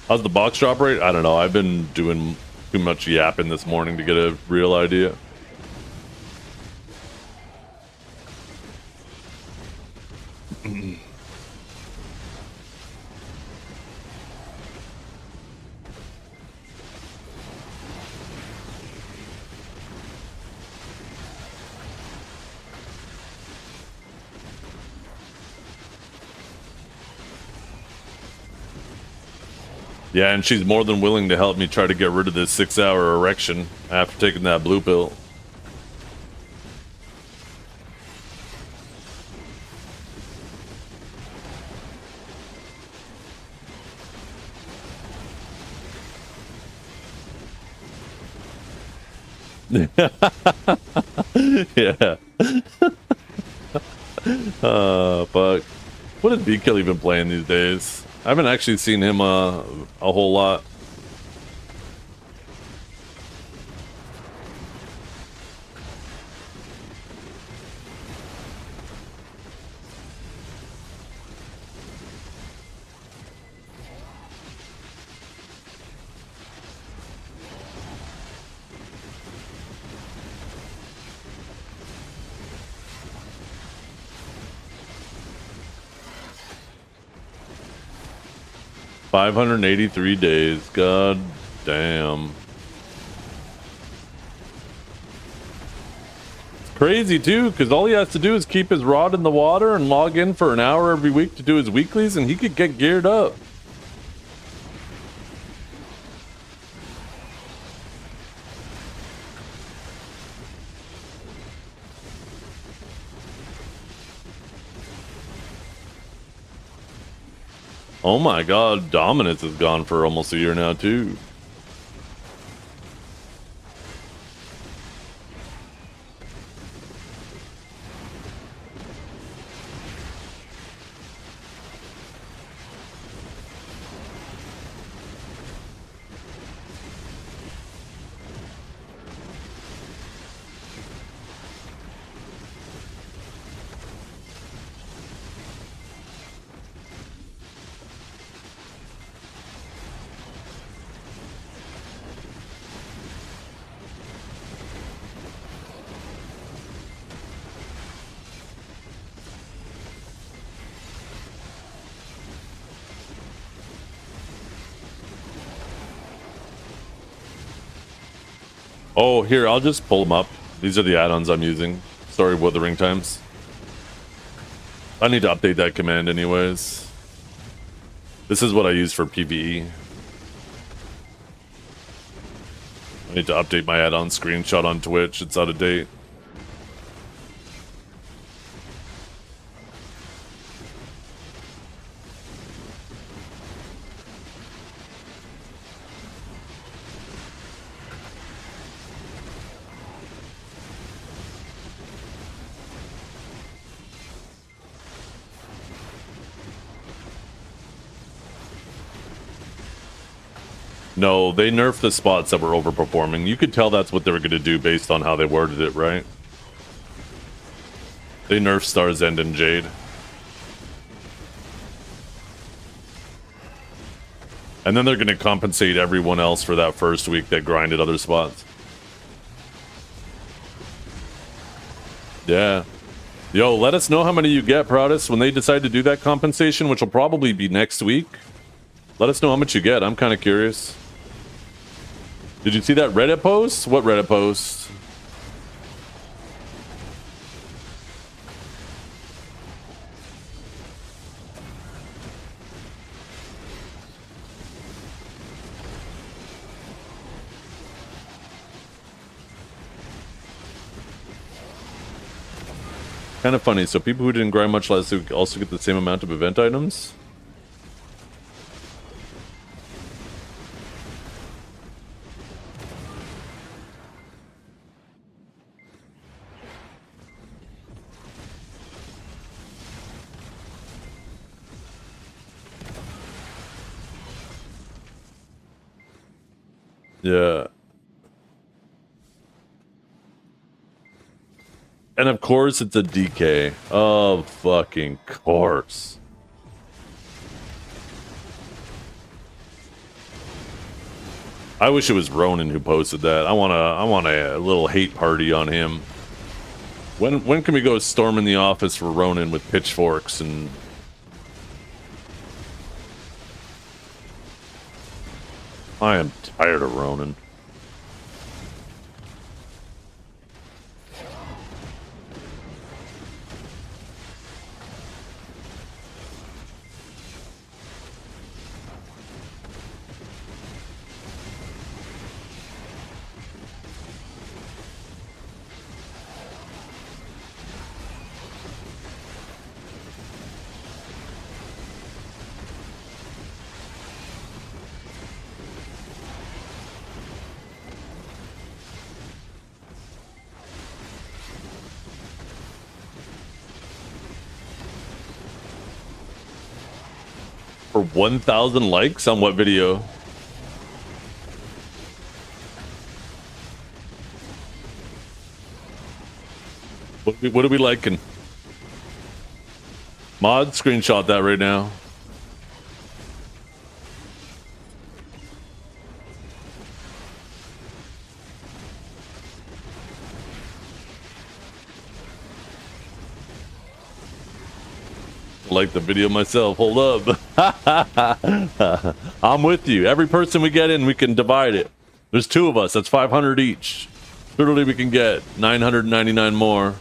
How's the box drop rate? I don't know. I've been doing too much yapping this morning to get a real idea. Yeah, and she's more than willing to help me try to get rid of this 6-hour erection after taking that blue pill. Yeah. Fuck. What has B-Kill been playing these days? I haven't actually seen him a whole lot. $583 days. God damn. It's crazy too, because all he has to do is keep his rod in the water and log in for an hour every week to do his weeklies, and he could get geared up. Oh my god, Dominance is gone for almost a year now too. Oh, here, I'll just pull them up. These are the add-ons I'm using. Story of Wuthering Times. I need to update that command anyways. This is what I use for PvE. I need to update my add-on screenshot on Twitch. It's out of date. No, they nerfed the spots that were overperforming. You could tell that's what they were going to do based on how they worded it, right? They nerfed Star's End and Jade. And then they're going to compensate everyone else for that first week that grinded other spots. Yeah. Yo, let us know how many you get, Protus, when they decide to do that compensation, which will probably be next week. Let us know how much you get. I'm kind of curious. Did you see that Reddit post? What Reddit post? Kind of funny. So people who didn't grind much last week also get the same amount of event items? Yeah. And of course it's a DK. Of fucking course. I wish it was Ronan who posted that. I want a little hate party on him. When can we go storming the office for Ronan with pitchforks and I am tired of Ronan. For 1,000 likes on what video? What are we liking? Mod, screenshot that right now. Like the video myself. Hold up. I'm with you. Every person we get in, we can divide it. There's 2 of us. That's 500 each. Literally, we can get 999 more.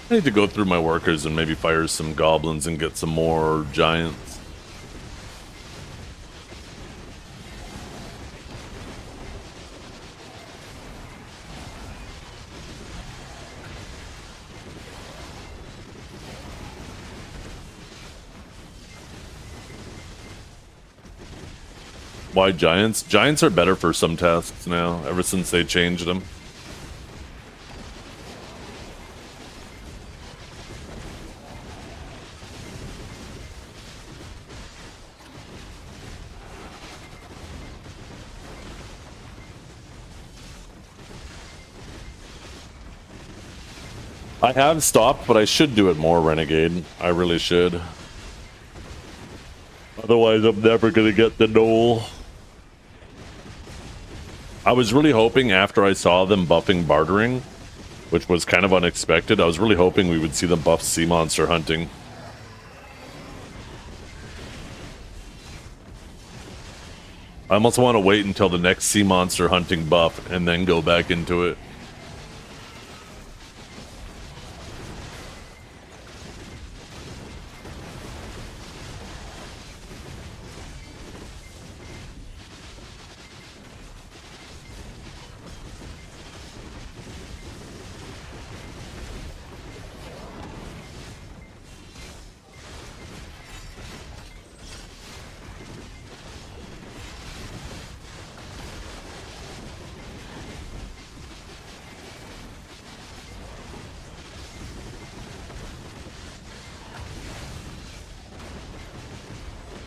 I need to go through my workers and maybe fire some goblins and get some more giants. Why giants? Giants are better for some tasks now, ever since they changed them. I have stopped, but I should do it more, Renegade. I really should. Otherwise, I'm never gonna get the Knoll. I was really hoping after I saw them buffing bartering, which was kind of unexpected, I was really hoping we would see them buff sea monster hunting. I almost want to wait until the next sea monster hunting buff and then go back into it.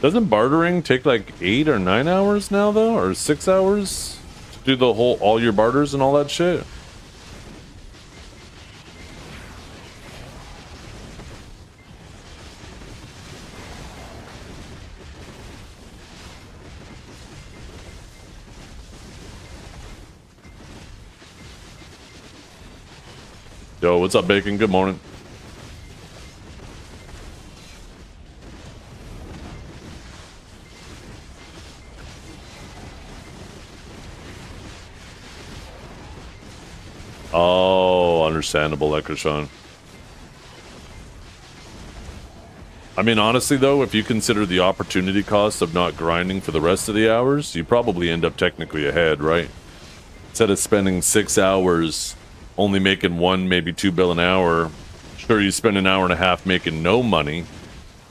Doesn't bartering take like 8 or 9 hours now though, or 6 hours to do the whole all your barters and all that shit? Yo, what's up, Bacon? Good morning. Oh, understandable, Ekrashan. I mean, honestly, though, if you consider the opportunity cost of not grinding for the rest of the hours, you probably end up technically ahead, right? Instead of spending 6 hours only making 1, maybe 2 bill an hour, sure, you spend an hour and a half making no money,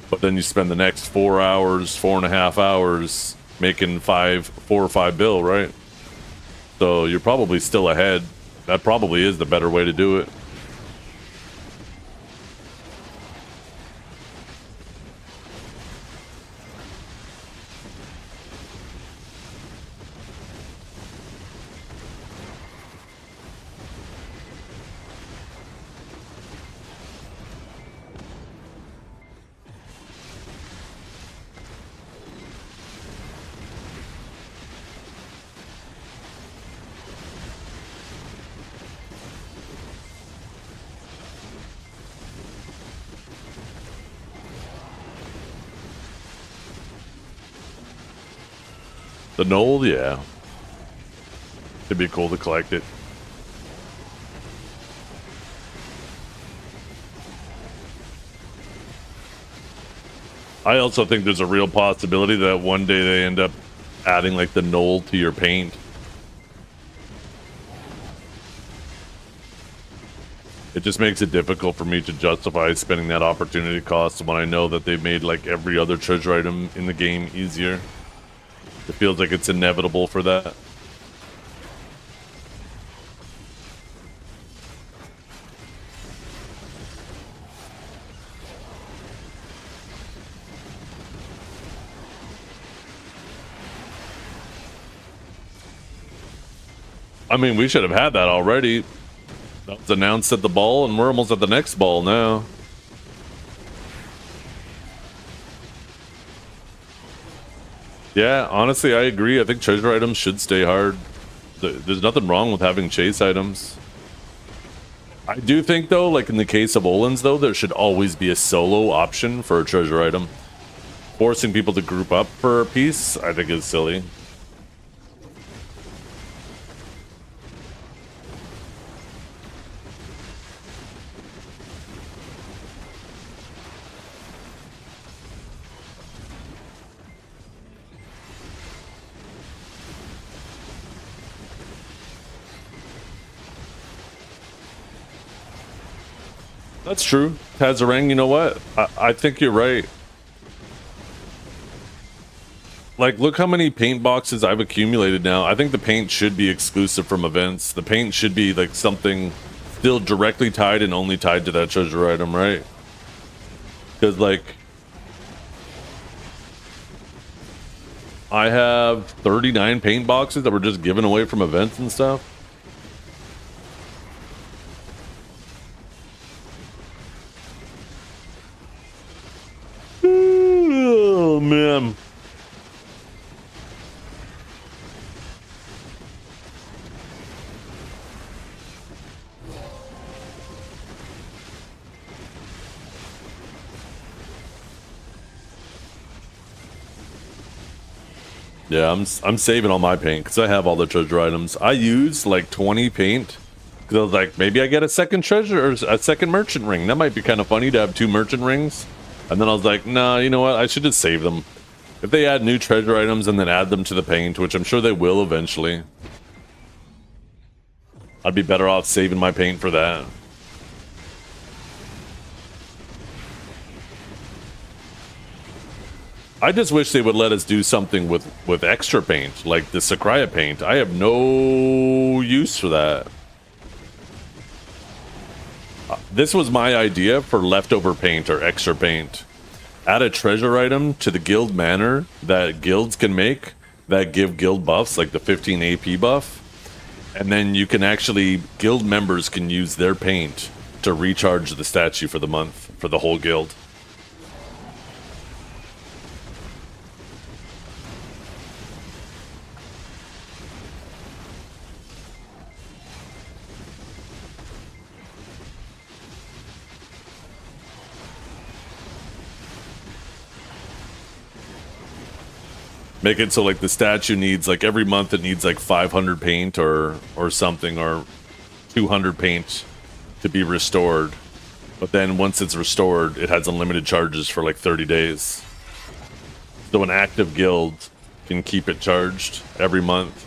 but then you spend the next 4 hours, 4.5 hours making 4 or 5 bill, right? So you're probably still ahead. That probably is the better way to do it. The Knoll, yeah. It'd be cool to collect it. I also think there's a real possibility that one day they end up adding like the Knoll to your paint. It just makes it difficult for me to justify spending that opportunity cost when I know that they've made like every other treasure item in the game easier. It feels like it's inevitable for that. I mean, we should have had that already. That was announced at the ball, and we're almost at the next ball now. Yeah, honestly, I agree. I think treasure items should stay hard. There's nothing wrong with having chase items. I do think, though, like in the case of Olens, though, there should always be a solo option for a treasure item. Forcing people to group up for a piece, I think, is silly. That's true. Tazarang, you know what? I think you're right. Like, look how many paint boxes I've accumulated now. I think the paint should be exclusive from events. The paint should be like something still directly tied and only tied to that treasure item, right? Because like I have 39 paint boxes that were just given away from events and stuff. Oh man. Yeah, I'm saving all my paint because I have all the treasure items. I used like 20 paint because I was like, maybe I get a second treasure or a second merchant ring. That might be kind of funny to have 2 merchant rings. And then I was like, nah, you know what? I should just save them. If they add new treasure items and then add them to the paint, which I'm sure they will eventually, I'd be better off saving my paint for that. I just wish they would let us do something with extra paint, like the Sakraya paint. I have no use for that. This was my idea for leftover paint or extra paint. Add a treasure item to the guild manor that guilds can make that give guild buffs, like the 15 AP buff. And then you can actually, guild members can use their paint to recharge the statue for the month, for the whole guild. Make it so like the statue needs like every month it needs like 500 paint or something, or 200 paint to be restored. But then once it's restored, it has unlimited charges for like 30 days. So an active guild can keep it charged every month.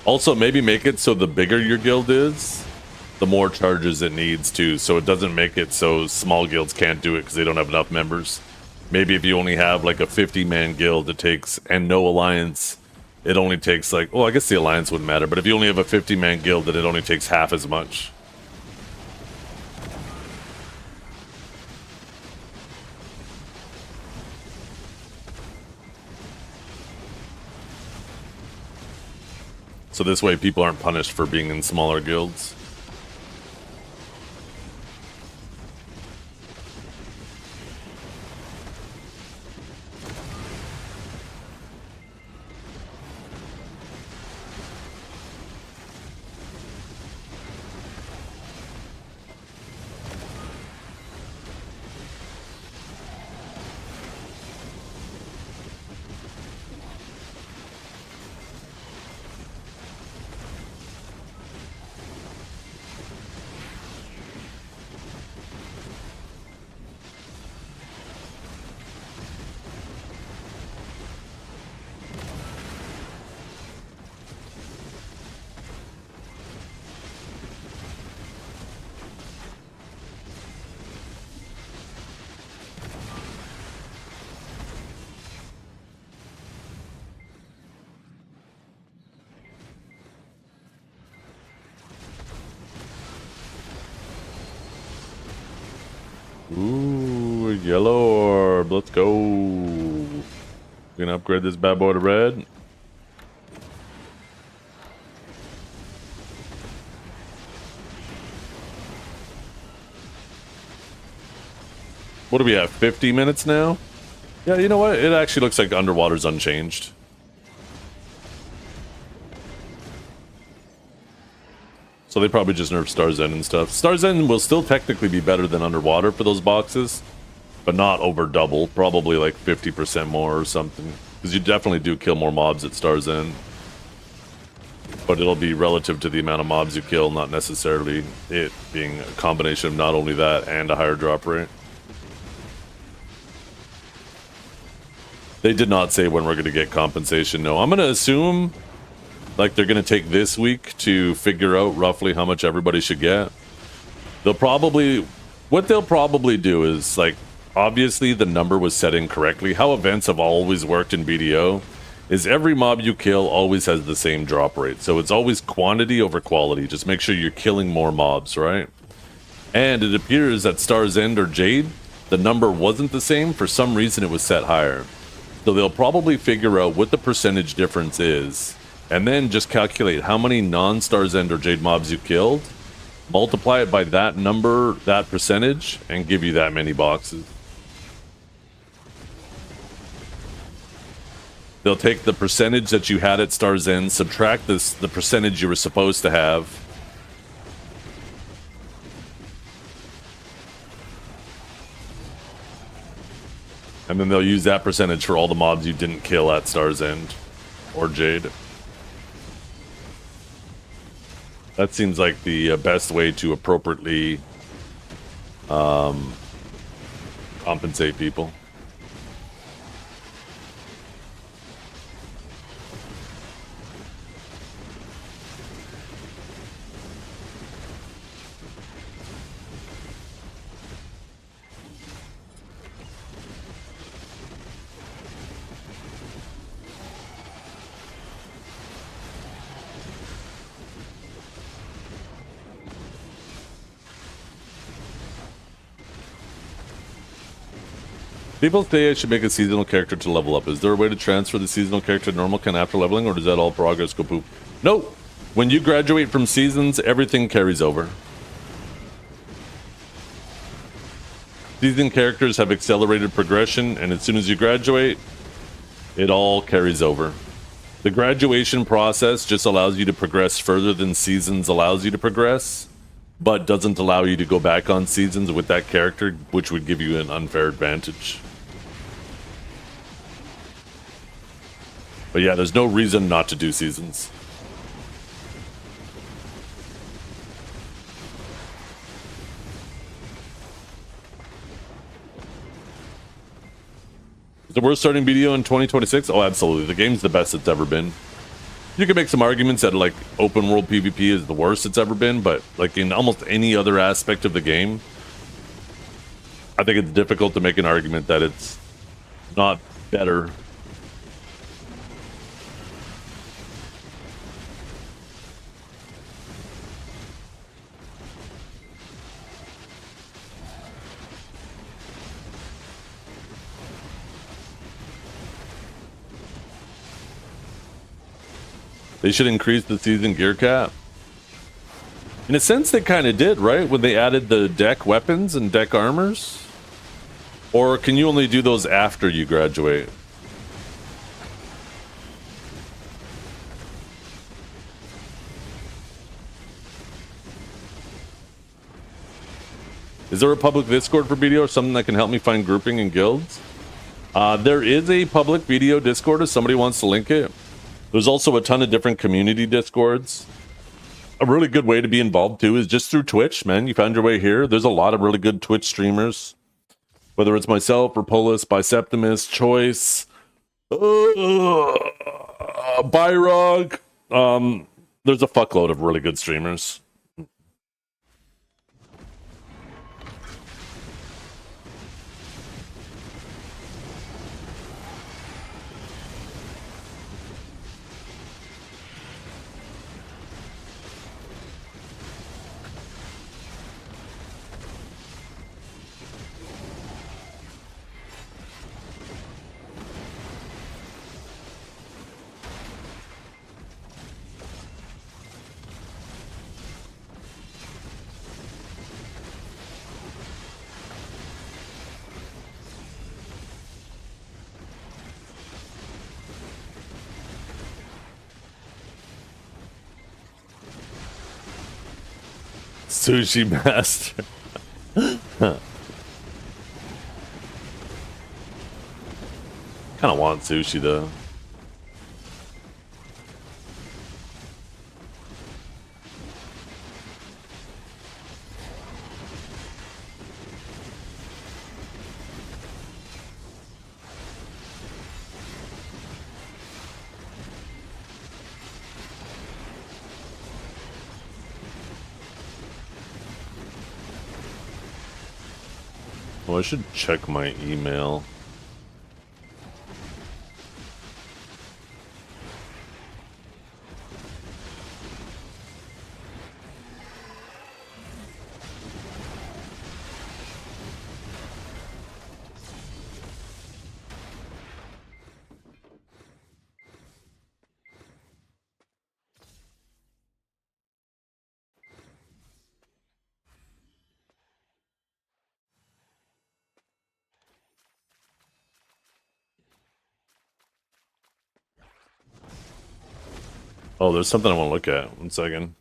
Also, maybe make it so the bigger your guild is, the more charges it needs to, so it doesn't make it so small guilds can't do it because they don't have enough members. Maybe if you only have like a 50-man guild, it takes, and no alliance, it only takes like, well, I guess the alliance wouldn't matter, but if you only have a 50-man guild, then it only takes half as much. So this way people aren't punished for being in smaller guilds. Ooh, a yellow orb. Let's go. We're gonna upgrade this bad boy to red. What do we have? 50 minutes now? Yeah, you know what? It actually looks like Underwater's unchanged. So they probably just nerfed Star's End and stuff. Star's End will still technically be better than Underwater for those boxes, but not over double. Probably like 50% more or something. Because you definitely do kill more mobs at Star's End. but it'll be relative to the amount of mobs you kill, not necessarily it being a combination of not only that and a higher drop rate. They did not say when we're going to get compensation. No, I'm going to assume like they're going to take this week to figure out roughly how much everybody should get. What they'll probably do is, like, obviously the number was set incorrectly. How events have always worked in BDO is every mob you kill always has the same drop rate. So it's always quantity over quality. Just make sure you're killing more mobs, right? And it appears that Star's End or Jade, the number wasn't the same. For some reason it was set higher. So they'll probably figure out what the percentage difference is, and then just calculate how many non-Star's End or Jade mobs you killed, multiply it by that number, that percentage, and give you that many boxes. They'll take the percentage that you had at Star's End, subtract the percentage you were supposed to have, and then they'll use that percentage for all the mobs you didn't kill at Star's End or Jade. That seems like the best way to appropriately compensate people. People say I should make a seasonal character to level up. Is there a way to transfer the seasonal character to normal can after leveling, or does that all progress go poop? No. When you graduate from seasons, everything carries over. Season characters have accelerated progression, and as soon as you graduate, it all carries over. The graduation process just allows you to progress further than seasons allows you to progress, but doesn't allow you to go back on seasons with that character, which would give you an unfair advantage. But yeah, there's no reason not to do seasons. Is it worth starting BDO in 2026? Oh, absolutely. The game's the best it's ever been. You can make some arguments that, like, open world PvP is the worst it's ever been, but, like, in almost any other aspect of the game, I think it's difficult to make an argument that it's not better. They should increase the season gear cap. In a sense, they kind of did, right? When they added the deck weapons and deck armors? Or can you only do those after you graduate? Is there a public Discord for BDO or something that can help me find grouping and guilds? There is a public BDO Discord if somebody wants to link it. There's also a ton of different community Discords. A really good way to be involved too is just through Twitch, man. You found your way here. There's a lot of really good Twitch streamers. Whether it's myself, Rapolis, Biceptimus, Choice, Byrog. There's a fuckload of really good streamers. Sushi master. Kind of want sushi though. Well, I should check my email. Oh, there's something I want to look at. 1 second.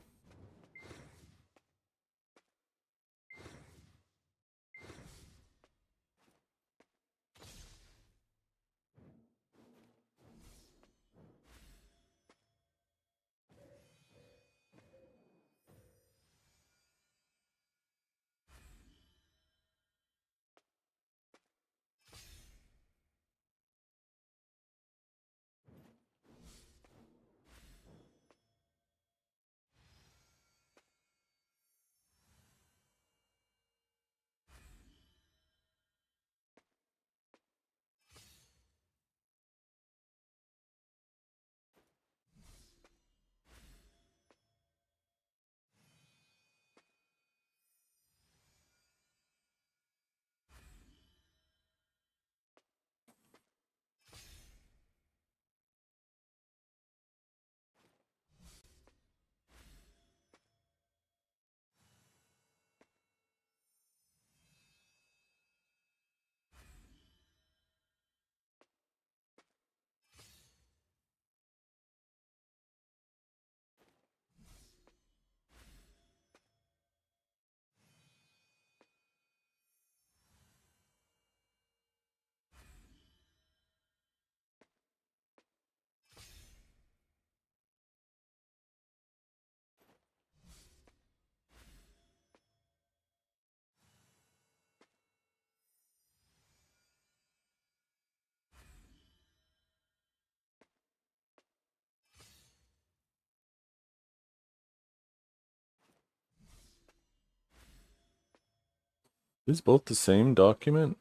Is both the same document?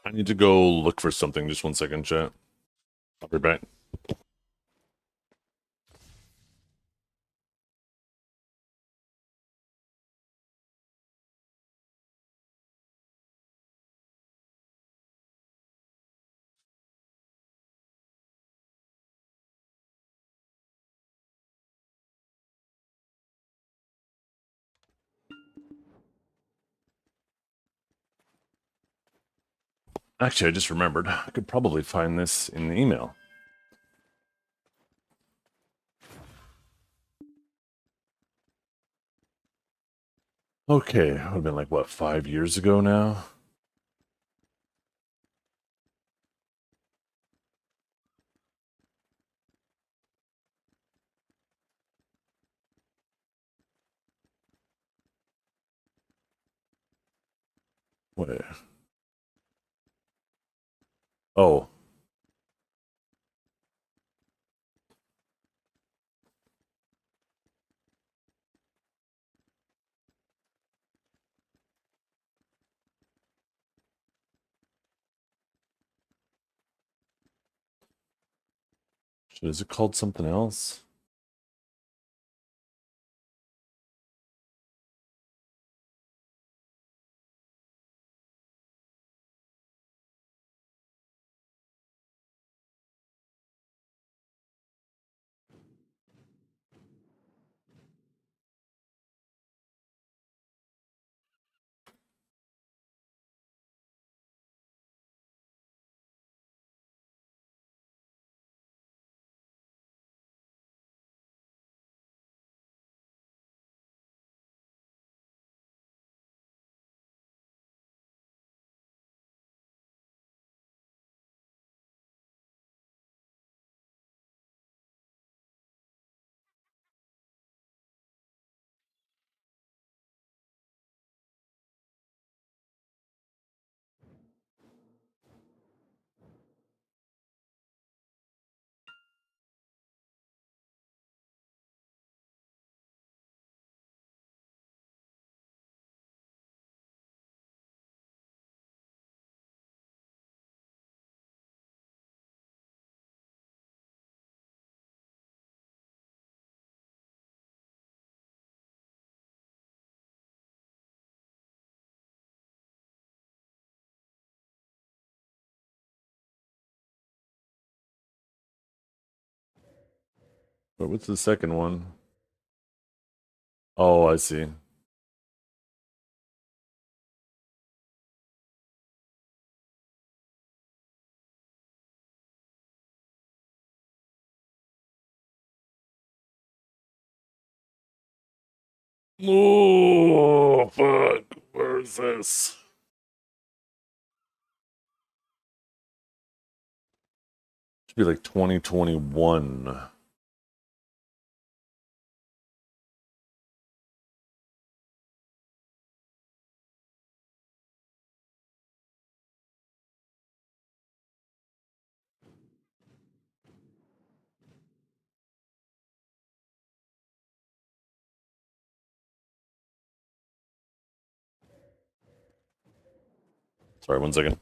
I need to go look for something. Just 1 second, chat. I'll be back. Actually, I just remembered. I could probably find this in the email. Okay, it would have been like, what, 5 years ago now? Wait. Oh. Shit, is it called something else? But what's the second one? Oh, I see. Oh, fuck. Where is this? Should be like 2021. Sorry, 1 second.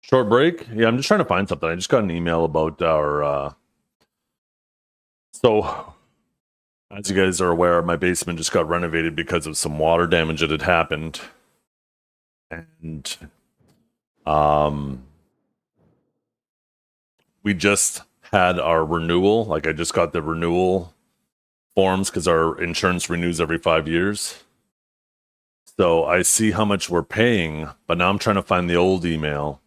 Short break? Yeah, I'm just trying to find something. I just got an email about our so as you guys are aware, my basement just got renovated because of some water damage that had happened. And we just had our renewal. Like I just got the renewal forms because our insurance renews every 5 years. So I see how much we're paying, but now I'm trying to find the old email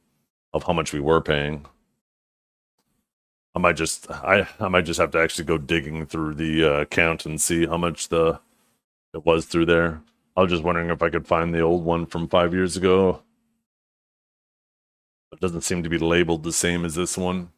of how much we were paying. I might just have to actually go digging through the account and see how much it was through there. I was just wondering if I could find the old one from 5 years ago. It doesn't seem to be labeled the same as this one.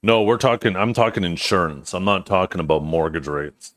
No, I'm talking insurance. I'm not talking about mortgage rates.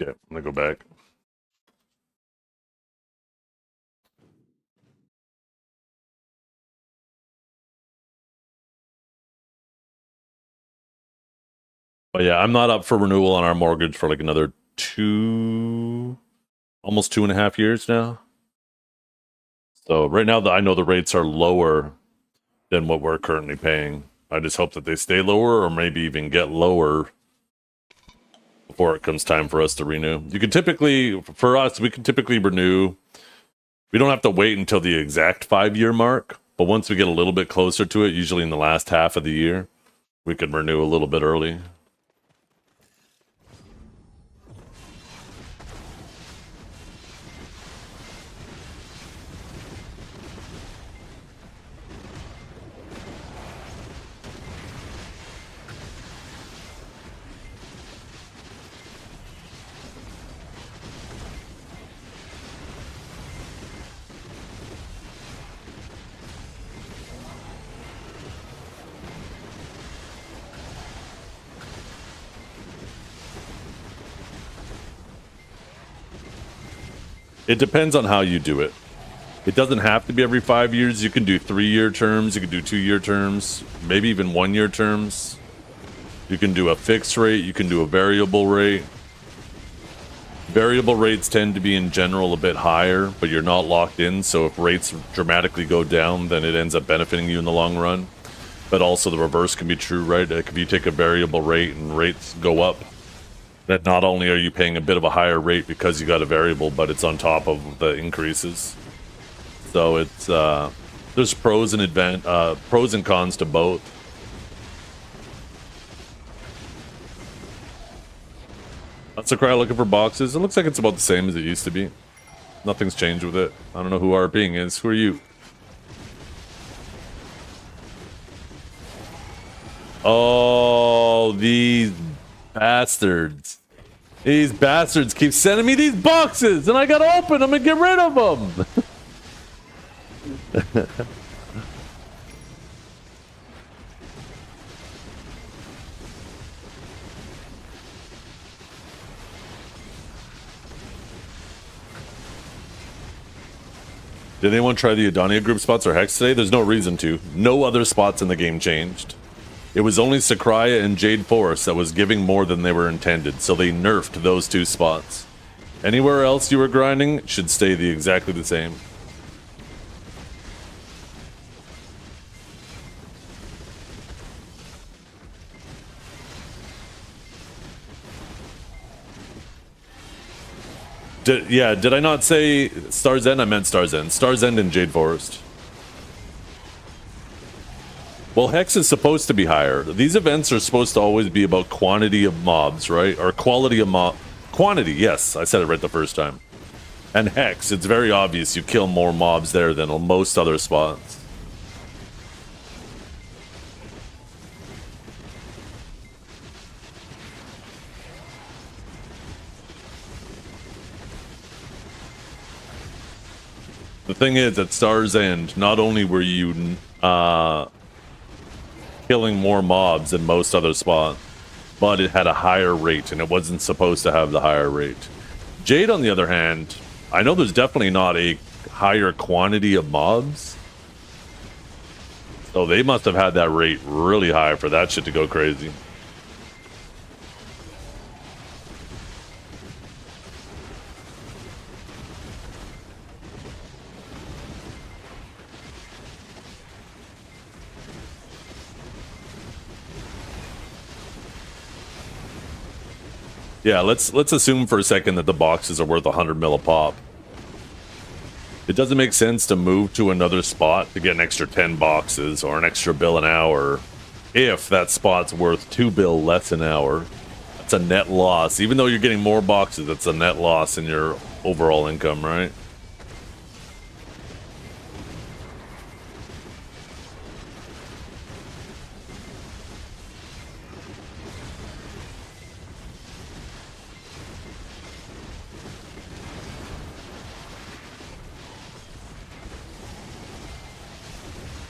Okay, I'm gonna go back. But yeah, I'm not up for renewal on our mortgage for like another almost 2.5 years now. So right now, I know the rates are lower than what we're currently paying. I just hope that they stay lower or maybe even get lower before it comes time for us to renew. You can typically, for us, we can typically renew. We don't have to wait until the exact 5-year mark, but once we get a little bit closer to it, usually in the last half of the year, we can renew a little bit early. It depends on how you do it. It doesn't have to be every 5 years. You can do 3-year terms. You can do 2-year terms, maybe even 1-year terms. You can do a fixed rate. You can do a variable rate. Variable rates tend to be in general a bit higher, but you're not locked in. So if rates dramatically go down, then it ends up benefiting you in the long run. But also the reverse can be true, right? Like if you take a variable rate and rates go up, that not only are you paying a bit of a higher rate because you got a variable, but it's on top of the increases. So it's there's pros and cons to both. That's a cry looking for boxes. It looks like it's about the same as it used to be. Nothing's changed with it. I don't know who our being is. Who are you? Oh, these bastards. These bastards keep sending me these boxes, and I gotta open them and get rid of them. Did anyone try the Adonia group spots or Hex today? There's no reason to. No other spots in the game changed. It was only Sakraya and Jade Force that was giving more than they were intended, so they nerfed those 2 spots. Anywhere else you were grinding should stay exactly the same. Did I not say Star's End? I meant Star's End. Star's End and Jade Forest. Well, Hex is supposed to be higher. These events are supposed to always be about quantity of mobs, right? Or quality of mob. Quantity, yes. I said it right the first time. And Hex, it's very obvious you kill more mobs there than on most other spots. The thing is, at Star's End, not only were you killing more mobs than most other spots, but it had a higher rate, and it wasn't supposed to have the higher rate. Jade, on the other hand, I know there's definitely not a higher quantity of mobs, so they must have had that rate really high for that shit to go crazy. Yeah, let's assume for a second that the boxes are worth 100 mil a pop. It doesn't make sense to move to another spot to get an extra 10 boxes or an extra bill an hour if that spot's worth 2 bill less an hour. That's a net loss. Even though you're getting more boxes, that's a net loss in your overall income, right?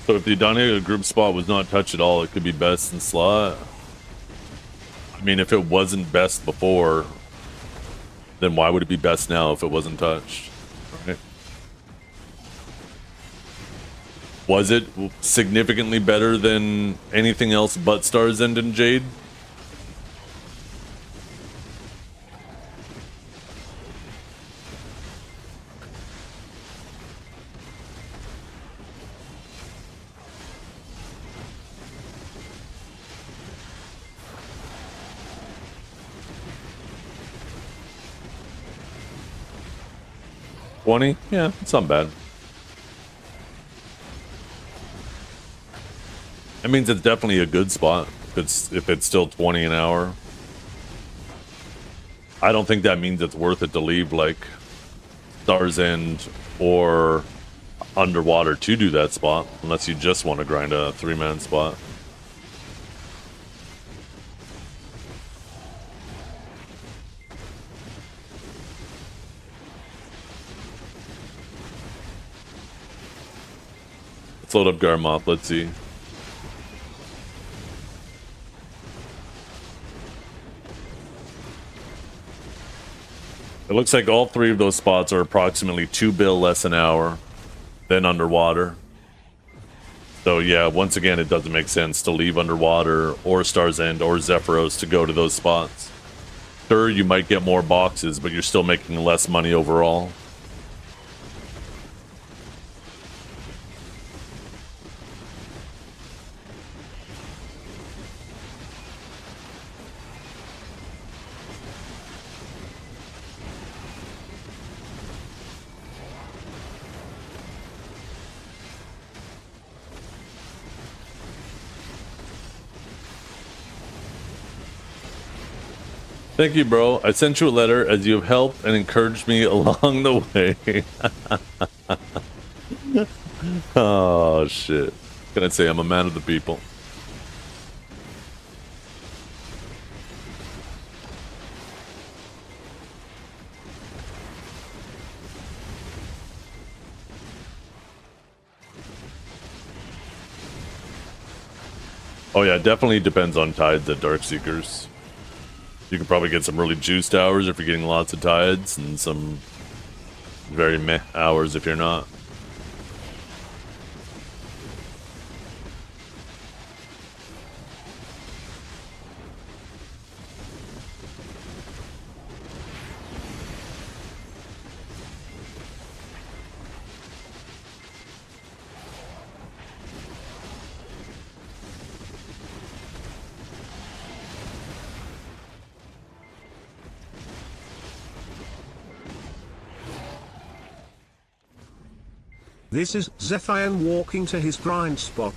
So if the Donega group spot was not touched at all, it could be best in slot. I mean, if it wasn't best before, then why would it be best now if it wasn't touched? Right? Was it significantly better than anything else but Star's End and Jade? $20? Yeah, it's not bad. That means it's definitely a good spot if it's still 20 an hour. I don't think that means it's worth it to leave like Star's End or Underwater to do that spot, unless you just want to grind a 3-man spot. Let's load up Garmoth, let's see. It looks like all 3 of those spots are approximately 2 bill less an hour than Underwater. So yeah, once again, it doesn't make sense to leave Underwater or Star's End or Zephyros to go to those spots. Sure, you might get more boxes, but you're still making less money overall. Thank you, bro. I sent you a letter as you have helped and encouraged me along the way. Oh, shit. What can I say? I'm a man of the people. Oh, yeah, definitely depends on tides at Darkseekers. You can probably get some really juiced hours if you're getting lots of tides, and some very meh hours if you're not. This is Zephion walking to his grind spot.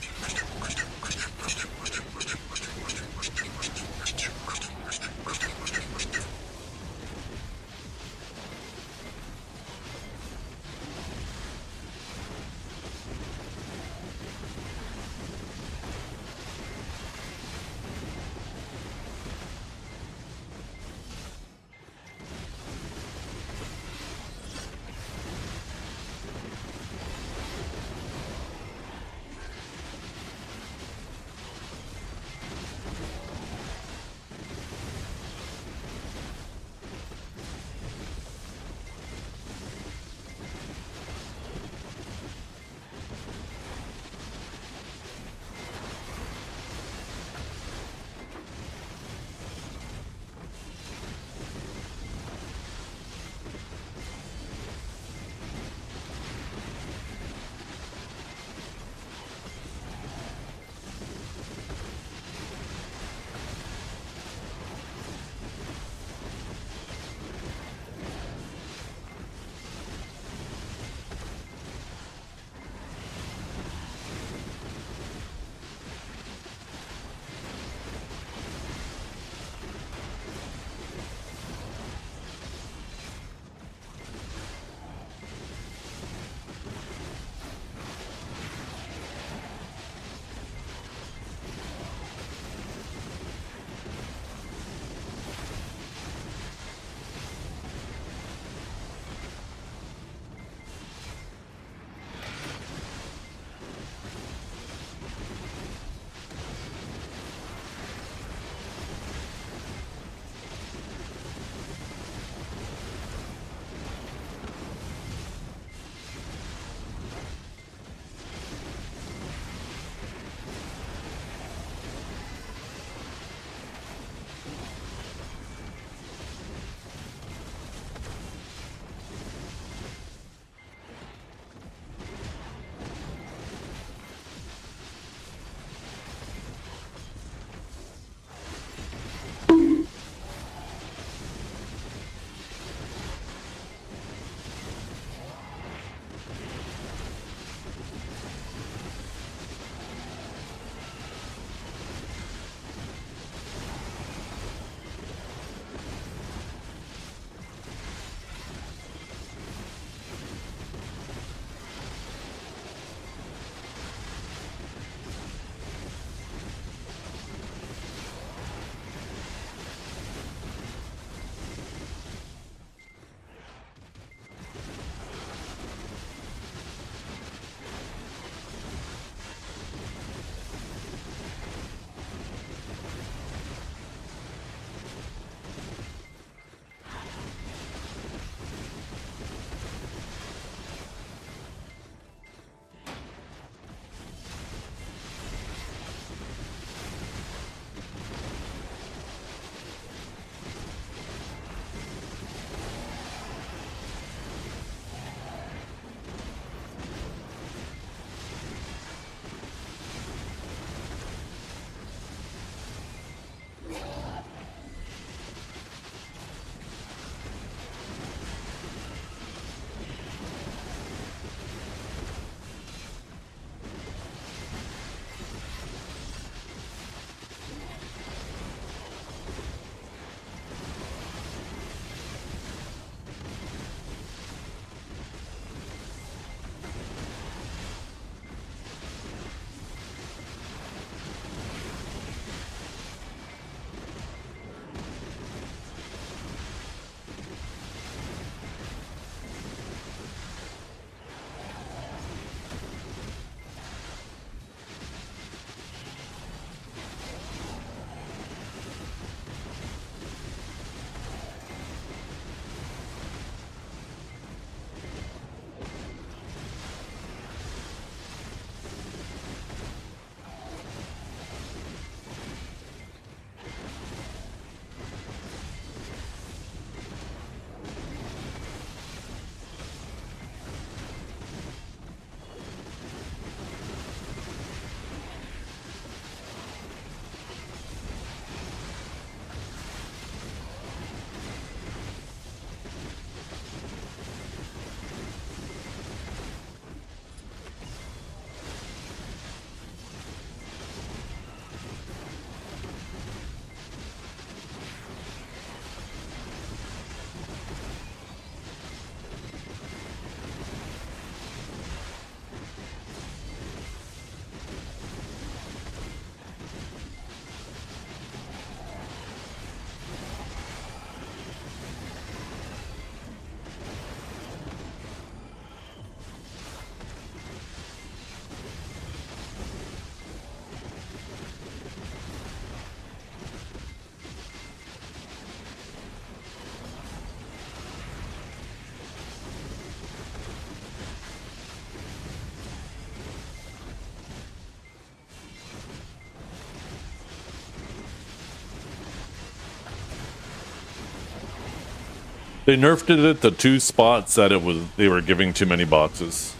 They nerfed it at the 2 spots that they were giving too many boxes.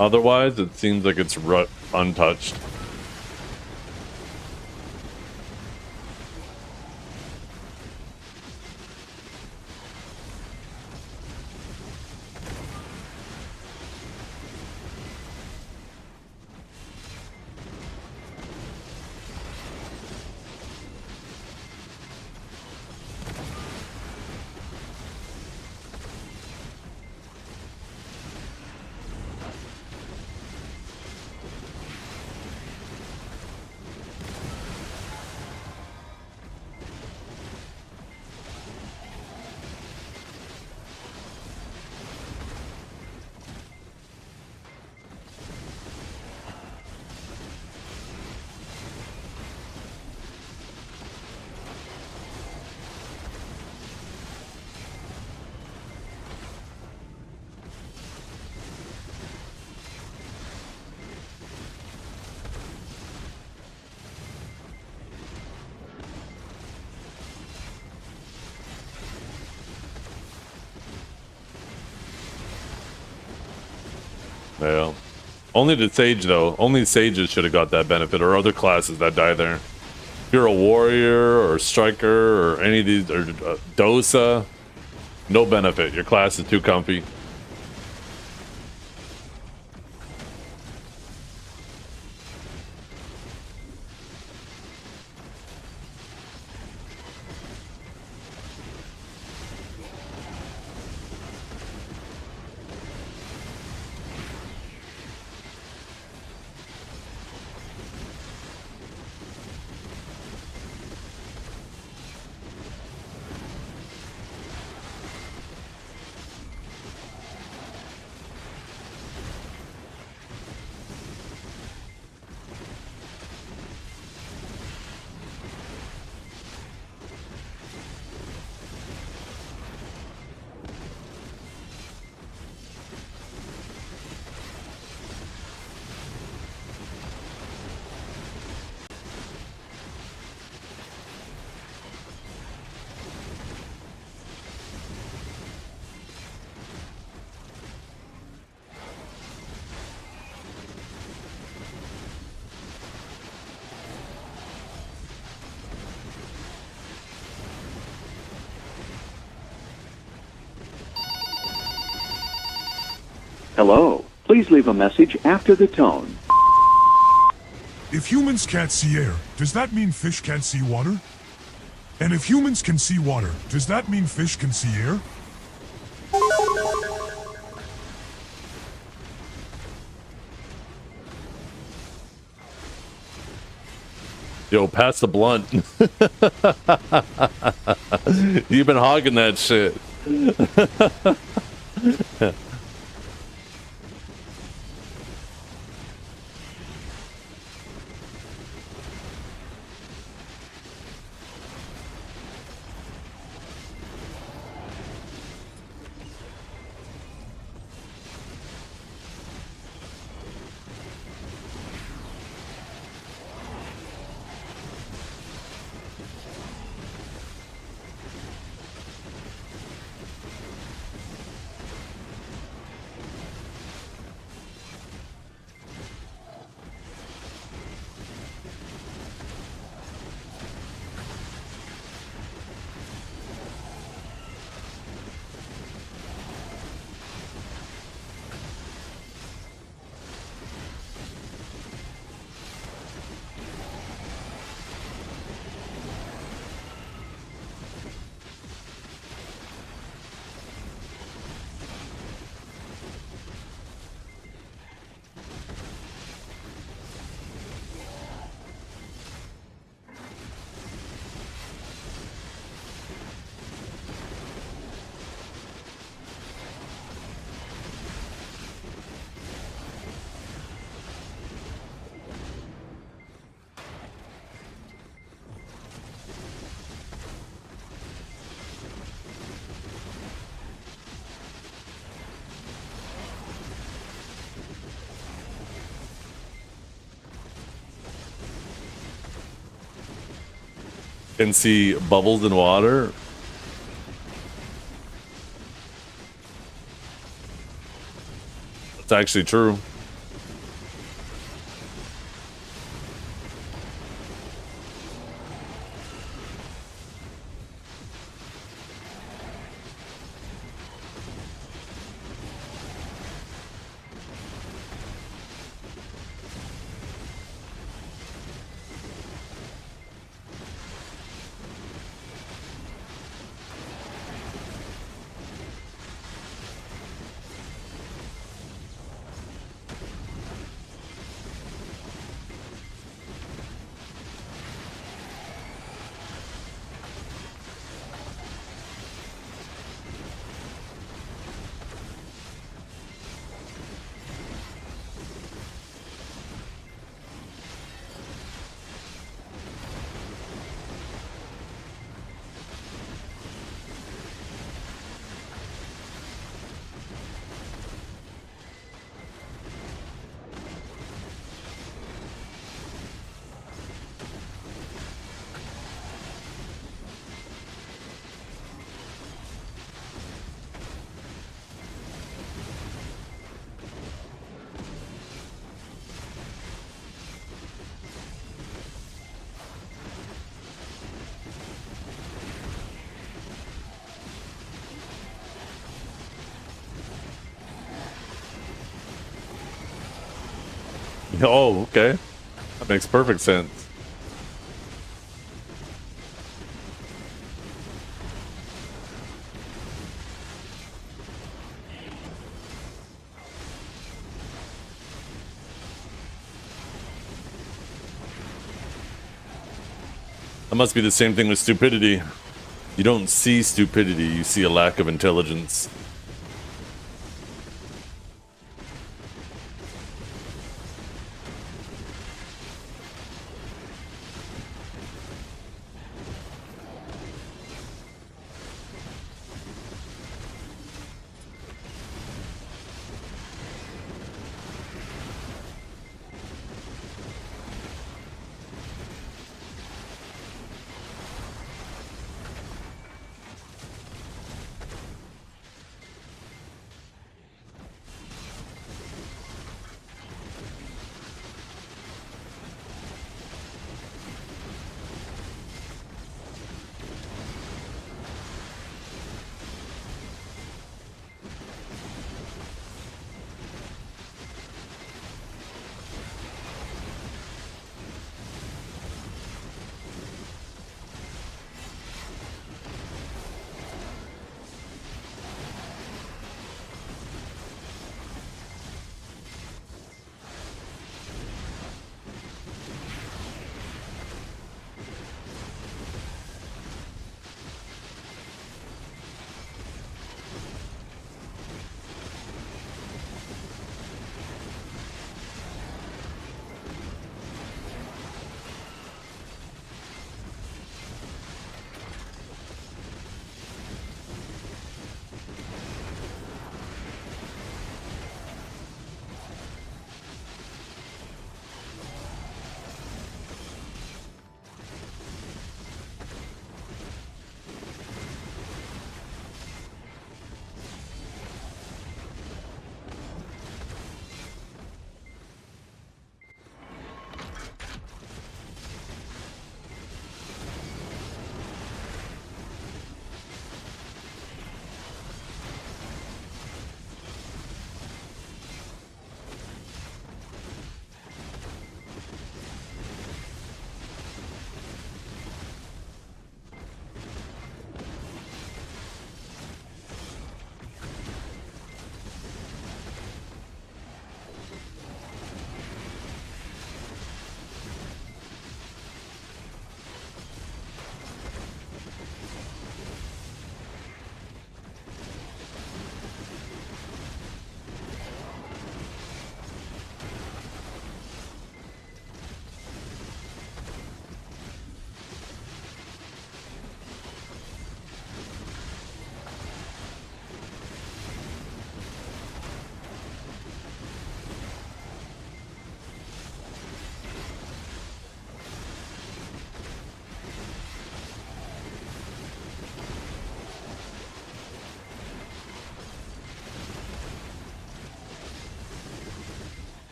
Otherwise, it seems like it's untouched. Yeah. Only the Sage, though. Only Sages should have got that benefit, or other classes that die there. If you're a Warrior, or Striker, or any of these, or Dosa, no benefit. Your class is too comfy. Hello. Please leave a message after the tone. If humans can't see air, does that mean fish can't see water? And if humans can see water, does that mean fish can see air? Yo, pass the blunt. You've been hogging that shit. Can see bubbles in water. It's actually true. Oh, okay. That makes perfect sense. That must be the same thing with stupidity. You don't see stupidity, you see a lack of intelligence.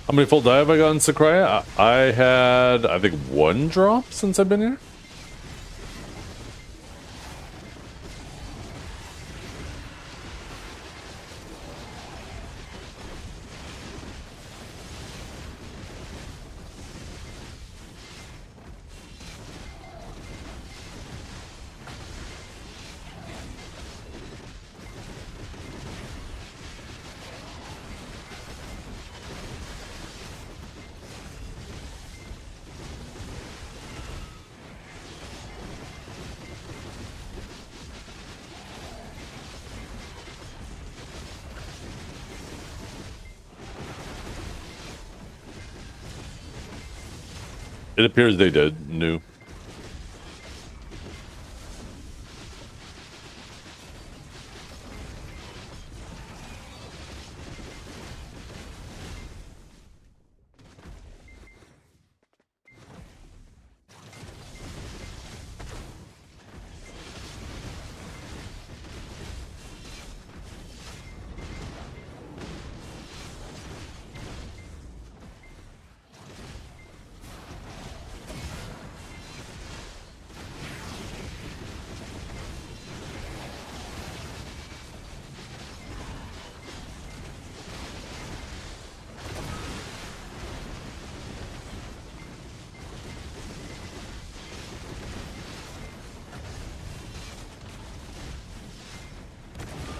How many full die have I gotten, Sakurai? I had, I think, 1 drop since I've been here. It appears they did. New.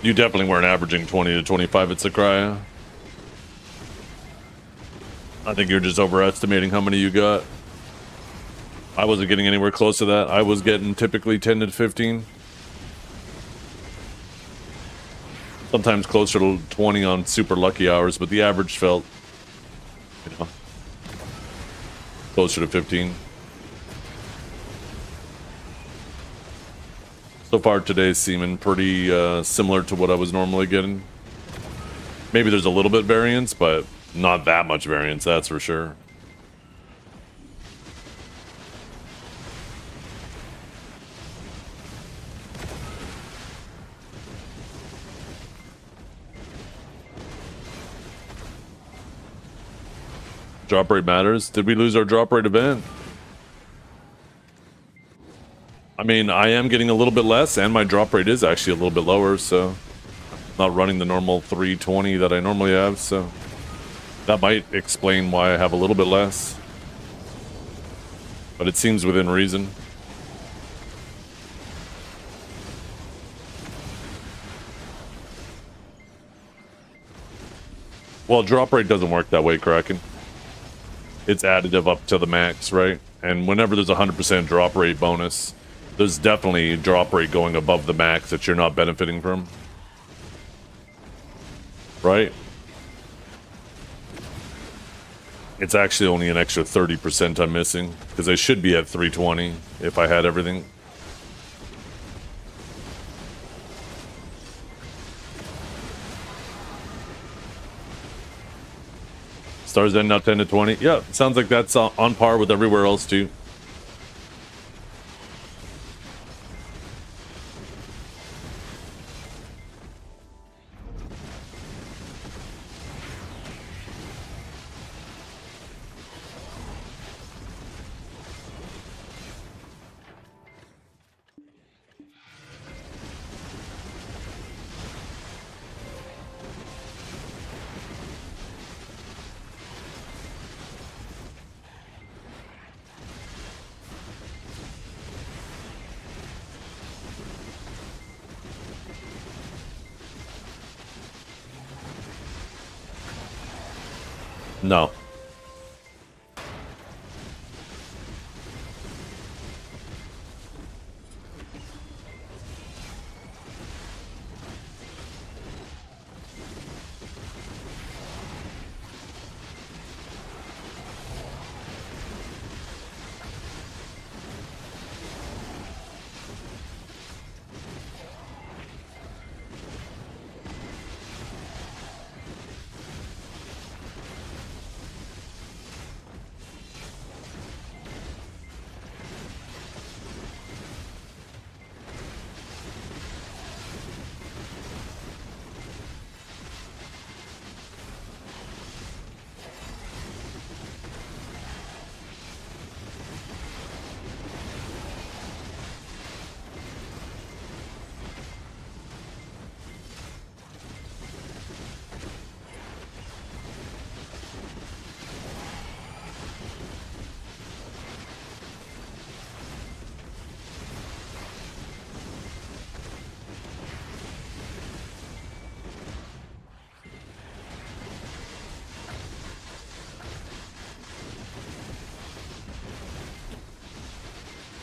You definitely weren't averaging 20 to 25 at Sakurai. I think you're just overestimating how many you got. I wasn't getting anywhere close to that. I was getting typically 10 to 15. Sometimes closer to 20 on super lucky hours, but the average felt, you know, closer to 15. So far today's seeming pretty similar to what I was normally getting. Maybe there's a little bit variance, but not that much variance, that's for sure. Drop rate matters. Did we lose our drop rate event? I mean, I am getting a little bit less, and my drop rate is actually a little bit lower, so I'm not running the normal 320 that I normally have, so that might explain why I have a little bit less. But it seems within reason. Well, drop rate doesn't work that way, Kraken. It's additive up to the max, right? And whenever there's a 100% drop rate bonus, there's definitely a drop rate going above the max that you're not benefiting from. Right? It's actually only an extra 30% I'm missing, because I should be at 320 if I had everything. Stars end up 10 to 20. Yeah, sounds like that's on par with everywhere else too. No.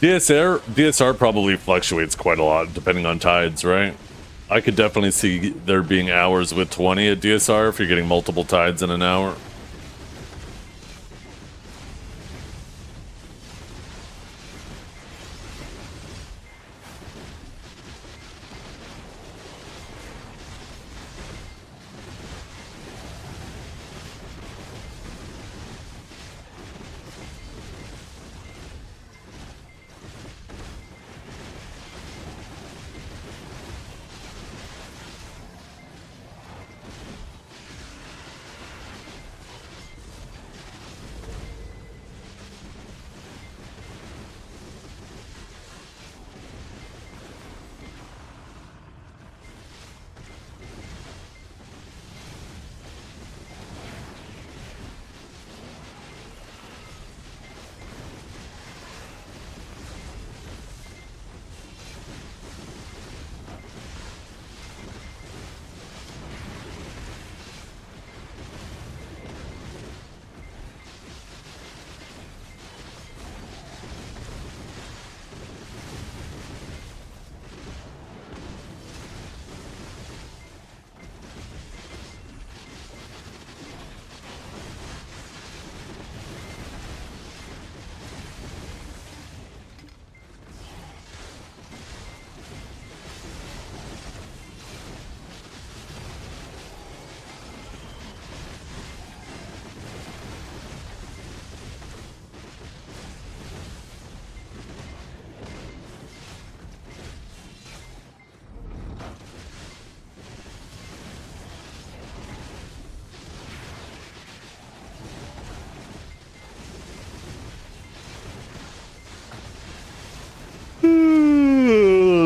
DSR probably fluctuates quite a lot depending on tides, right? I could definitely see there being hours with 20 at DSR if you're getting multiple tides in an hour.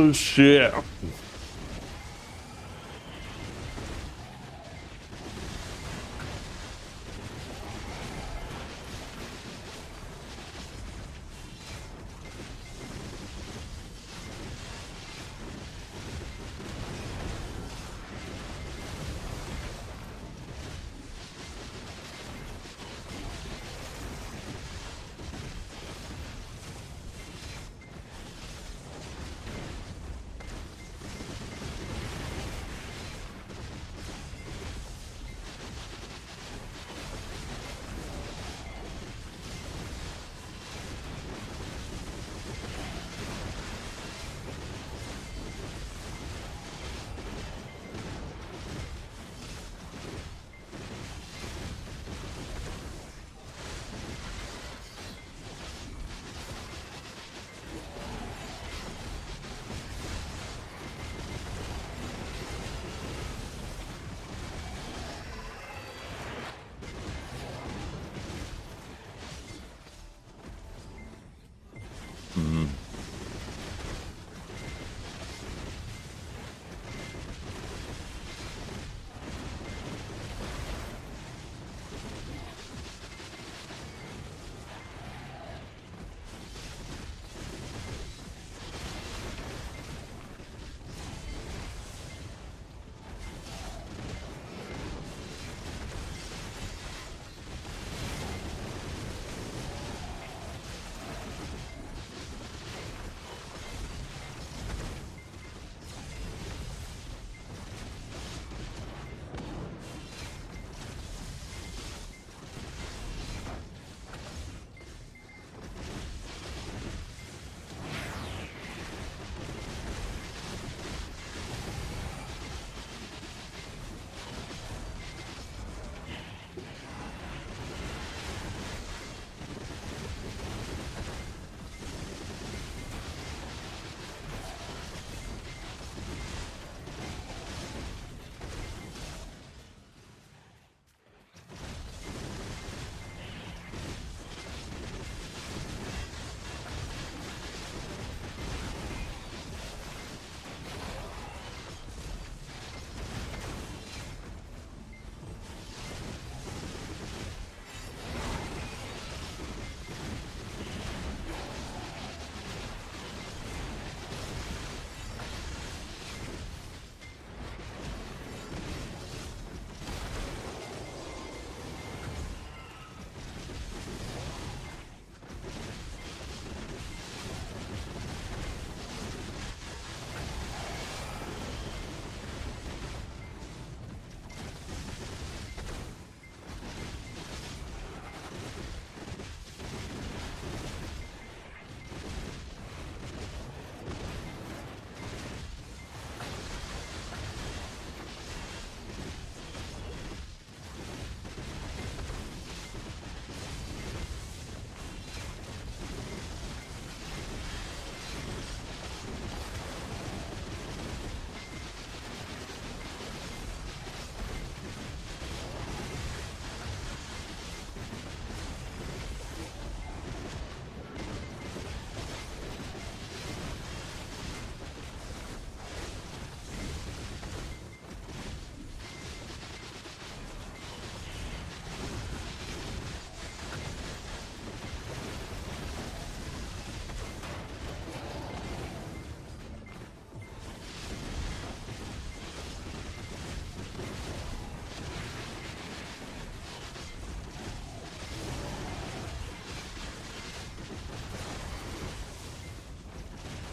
Oh, shit.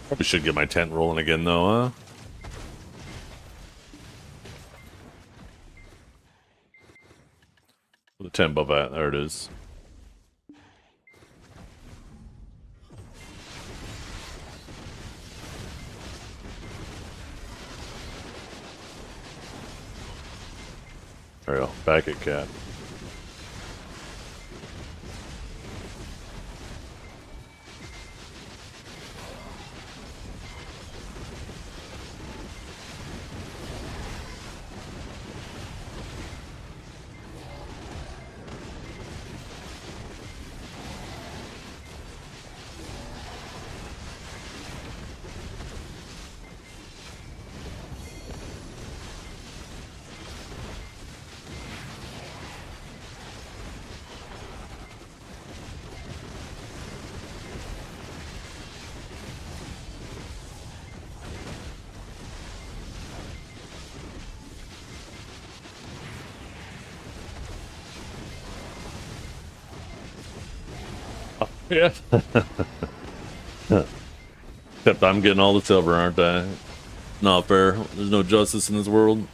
Probably should get my tent rolling again, though, huh? The tent above that. There it is. There we go. Back at cat. Yeah. Except I'm getting all the silver, aren't I? Not fair. There's no justice in this world.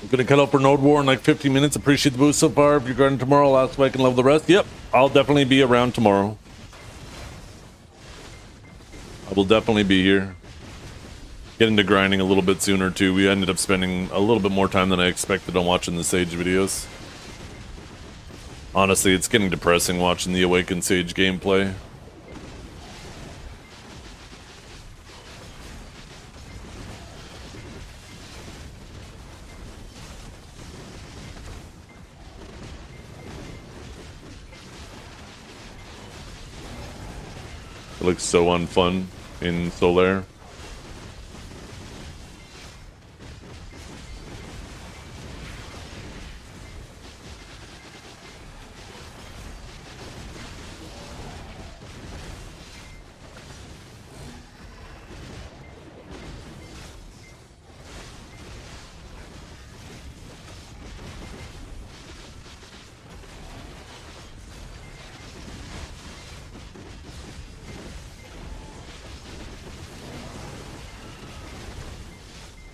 I'm gonna cut out for Node War in like 15 minutes. Appreciate the boost so far. If you're garden tomorrow, last week and love the rest. Yep, I'll definitely be around tomorrow. I will definitely be here. Get into grinding a little bit sooner too. We ended up spending a little bit more time than I expected on watching the Sage videos. Honestly, it's getting depressing watching the Awakened Sage gameplay. It looks so unfun in Solaire.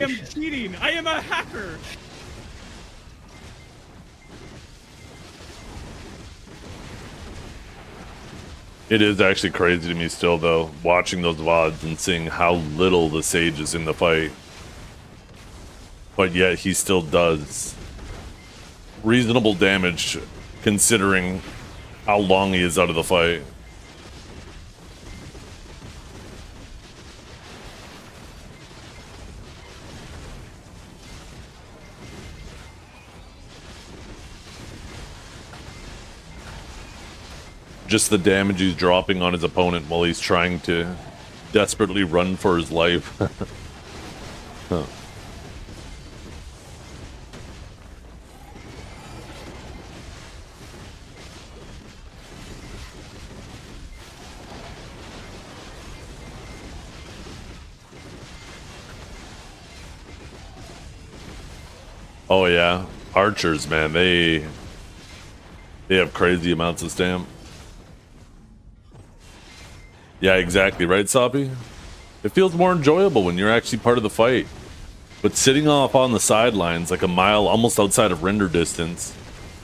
I am cheating. I am a hacker. It is actually crazy to me still, though, watching those VODs and seeing how little the Sage is in the fight. But yet he still does reasonable damage considering how long he is out of the fight. Just the damage he's dropping on his opponent while he's trying to desperately run for his life. Huh. Oh yeah, archers, man, they have crazy amounts of stamp. Yeah, exactly, right, Soppy? It feels more enjoyable when you're actually part of the fight. But sitting off on the sidelines, like a mile almost outside of render distance,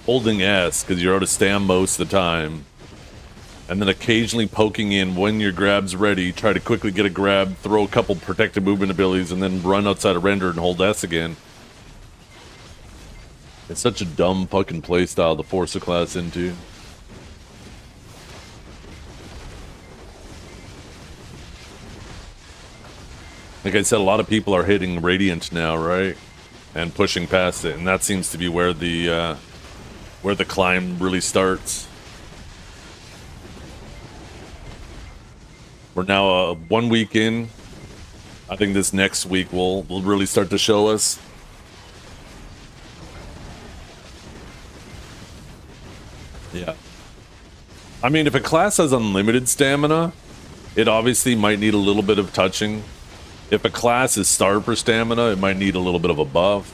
holding S because you're out of stam most of the time, and then occasionally poking in when your grab's ready, try to quickly get a grab, throw a couple protective movement abilities, and then run outside of render and hold S again. It's such a dumb fucking playstyle to force a class into. Like I said, a lot of people are hitting Radiant now, right? And pushing past it, and that seems to be where the climb really starts. We're now 1 week in. I think this next week will really start to show us. Yeah. I mean, if a class has unlimited stamina, it obviously might need a little bit of touching. If a class is starved for stamina, it might need a little bit of a buff.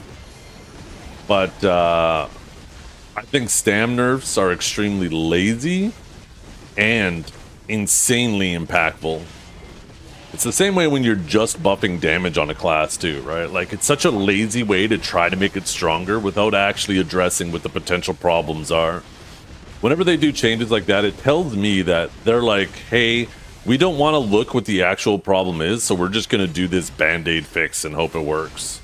But I think stam nerfs are extremely lazy and insanely impactful. It's the same way when you're just buffing damage on a class too, right? Like, it's such a lazy way to try to make it stronger without actually addressing what the potential problems are. Whenever they do changes like that, it tells me that they're like, hey, we don't want to look what the actual problem is, so we're just going to do this band-aid fix and hope it works.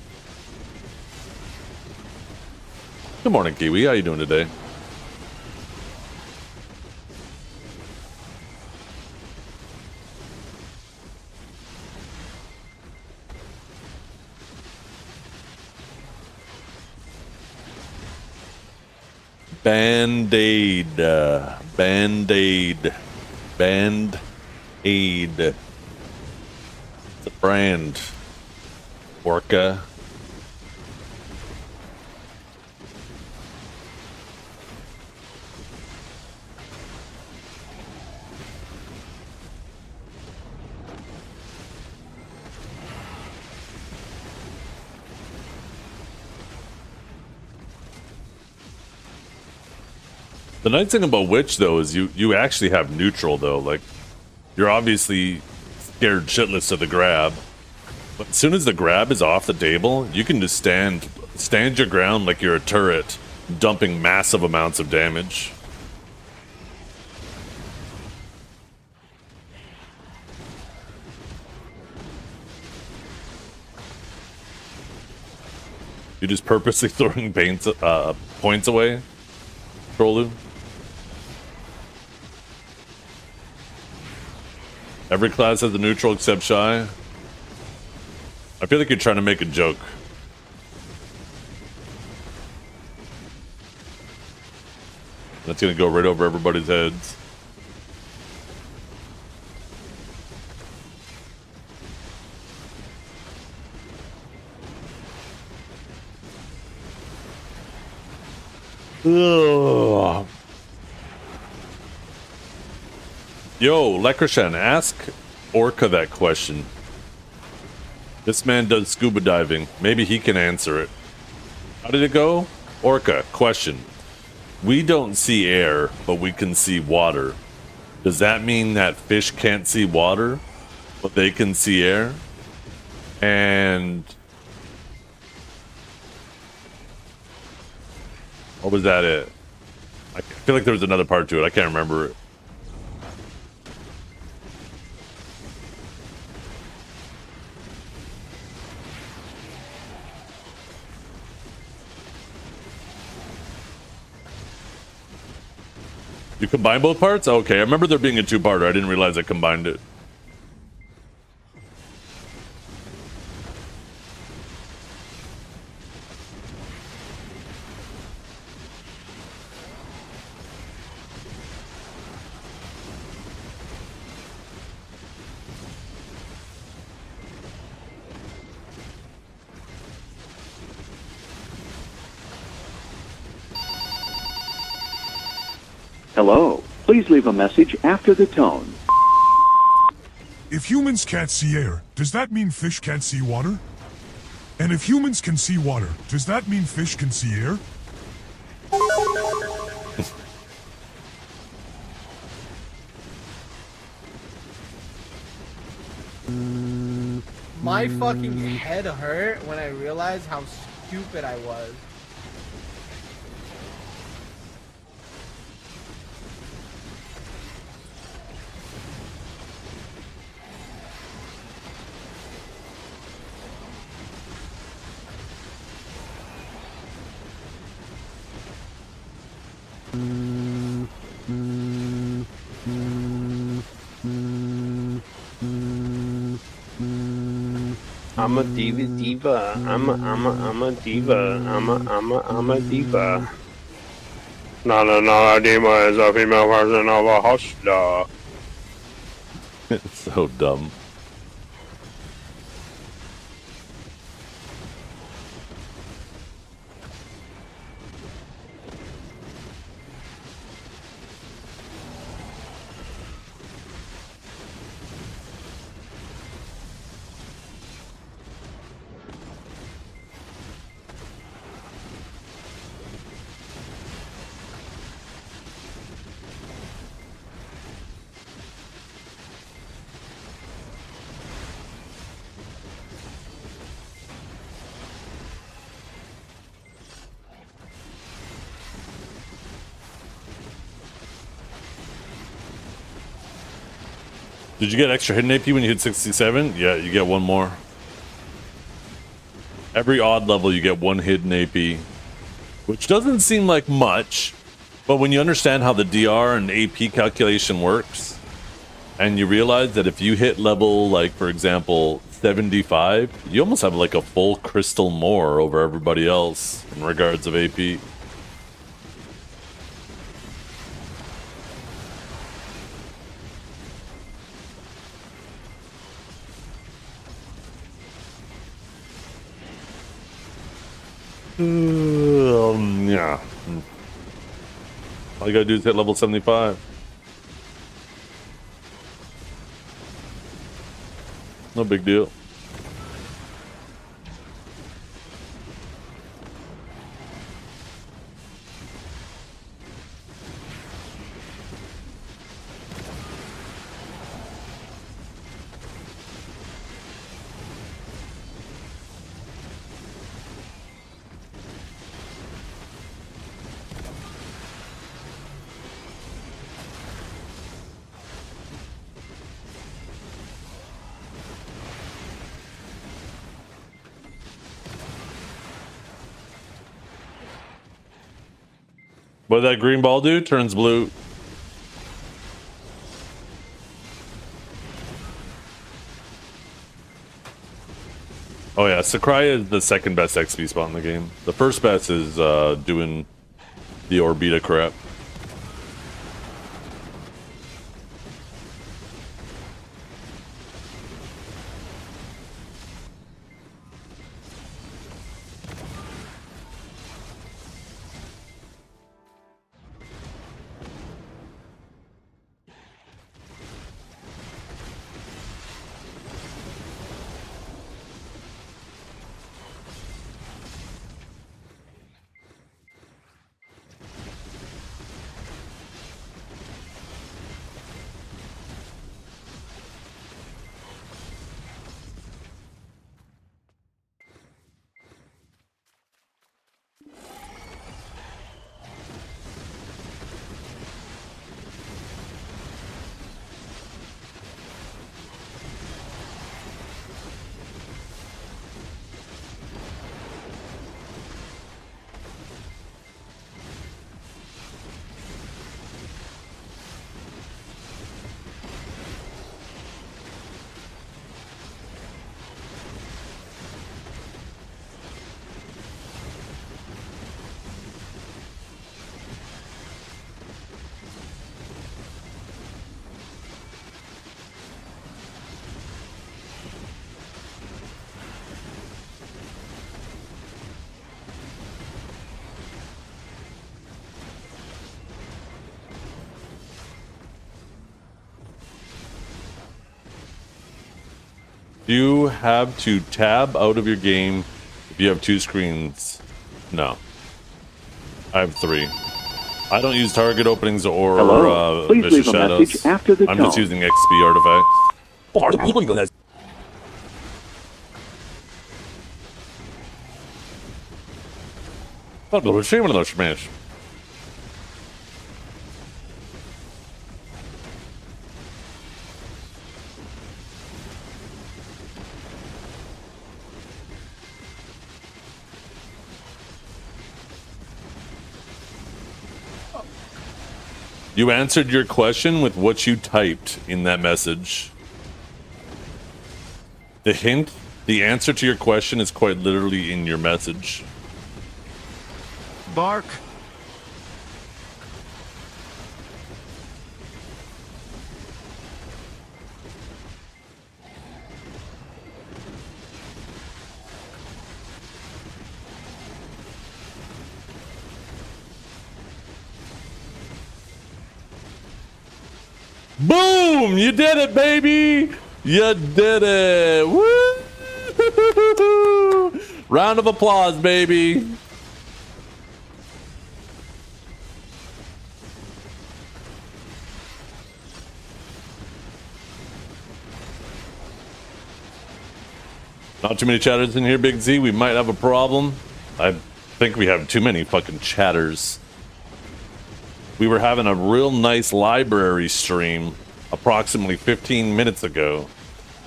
Good morning, Kiwi. How you doing today? Band-aid. Band-aid. Band-aid. It's a brand. Orca. The nice thing about Witch, though, is you actually have neutral, though. Like, you're obviously scared shitless of the grab, but as soon as the grab is off the table, you can just stand Stand your ground like you're a turret, dumping massive amounts of damage. You're just purposely throwing points away, Trollu. Every class has a neutral except Shy. I feel like you're trying to make a joke. That's gonna go right over everybody's heads. Ugh. Yo, Lekrashan, ask Orca that question. This man does scuba diving. Maybe he can answer it. How did it go? Orca, question. We don't see air, but we can see water. Does that mean that fish can't see water, but they can see air? And what was that it? I feel like there was another part to it. I can't remember it. You combine both parts? Okay, I remember there being a two-parter. I didn't realize I combined it. Hello. Please leave a message after the tone. If humans can't see air, does that mean fish can't see water? And if humans can see water, does that mean fish can see air? My fucking head hurt when I realized how stupid I was. I'm a diva. I'm a diva. I'm a diva. No, Dima is a female version of a hustler. It's so dumb. Did you get extra hidden AP when you hit 67? Yeah, you get one more. Every odd level you get one hidden AP, which doesn't seem like much, but when you understand how the DR and AP calculation works, and you realize that if you hit level, like for example, 75, you almost have like a full crystal more over everybody else in regards of AP. Yeah. All you gotta do is hit level 75. No big deal. What did that green ball do? Turns blue. Oh yeah, Sakurai is the second best XP spot in the game. The first best is doing the Orbita crap. Do you have to tab out of your game if you have 2 screens? No. I have 3. I don't use target openings or Please vicious leave a shadows. message after the I'm tone. just using XP artifacts. Smash. You answered your question with what you typed in that message. The hint, the answer to your question is quite literally in your message. Bark. Boom! You did it, baby! You did it! Woo! Round of applause, baby! Not too many chatters in here, Big Z. We might have a problem. I think we have too many fucking chatters. We were having a real nice library stream approximately 15 minutes ago.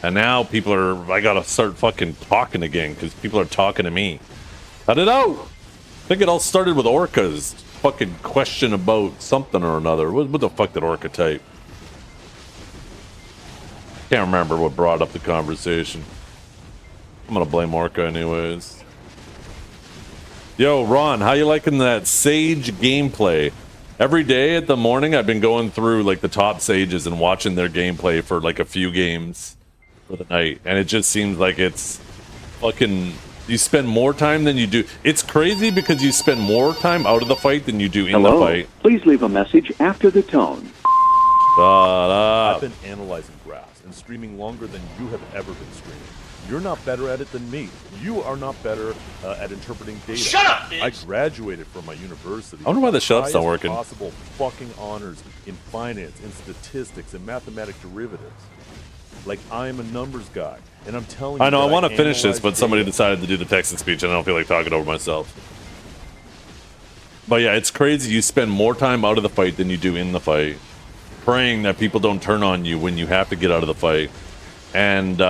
And now people are... I gotta start fucking talking again because people are talking to me. Cut it out! I think it all started with Orca's fucking question about something or another. What the fuck did Orca type? Can't remember what brought up the conversation. I'm gonna blame Orca anyways. Yo, Ron, how you liking that Sage gameplay? Every day at the morning, I've been going through like the top Sages and watching their gameplay for like a few games for the night. And it just seems like it's fucking... You spend more time than you do. It's crazy because you spend more time out of the fight than you do in the fight. Please leave a message after the tone. I've been analyzing graphs and streaming longer than you have ever been streaming. You're not better at it than me. You are not better at interpreting data. Shut up, bitch! I graduated from my university. I wonder why the shut up's not Highest working. Possible fucking honors in finance, in statistics, and mathematic derivatives. Like, I am a numbers guy, and I'm telling you. I know, I that want to finish this, analyze but somebody data. decided to do the text and speech, and I don't feel like talking over myself. But yeah, it's crazy. You spend more time out of the fight than you do in the fight, praying that people don't turn on you when you have to get out of the fight. And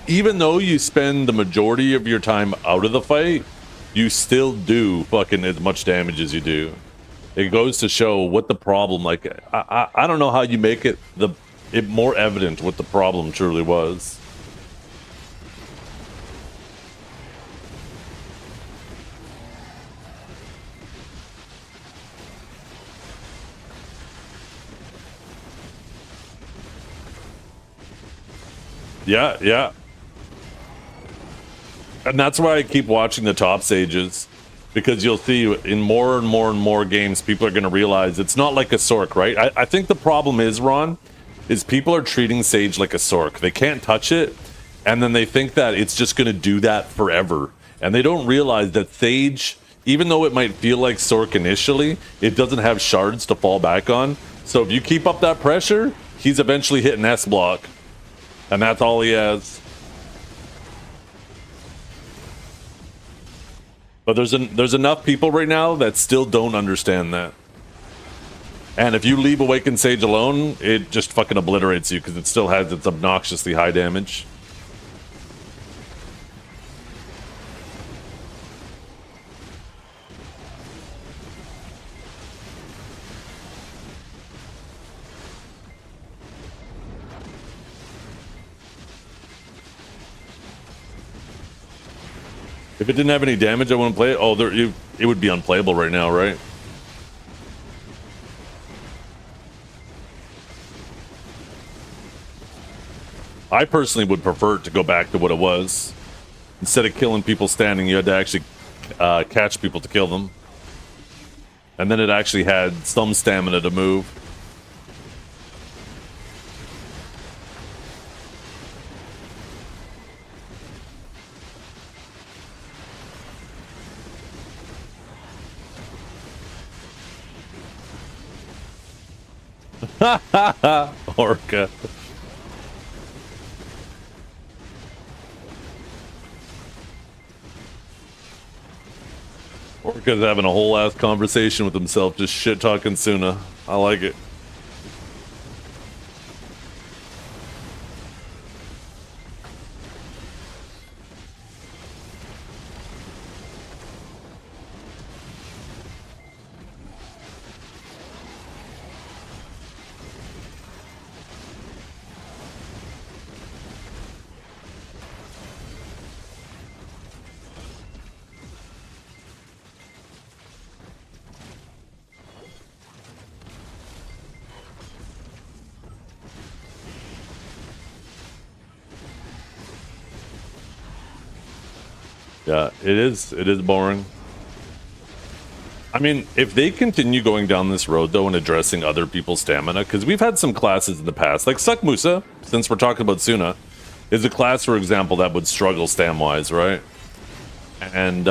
even though you spend the majority of your time out of the fight, you still do fucking as much damage as you do. It goes to show what the problem, like, I don't know how you make it more evident what the problem truly was. Yeah, yeah. And that's why I keep watching the top sages, because you'll see in more and more and more games, people are going to realize it's not like a Sork, right? I think the problem is, Ron, is people are treating Sage like a Sork. They can't touch it, and then they think that it's just going to do that forever. And they don't realize that Sage, even though it might feel like Sork initially, it doesn't have shards to fall back on. So if you keep up that pressure, he's eventually hitting S block. And that's all he has. But there's enough people right now that still don't understand that. And if you leave Awakened Sage alone, it just fucking obliterates you because it still has its obnoxiously high damage. If it didn't have any damage, I wouldn't play it. Oh, it would be unplayable right now, right? I personally would prefer it to go back to what it was. Instead of killing people standing, you had to actually catch people to kill them. And then it actually had some stamina to move. Orca. Orca's having a whole ass conversation with himself, just shit talking Suna. I like it. Yeah, it is boring. I mean, if they continue going down this road, though, and addressing other people's stamina, because we've had some classes in the past, like Suck Musa, since we're talking about Suna, is a class, for example, that would struggle stam-wise, right? And,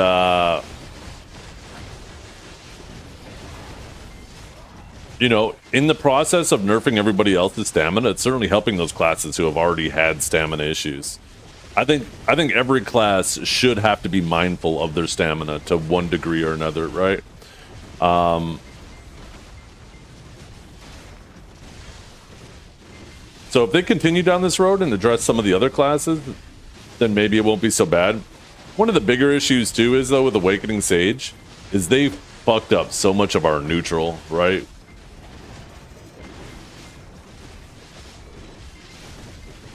you know, in the process of nerfing everybody else's stamina, it's certainly helping those classes who have already had stamina issues. I think every class should have to be mindful of their stamina to one degree or another, right? So if they continue down this road and address some of the other classes, then maybe it won't be so bad. One of the bigger issues too is, though, with Awakening Sage, is they fucked up so much of our neutral, right?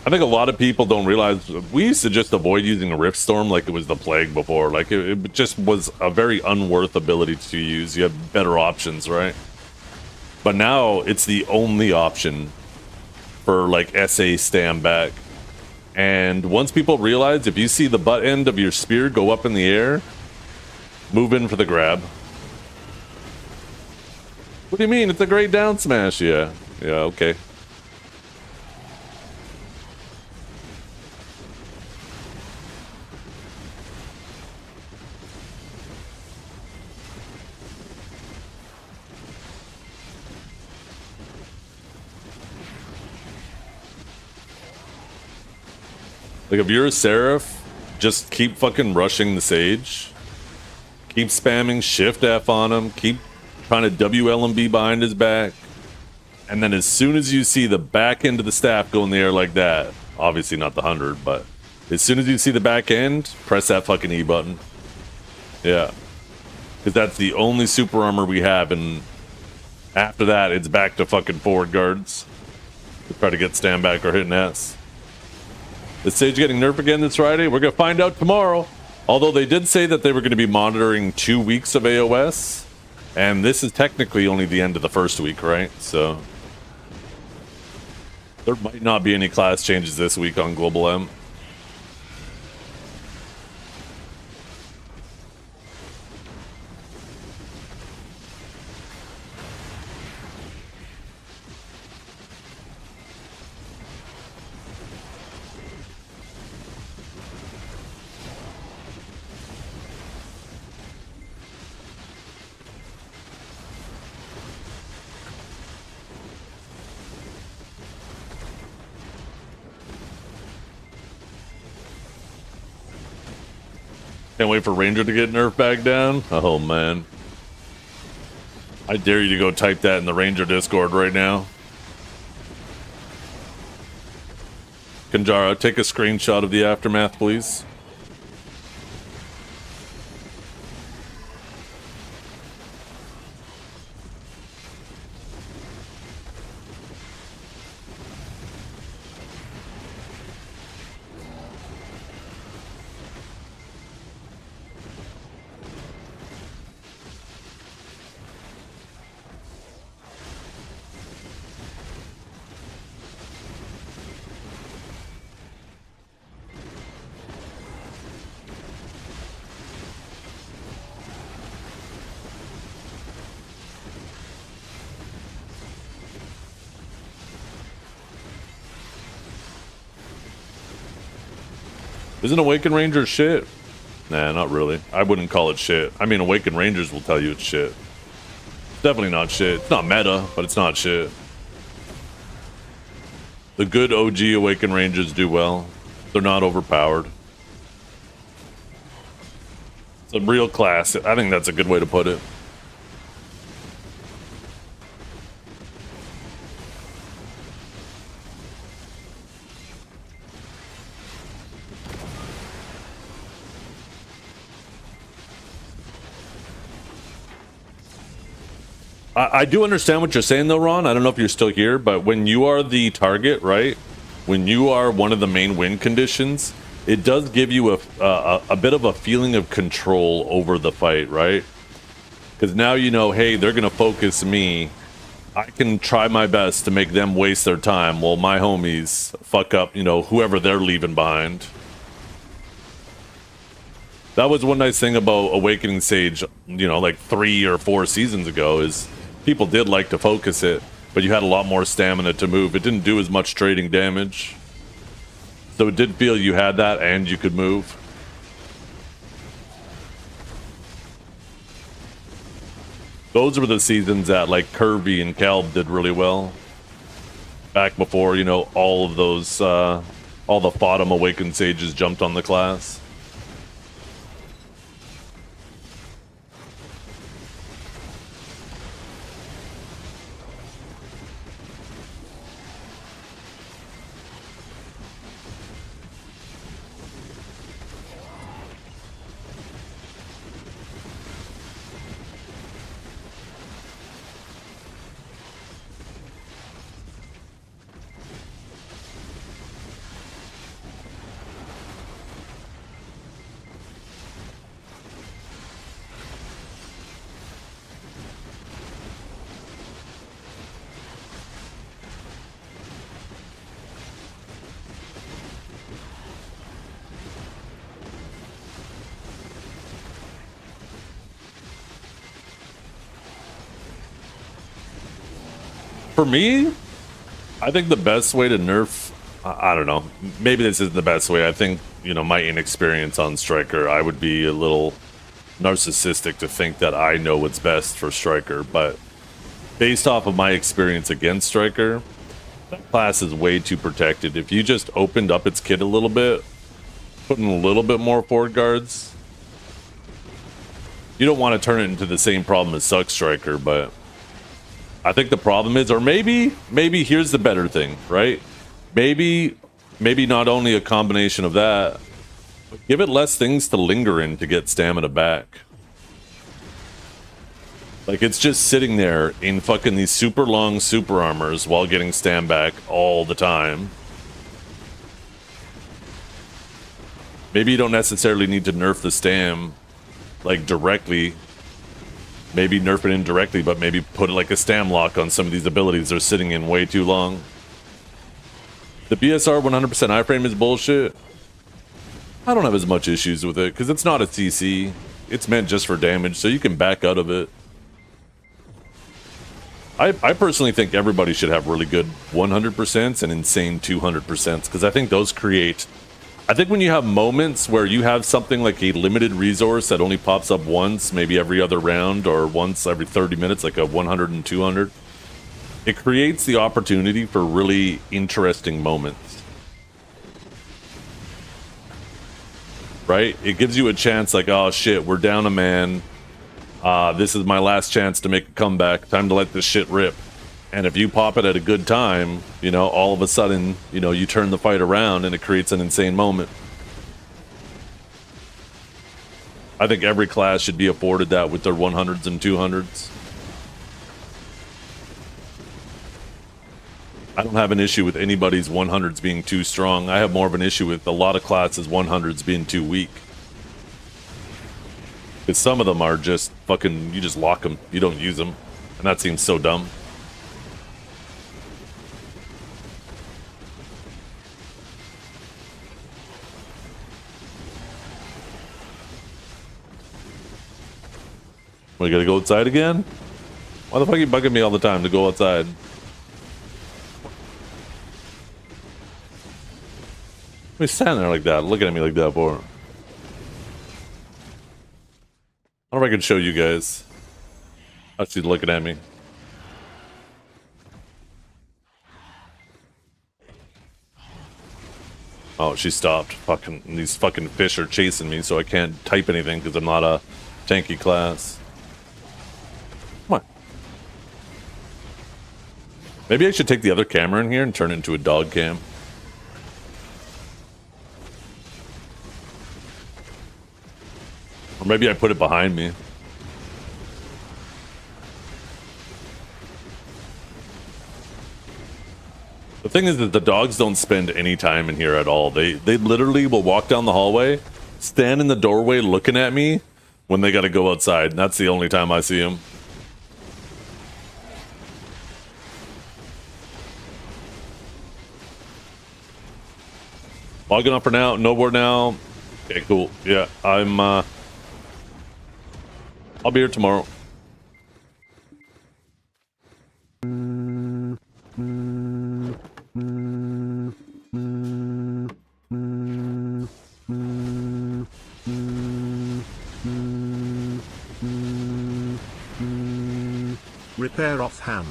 I think a lot of people don't realize we used to just avoid using a Rift Storm like it was the plague before. Like it just was a very unworth ability to use. You have better options, right? But now it's the only option for like SA stand back. And once people realize if you see the butt end of your spear go up in the air, move in for the grab. What do you mean? It's a great down smash. Yeah. Yeah, okay. Like, if you're a Seraph, just keep fucking rushing the Sage. Keep spamming Shift F on him. Keep trying to WLMB behind his back. And then as soon as you see the back end of the staff go in the air like that, obviously not the 100, but as soon as you see the back end, press that fucking E button. Yeah. Because that's the only super armor we have, and after that, it's back to fucking forward guards. To try to get stand back or hitting S. Is Sage getting nerfed again this Friday? We're going to find out tomorrow. Although they did say that they were going to be monitoring 2 weeks of AOS. And this is technically only the end of the first week, right? So there might not be any class changes this week on Global M. Can't wait for Ranger to get nerfed back down. Oh man. I dare you to go type that in the Ranger Discord right now. Kanjara, take a screenshot of the aftermath, please. Isn't Awakened Ranger shit? Nah, not really. I wouldn't call it shit. I mean, Awakened Rangers will tell you it's shit. It's definitely not shit. It's not meta, but it's not shit. The good OG Awakened Rangers do well. They're not overpowered. It's a real class. I think that's a good way to put it. I do understand what you're saying though, Ron. I don't know if you're still here, but when you are the target, right? When you are one of the main win conditions, it does give you a bit of a feeling of control over the fight, right? Because now you know, hey, they're gonna focus me. I can try my best to make them waste their time while my homies fuck up, you know, whoever they're leaving behind. That was one nice thing about Awakening Sage, you know, like 3 or 4 seasons ago, is people did like to focus it, but you had a lot more stamina to move. It didn't do as much trading damage. So it did feel you had that and you could move. Those were the seasons that like Kirby and Calb did really well. Back before, you know, all of those, all the bottom Awakened Sages jumped on the class. For me, I think the best way to nerf, I don't know, maybe this isn't the best way. I think, you know, my inexperience on Striker, I would be a little narcissistic to think that I know what's best for Striker, but based off of my experience against Striker, that class is way too protected. If you just opened up its kit a little bit, putting a little bit more forward guards, you don't want to turn it into the same problem as Suck Striker, but I think the problem is, or maybe here's the better thing, right? Maybe not only a combination of that, but give it less things to linger in to get stamina back. Like, it's just sitting there in fucking these super long super armors while getting stand back all the time. Maybe you don't necessarily need to nerf the stam, like, directly. Maybe nerf it indirectly, but maybe put, like, a stam lock on some of these abilities they're sitting in way too long. The BSR 100% iframe is bullshit. I don't have as much issues with it, because it's not a CC. It's meant just for damage, so you can back out of it. I personally think everybody should have really good 100% and insane 200%, because I think those create... I think when you have moments where you have something like a limited resource that only pops up once, maybe every other round, or once every 30 minutes, like a 100 and 200, it creates the opportunity for really interesting moments. Right? It gives you a chance like, oh shit, we're down a man. This is my last chance to make a comeback. Time to let this shit rip. And if you pop it at a good time, you know, all of a sudden, you know, you turn the fight around and it creates an insane moment. I think every class should be afforded that with their 100s and 200s. I don't have an issue with anybody's 100s being too strong. I have more of an issue with a lot of classes 100s being too weak. Because some of them are just fucking, you just lock them, you don't use them. And that seems so dumb. We gotta go outside again? Why the fuck are you bugging me all the time to go outside? Why are you standing there like that, looking at me like that for? I don't know if I can show you guys. How she's looking at me. Oh, she stopped. Fucking, these fucking fish are chasing me, so I can't type anything because I'm not a tanky class. Come on. Maybe I should take the other camera in here and turn it into a dog cam. Or maybe I put it behind me. The thing is that the dogs don't spend any time in here at all. They literally will walk down the hallway, stand in the doorway looking at me when they gotta go outside. And that's the only time I see them. Logging up for now. No more now. Okay, cool. Yeah, I'll be here tomorrow. Repair offhand.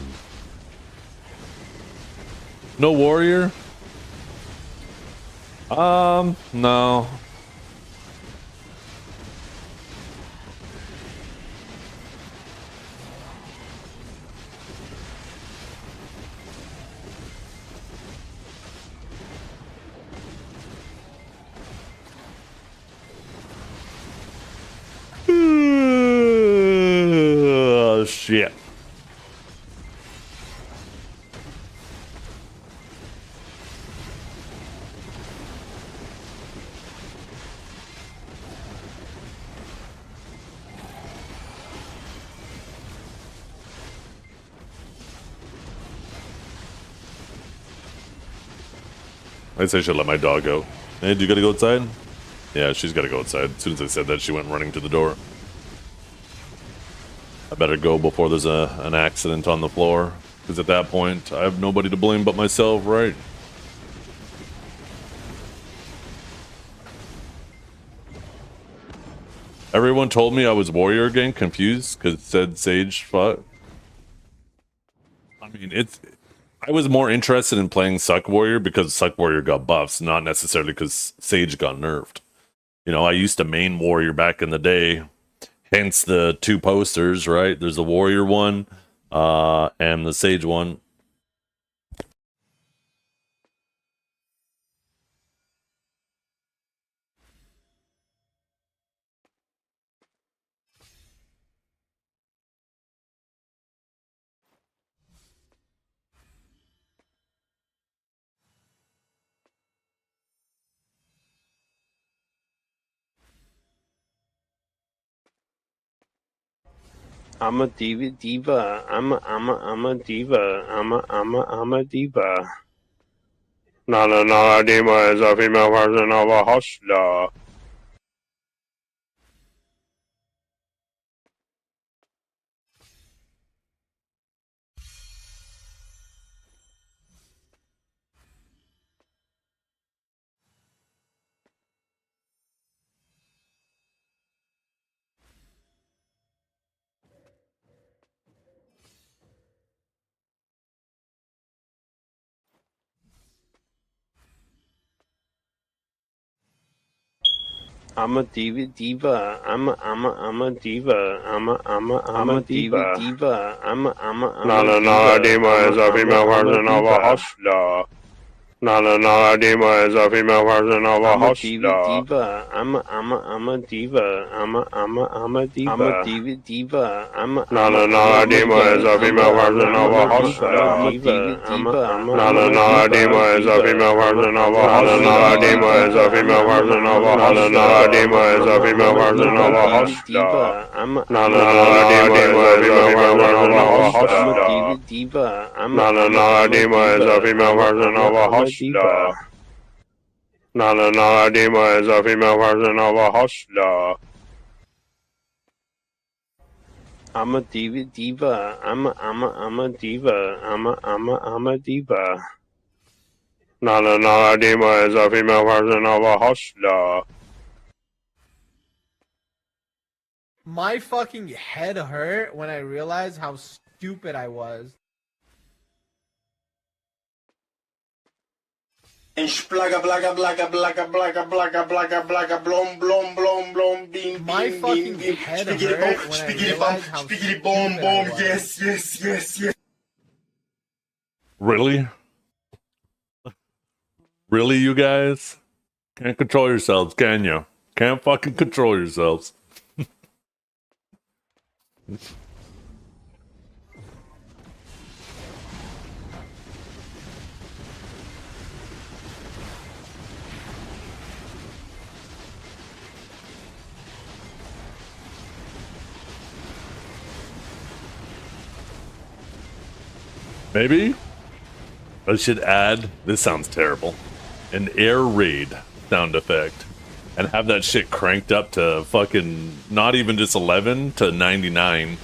No warrior? No. Oh, shit. I guess I should let my dog go. Hey, do you gotta go outside? Yeah, she's gotta go outside. As soon as I said that, she went running to the door. I better go before there's an accident on the floor. Because at that point, I have nobody to blame but myself, right? Everyone told me I was warrior again, confused, because it said Sage fought. I mean, I was more interested in playing Suck Warrior because Suck Warrior got buffs, not necessarily because Sage got nerfed. You know, I used to main Warrior back in the day, hence the two posters, right? There's the Warrior one, and the Sage one. I'm a diva. I'm a diva. I'm a diva. A diva is a female version of a hustler. I'm a diva. I'm a diva. I'm a diva. A diva is a female version of a hustler. A diva is a female version of a hustler. I'm a diva. I'm a diva. A diva is a female version of a hustler. A diva is a female version of a hustler. A diva is a female version of a hustler. A diva is a female version of a hustler. A diva is a female version of a hustler. A diva is a female version of a hustler. A diva is a female version of a hustler. I'm a diva. I'm a diva. I'm a diva. A diva is a female version of a hustler. My fucking head hurt when I realized how stupid I was. Blaga blaga blaga blaga blaga blaga blaga blaga blom blom blom blom beam My beam fucking beam head spiggity hurt bomb when I spiggity bomb realized how spiggity bomb stupid I bomb was. yes. Really? Really, you guys? Can't control yourselves, can you? Can't fucking control yourselves. Maybe I should add, this sounds terrible, an air raid sound effect and have that shit cranked up to fucking not even just 11 to 99.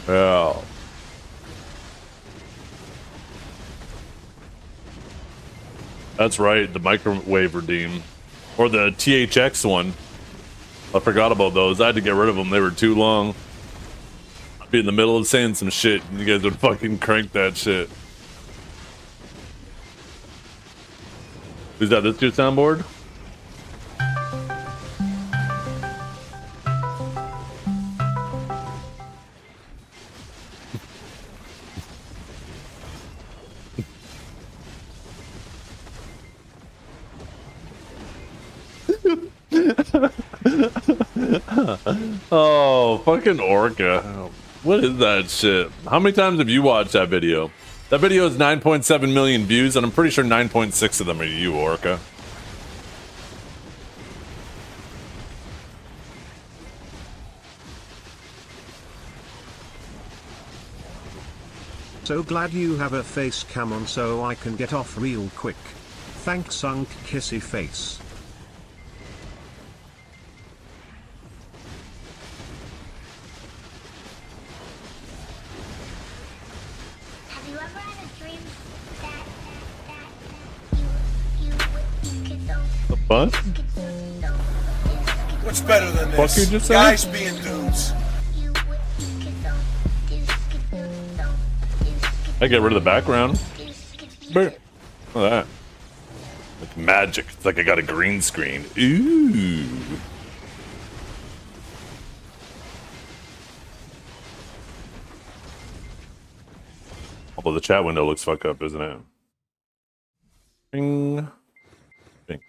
Yeah. That's right, the microwave redeem. Or the THX one. I forgot about those. I had to get rid of them. They were too long. I'd be in the middle of saying some shit and you guys would fucking crank that shit. Is that this your soundboard? Oh, fucking Orca. What is that shit? How many times have you watched that video? That video is 9.7 million views, and I'm pretty sure 9.6 of them are you, Orca. So glad you have a face cam on so I can get off real quick. Thanks, Unk Kissy Face. What? What's better than Fuck you this? just said? Guys being dudes. I get rid of the background. Look at that. Like magic. It's like I got a green screen. Ooh. Although the chat window looks fucked up, isn't it? Bing. Bing.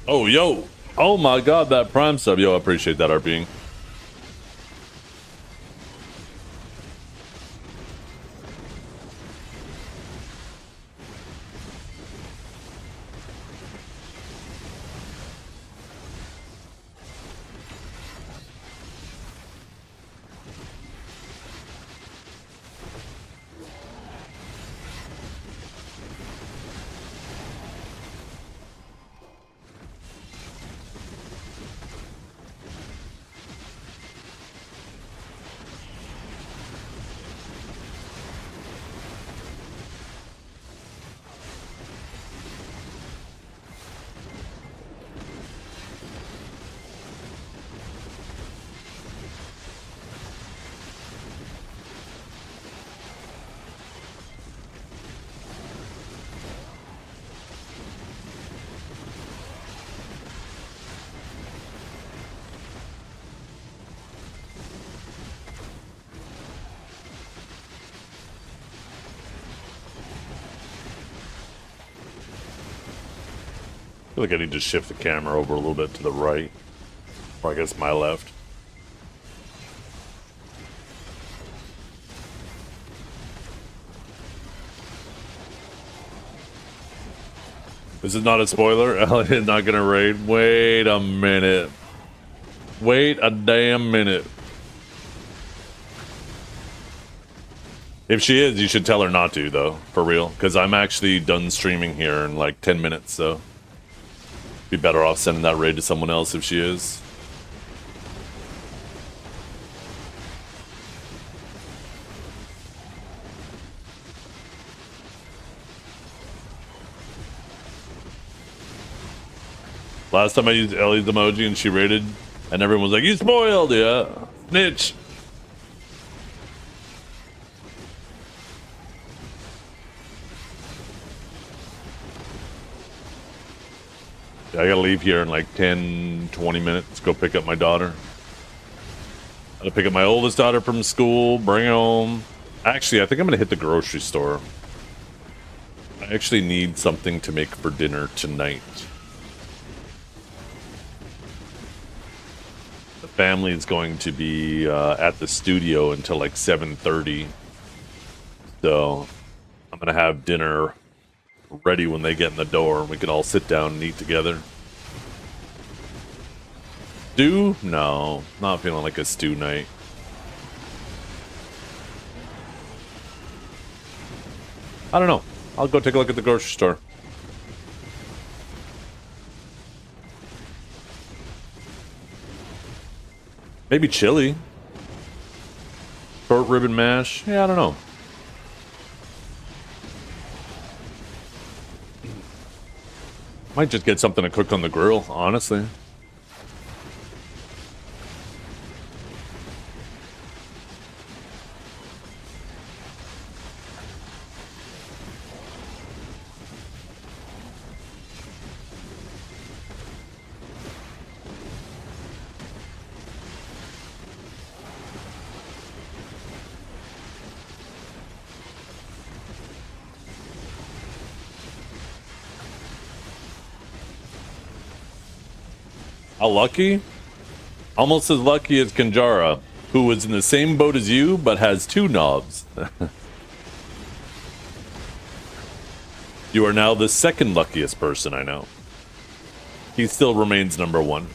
Oh, yo. Oh my god, that Prime sub. Yo, I appreciate that, RP. I feel like I need to shift the camera over a little bit to the right. Or I guess my left. This is not a spoiler. Elliot not gonna raid. Wait a minute. Wait a damn minute. If she is, you should tell her not to, though. For real. Because I'm actually done streaming here in like 10 minutes, so... Be better off sending that raid to someone else if she is. Last time I used Ellie's emoji and she raided, and everyone was like, "You spoiled, yeah, snitch." I gotta leave here in like 10, 20 minutes, go pick up my daughter. I gotta pick up my oldest daughter from school, bring her home. Actually, I think I'm gonna hit the grocery store. I actually need something to make for dinner tonight. The family is going to be at the studio until like 7:30. So I'm gonna have dinner ready when they get in the door and we can all sit down and eat together. Stew? No, not feeling like a stew night. I don't know. I'll go take a look at the grocery store. Maybe chili. Short ribbon mash. Yeah, I don't know. Might just get something to cook on the grill, honestly. How lucky? Almost as lucky as Kanjara, who was in the same boat as you, but has 2 knobs. You are now the second luckiest person I know. He still remains number 1.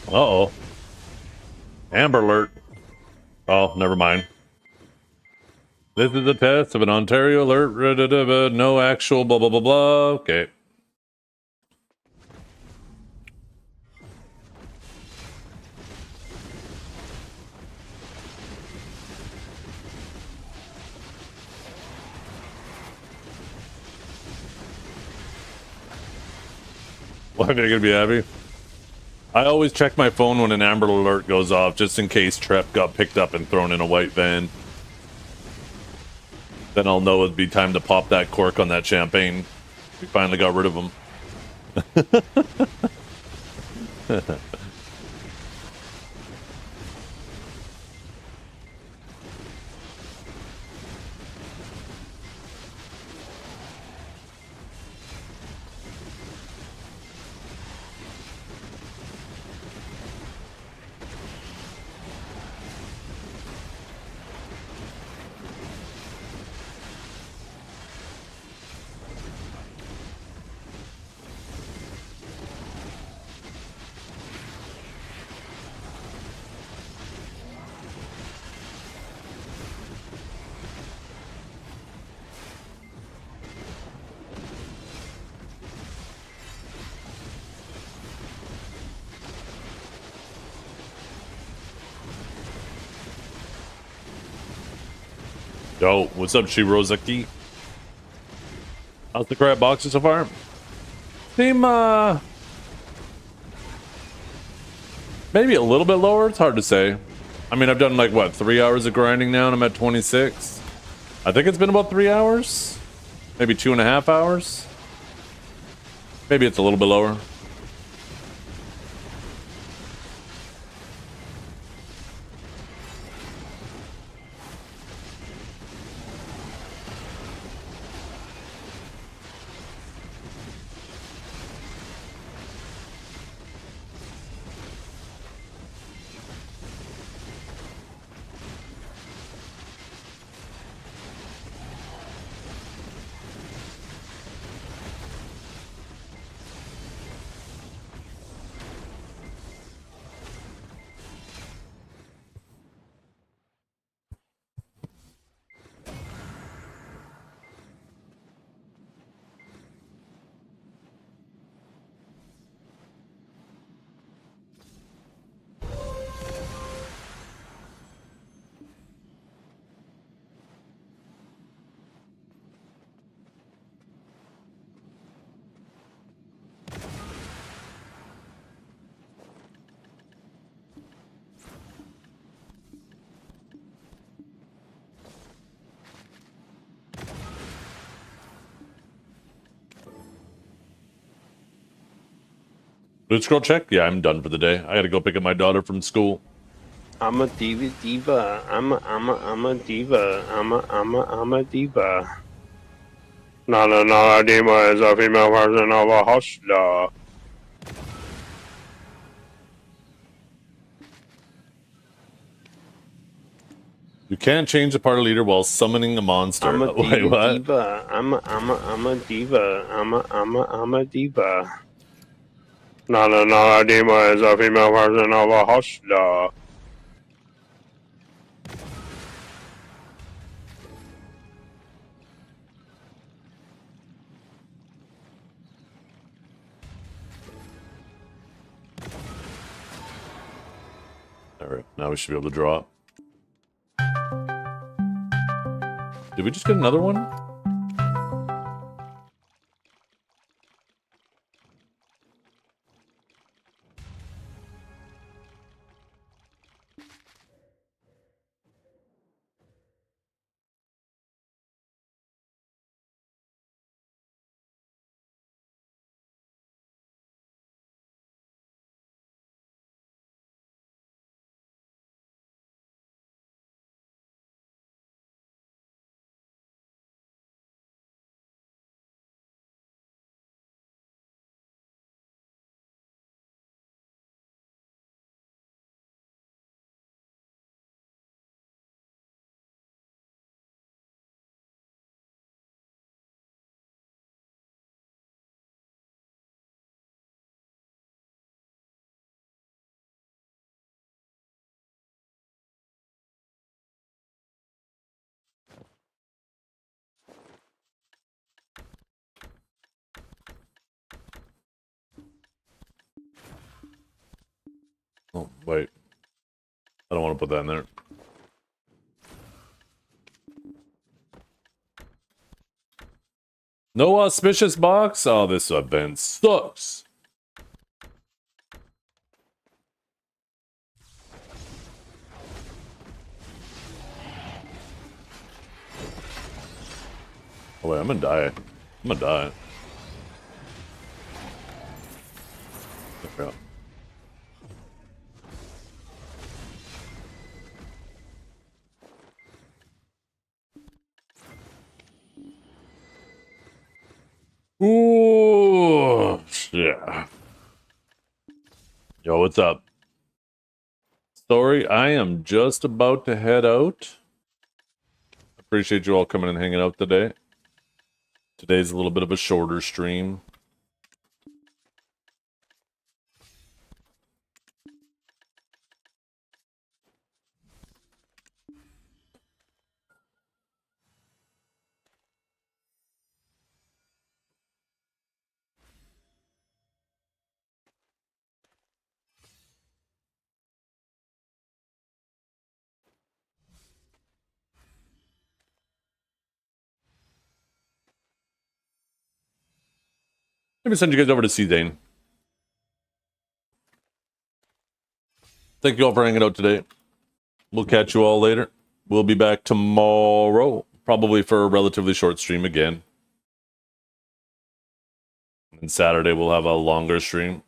Uh-oh. Amber alert. Oh, never mind. This is a test of an Ontario alert. No actual blah, blah, blah, blah. Okay. Why are they gonna be happy? I always check my phone when an Amber alert goes off, just in case Trep got picked up and thrown in a white van. Then I'll know it'd be time to pop that cork on that champagne. We finally got rid of him. Yo, what's up, Shirozaki? How's the crab boxer so far? Seem, maybe a little bit lower. It's hard to say. I mean, I've done like, what, 3 hours of grinding now, and I'm at 26. I think it's been about 3 hours. Maybe 2.5 hours. Maybe it's a little bit lower. Blue scroll check? Yeah, I'm done for the day. I gotta go pick up my daughter from school. I'm a diva. I'm a diva. I'm a diva. No, a diva is a female version of a hustler. You can't change the party leader while summoning a monster. I'm a Wait, what? diva. I'm a diva. I'm a diva. No, a diva is a female version of a hustler. Alright, now we should be able to draw. Did we just get another one? Oh, wait. I don't want to put that in there. No auspicious box? Oh, this event sucks. Oh, wait, I'm gonna die. I'm gonna die. There we go. Ooh, yeah. Yo, what's up? Story, I am just about to head out. Appreciate you all coming and hanging out today. Today's a little bit of a shorter stream. Let me send you guys over to C-Dane. Thank you all for hanging out today. We'll catch you all later. We'll be back tomorrow, probably for a relatively short stream again. And Saturday we'll have a longer stream.